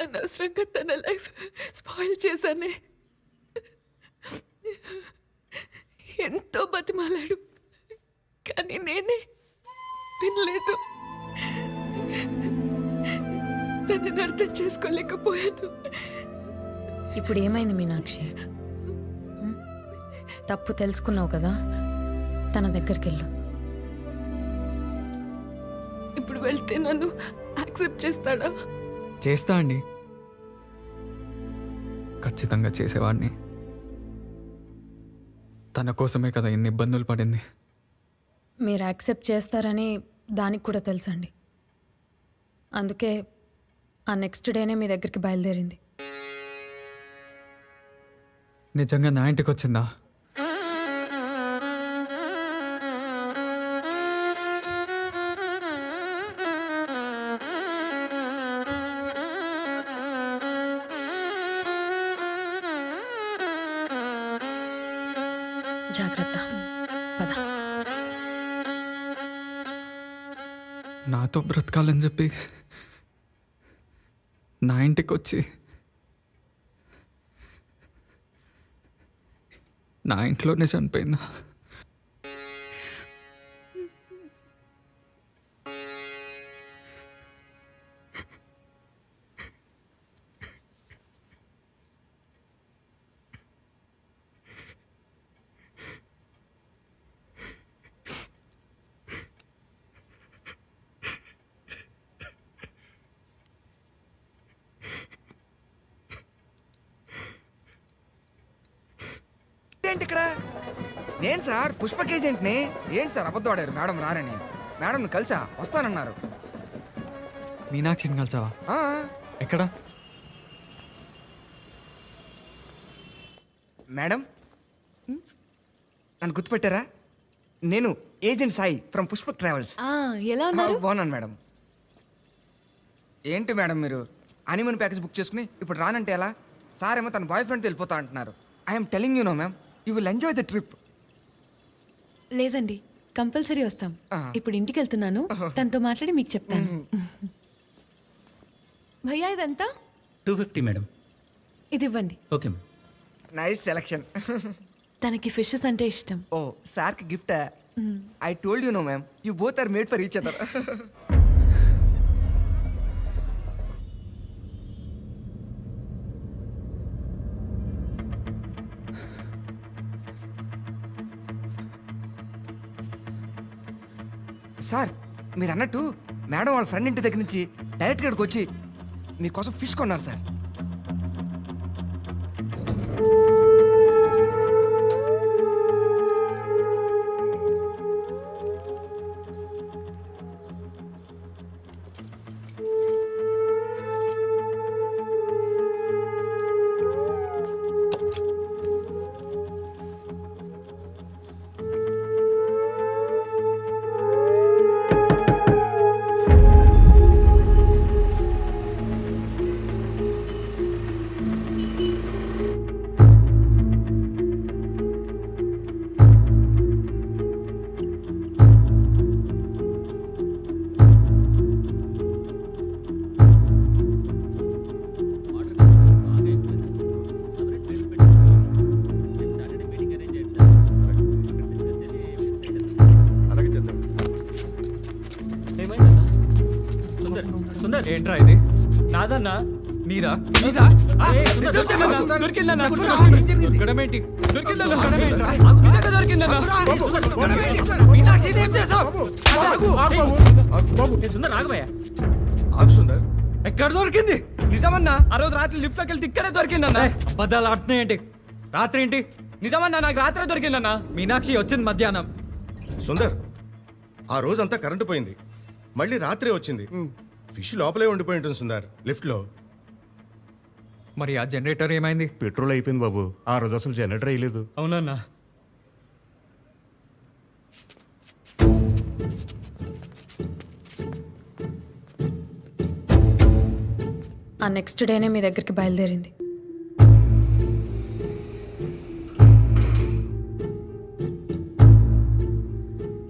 అనవసరంగా తన లైఫ్ స్పాయిల్ చేశానే. ఎంతో బతిమాలాడు, కానీ నేనే వినలేదు. తనని అర్థం చేసుకోలేకపోయాను. ఇప్పుడు ఏమైంది మీనాక్షి? తప్పు తెలుసుకున్నావు కదా, తన దగ్గరికి వెళ్ళు. ఇప్పుడు వెళ్తే నన్ను యాక్సెప్ట్ చేస్తాడా? చేస్తా అండి, ఖచ్చితంగా చేసేవాడిని. తన కోసమే కదా ఇన్ని ఇబ్బందులు పడింది. మీరు యాక్సెప్ట్ చేస్తారని దానికి కూడా తెలుసండి. అందుకే ఆ నెక్స్ట్ డేనే మీ దగ్గరికి బయలుదేరింది. నిజంగా నా ఇంటికి వచ్చిందా? జాగ్రత్త, పద. నాతో బ్రతకాలని చెప్పి నా ఇంటికి వచ్చి నా ఇంట్లోనే చనిపోయిందా? ఏంటి ఇక్కడ? నేను సార్ పుష్పక్ ఏజెంట్ని. ఏంటి సార్ అబద్ధం ఆడారు? మేడం రారని. మేడంని కలిసా, వస్తానన్నారు. మీనాక్షిని కలిసావా? ఆ, ఎక్కడ? మేడం నన్ను గుర్తుపెట్టారా? నేను agent Sai from Pushpak travels. ఎలా ఉన్నారు? బాగున్నాను మేడం. ఏంటి మేడం మీరు హనీమూన్ ప్యాకేజ్ బుక్ చేసుకుని ఇప్పుడు రానంటే ఎలా? సార్ ఏమో తన బాయ్ ఫ్రెండ్తో వెళ్ళిపోతా అంటున్నారు. I'm telling you no ma'am, you will enjoy the trip. లేదండి, కంపల్సరీ వస్తాం. ఇప్పుడు ఇంటికి వెళ్తున్నాను, తనతో మాట్లాడి మీకు చెప్తాను. భయ్యా ఇదంతా 250 మేడం. ఇది ఇవ్వండి. Okay ma'am. Nice selection. తనకి ఫిషెస్ అంటే ఇష్టం. ఓ సార్కి గిఫ్టా? I told you no ma'am, you both are made for each other. Sir మీరు అన్నట్టు మేడం వాళ్ళ ఫ్రెండ్ ఇంటి దగ్గర నుంచి డైరెక్ట్గా ఇక్కడికి వచ్చి మీకోసం ఫిష్ కొన్నారు సార్. ఏంట్రా ఇది? నాదన్నా? నీదా? నీదా? దొరికిందన్నా? గడమేంటి? దొరికిందన్నా? గడమేంట్రా? నిజంగా దొరికిందన్నా? మీనాక్షి ఏం చేసావ్? సుందర్ ఆగబోయా. ఎక్కడ దొరికింది? నిజమన్నా? ఆ రోజు రాత్రి లిఫ్ట్ లోకి వెళ్తే ఇక్కడే దొరికిందన్నా. అబద్ధాలు ఆడుతున్నాయి ఏంటి? రాత్రి ఏంటి? నిజమన్నా, నాకు రాత్రే దొరికిందన్నా. మీనాక్షి వచ్చింది మధ్యాహ్నం. సుందర్, ఆ రోజంతా కరెంటు పోయింది. మళ్ళీ రాత్రే వచ్చింది. ఫిష్ లోపలే ఉండిపోయి ఉంటుంది సుందర్, లిఫ్ట్లో. మరి ఆ జనరేటర్ ఏమైంది? పెట్రోల్ అయిపోయింది బాబు. ఆ రోజు అసలు జనరేటర్ వేయలేదు. అవునన్నా. ఆ నెక్స్ట్ డేనే మీ దగ్గరికి బయలుదేరింది.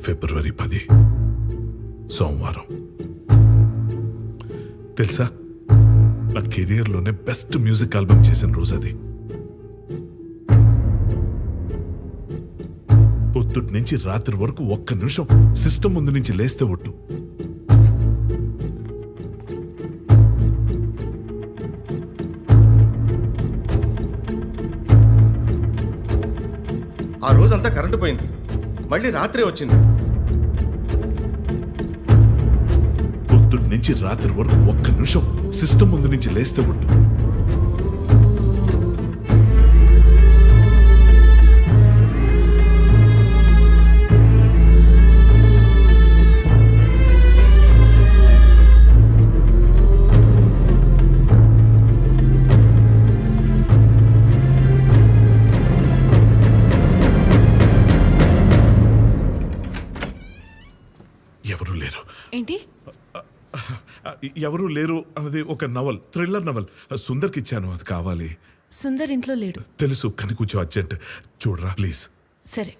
ఫిబ్రవరి 10 సోమవారం. తెలుసా, నా కెరియర్లోనే బెస్ట్ మ్యూజిక్ ఆల్బమ్ చేసిన రోజు అది. పొద్దుటి నుంచి రాత్రి వరకు ఒక్క నిమిషం సిస్టమ్ ముందు నుంచి లేస్తే ఒట్టు. ఆ రోజంతా కరెంటు పోయింది, మళ్ళీ రాత్రే వచ్చింది. పొద్దుటి నుంచి రాత్రి వరకు ఒక్క నిమిషం సిస్టమ్ ముందు నుంచి లేస్తే ఒట్టు. ఏంటి? ఎవరు లేరు అన్నది ఒక నవల్, థ్రిల్లర్ నవల్. సుందర్కి ఇచ్చాను, అది కావాలి. సుందర్ ఇంట్లో లేడు. తెలుసు, కానీ కొంచెం అర్జెంట్. చూడరా ప్లీజ్. సరే.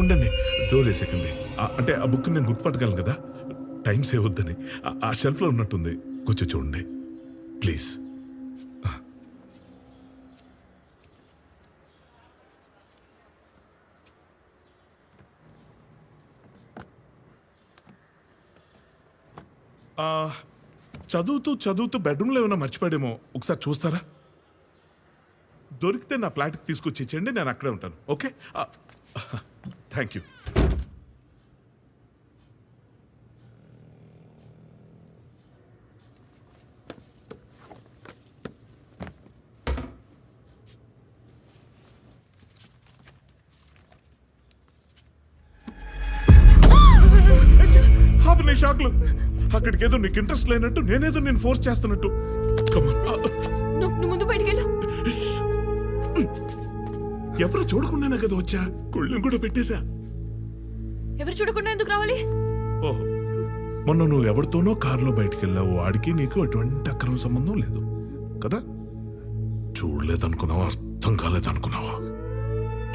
ఉండండి, డోర్ వేసేకండి. అంటే ఆ బుక్ నేను గుర్తుపట్టగలను కదా, టైం సేవ్ వద్దని. ఆ షెల్ఫ్లో ఉన్నట్టుంది, కొంచెం చూడండి ప్లీజ్. చదువుతూ బెడ్రూమ్లో ఏమైనా మర్చిపోయాడేమో, ఒకసారి చూస్తారా? దొరికితే నా ఫ్లాట్కి తీసుకొచ్చి ఇచ్చేయండి, నేను అక్కడే ఉంటాను. Okay, thank you. షాక్లు అక్కడికేదో నీకు ఇంట్రెస్ట్ లేనట్టు, నేనేదో నేను ఫోర్స్ చేస్తున్నట్టు. నువ్వు ముందు బయటికెళ్ళు. ఎవరు చూడకుండానే కదా వచ్చా, కుళ్ళం కూడా పెట్టేశా. ఎవరు చూడకుండా ఎందుకు రావాలి? ఓహో, మొన్న నువ్వు ఎవరితోనో కారులో బయటికి వెళ్ళావు, వాడికి నీకు ఎటువంటి అక్రమ సంబంధం లేదు కదా? చూడలేదనుకున్నావా, అర్థం కాలేదనుకున్నావా?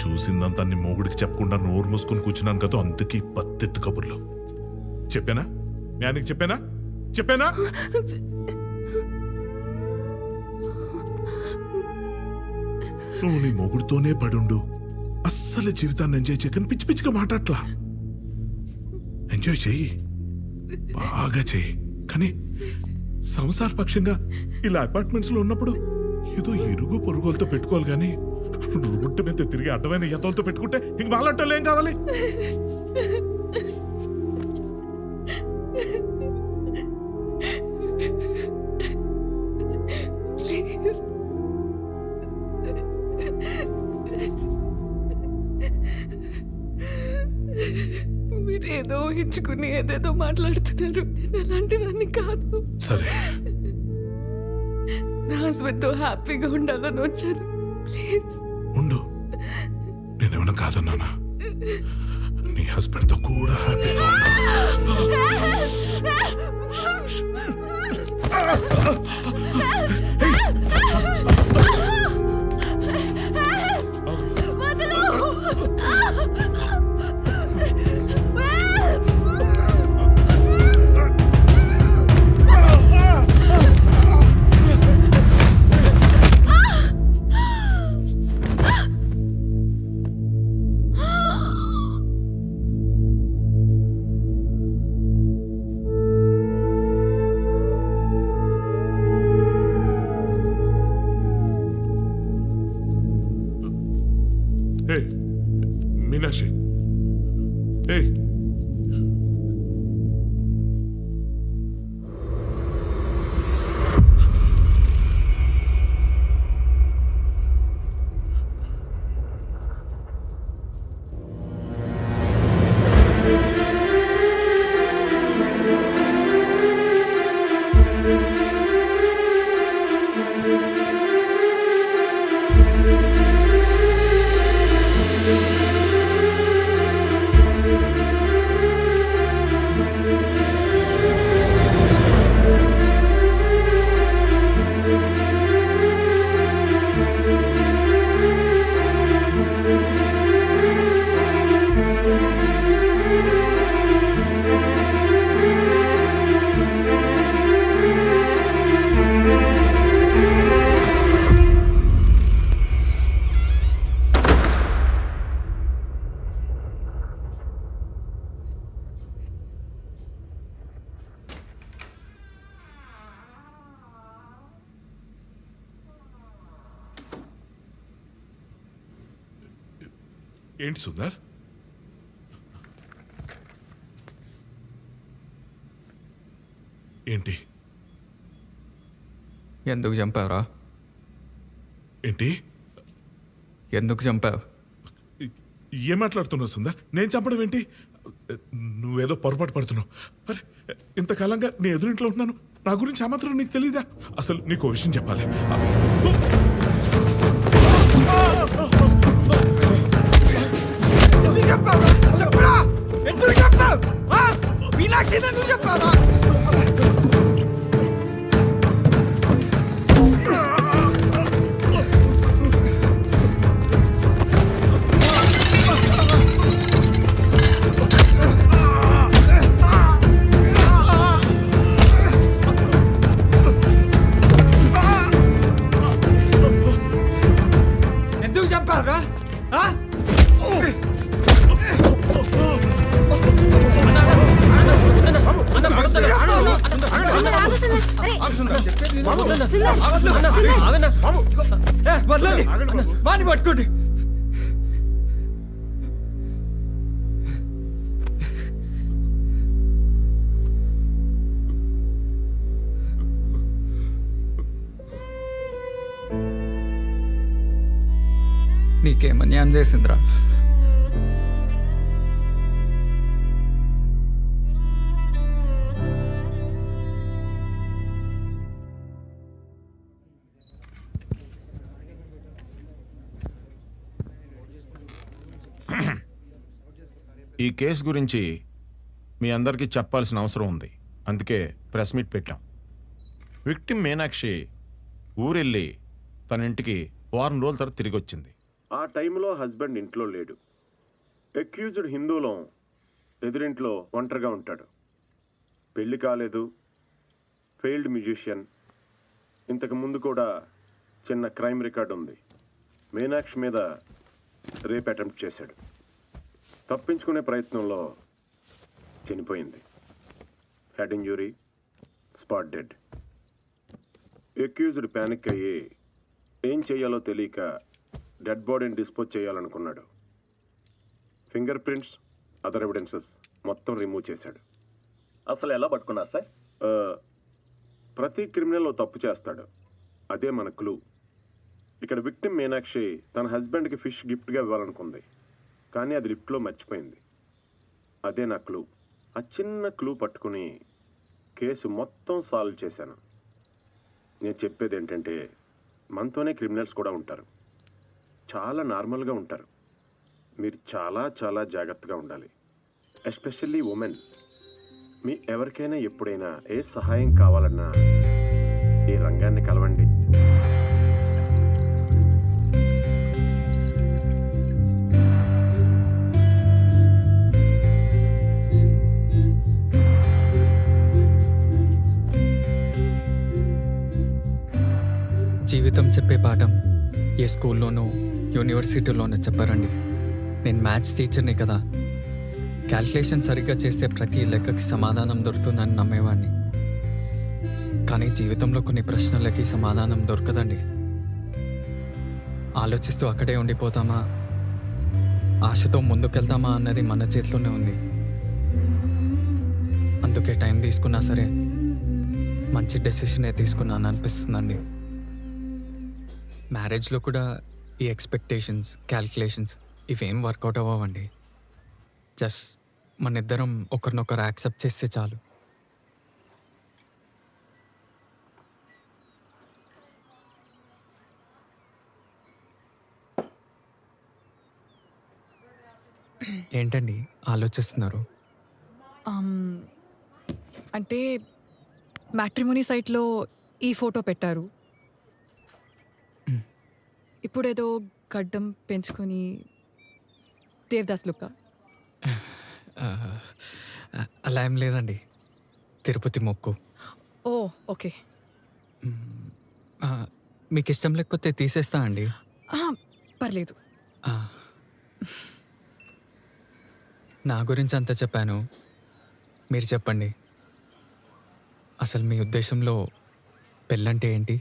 చూసిందంతా నీ మొగుడికి చెప్పకుండా నోరు మూసుకొని కూర్చున్నాను కదా, అందుకే పత్తెత్తు కబుర్లు. చెప్పానా? జ్ఞానికి చెప్పానా? నువ్వు నీ మొగుడుతోనే పడుండు, అస్సలు జీవితాన్ని ఎంజాయ్ చేయకని పిచ్చి పిచ్చిగా మాట్లాడట్లా. ఎంజాయ్ చెయ్యి, బాగా చెయ్యి. కానీ సంసార పక్షంగా ఇలా అపార్ట్మెంట్స్ లో ఉన్నప్పుడు ఏదో ఇరుగు పొరుగులతో పెట్టుకోవాలి, కానీ రోడ్డు మీద తిరిగి అడ్డమైన ఎదలతో పెట్టుకుంటే ఇంక వాళ్ళంటే ఏం కావాలి? మీరేదో ఊహించుకుని ఏదేదో మాట్లాడుతున్నారు. నేను అలాంటి దాన్ని కాదు. సరే, నా హస్బెండ్తో హ్యాపీగా ఉండాలని వచ్చాను. ప్లీజ్ ఉండు. నేనేమన్నా కాదన్నానా? నీ హస్బెండ్తో కూడా హ్యాపీగా మీనాక్షి. ఏంటి సుందర్? ఏంటి ఎందుకు చంపావురా? ఏంటి ఎందుకు చంపావు? ఏం మాట్లాడుతున్నావు సుందర్? నేను చంపడం ఏంటి? నువ్వేదో పొరపాటు పడుతున్నావు. అరే ఇంతకాలంగా నీ ఎదురింట్లో ఉంటున్నాను, నా గురించి ఆ మాత్రం నీకు తెలీదా? అసలు నీకు విషయం చెప్పాలి. ఎందుకు చంపావురా? వాణ్ణి పట్టుకోండి. నీకేమన్యాయం చేసిందిరా? ఈ కేసు గురించి మీ అందరికీ చెప్పాల్సిన అవసరం ఉంది, అందుకే ప్రెస్ మీట్ పెట్టాం. విక్టిమ్ మీనాక్షి ఊరెళ్ళి తన ఇంటికి వారం రోజుల తర్వాత తిరిగి వచ్చింది. ఆ టైంలో హస్బెండ్ ఇంట్లో లేడు. అక్యూజ్డ్ హిందూలో ఎదురింట్లో ఒంటరిగా ఉంటాడు. పెళ్లి కాలేదు, ఫెయిల్డ్ మ్యూజిషియన్. ఇంతకు ముందు కూడా చిన్న క్రైమ్ రికార్డు ఉంది. మీనాక్షి మీద రేప్ అటెంప్ట్ చేశాడు. తప్పించుకునే ప్రయత్నంలో చనిపోయింది. Head injury, spot dead. Accused panic అయ్యి ఏం చేయాలో తెలియక డెడ్ బాడీని డిస్పోజ్ చేయాలనుకున్నాడు. ఫింగర్ ప్రింట్స్, అదర్ ఎవిడెన్సెస్ మొత్తం రిమూవ్ చేశాడు. అసలు ఎలా పట్టుకున్నారు సార్? ప్రతి క్రిమినల్ తప్పు చేస్తాడు, అదే మన క్లూ. ఇక్కడ విక్టిమ్ మీనాక్షి తన హస్బెండ్కి ఫిష్ గిఫ్ట్గా ఇవ్వాలనుకుంది, కానీ అది లిఫ్ట్లో మర్చిపోయింది. అదే నా క్లూ. ఆ చిన్న క్లూ పట్టుకుని కేసు మొత్తం సాల్వ్ చేశాను. నేను చెప్పేది ఏంటంటే మనతోనే క్రిమినల్స్ కూడా ఉంటారు, చాలా నార్మల్గా ఉంటారు. మీరు చాలా చాలా జాగ్రత్తగా ఉండాలి, ఎస్పెషల్లీ ఉమెన్. మీ ఎవరికైనా ఎప్పుడైనా ఏ సహాయం కావాలన్నా ఈ రంగాన్ని కలవండి. జీవితం చెప్పే పాఠం ఏ స్కూల్లోనూ యూనివర్సిటీలోనూ చెప్పారండి. నేను మ్యాథ్స్ టీచర్ని కదా, క్యాల్కులేషన్ సరిగ్గా చేస్తే ప్రతి లెక్కకి సమాధానం దొరుకుతుందని నమ్మేవాడిని. కానీ జీవితంలో కొన్ని ప్రశ్నలకి సమాధానం దొరకదండి. ఆలోచిస్తూ అక్కడే ఉండిపోతామా, ఆశతో ముందుకెళ్తామా అన్నది మన చేతిలోనే ఉంది. అందుకే టైం తీసుకున్నా సరే మంచి డెసిషనే తీసుకున్నాను అనిపిస్తుందండి. మ్యారేజ్లో కూడా ఈ ఎక్స్పెక్టేషన్స్, క్యాల్కులేషన్స్ ఇవేం వర్కౌట్ అవ్వండి. జస్ట్ మన ఇద్దరం ఒకరినొకరు యాక్సెప్ట్ చేస్తే చాలు. ఏంటండి ఆలోచిస్తున్నారు? అంటే మ్యాట్రిమోనీ సైట్లో ఈ ఫోటో పెట్టారు. ఇప్పుడేదో గడ్డం పెంచుకొని దేవదాస్ లుక్. అలా ఏం లేదండి, తిరుపతి మొక్కు. ఓ ఓకే. మీకు ఇష్టం లేకపోతే తీసేస్తా అండి. పర్లేదు. నా గురించి అంతా చెప్పాను, మీరు చెప్పండి. అసలు మీ ఉద్దేశంలో పెళ్ళంటే ఏంటి?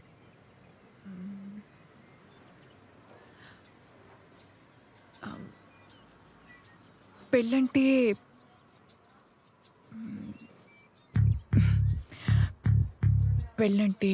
పెళ్ళంటే పెళ్ళంటే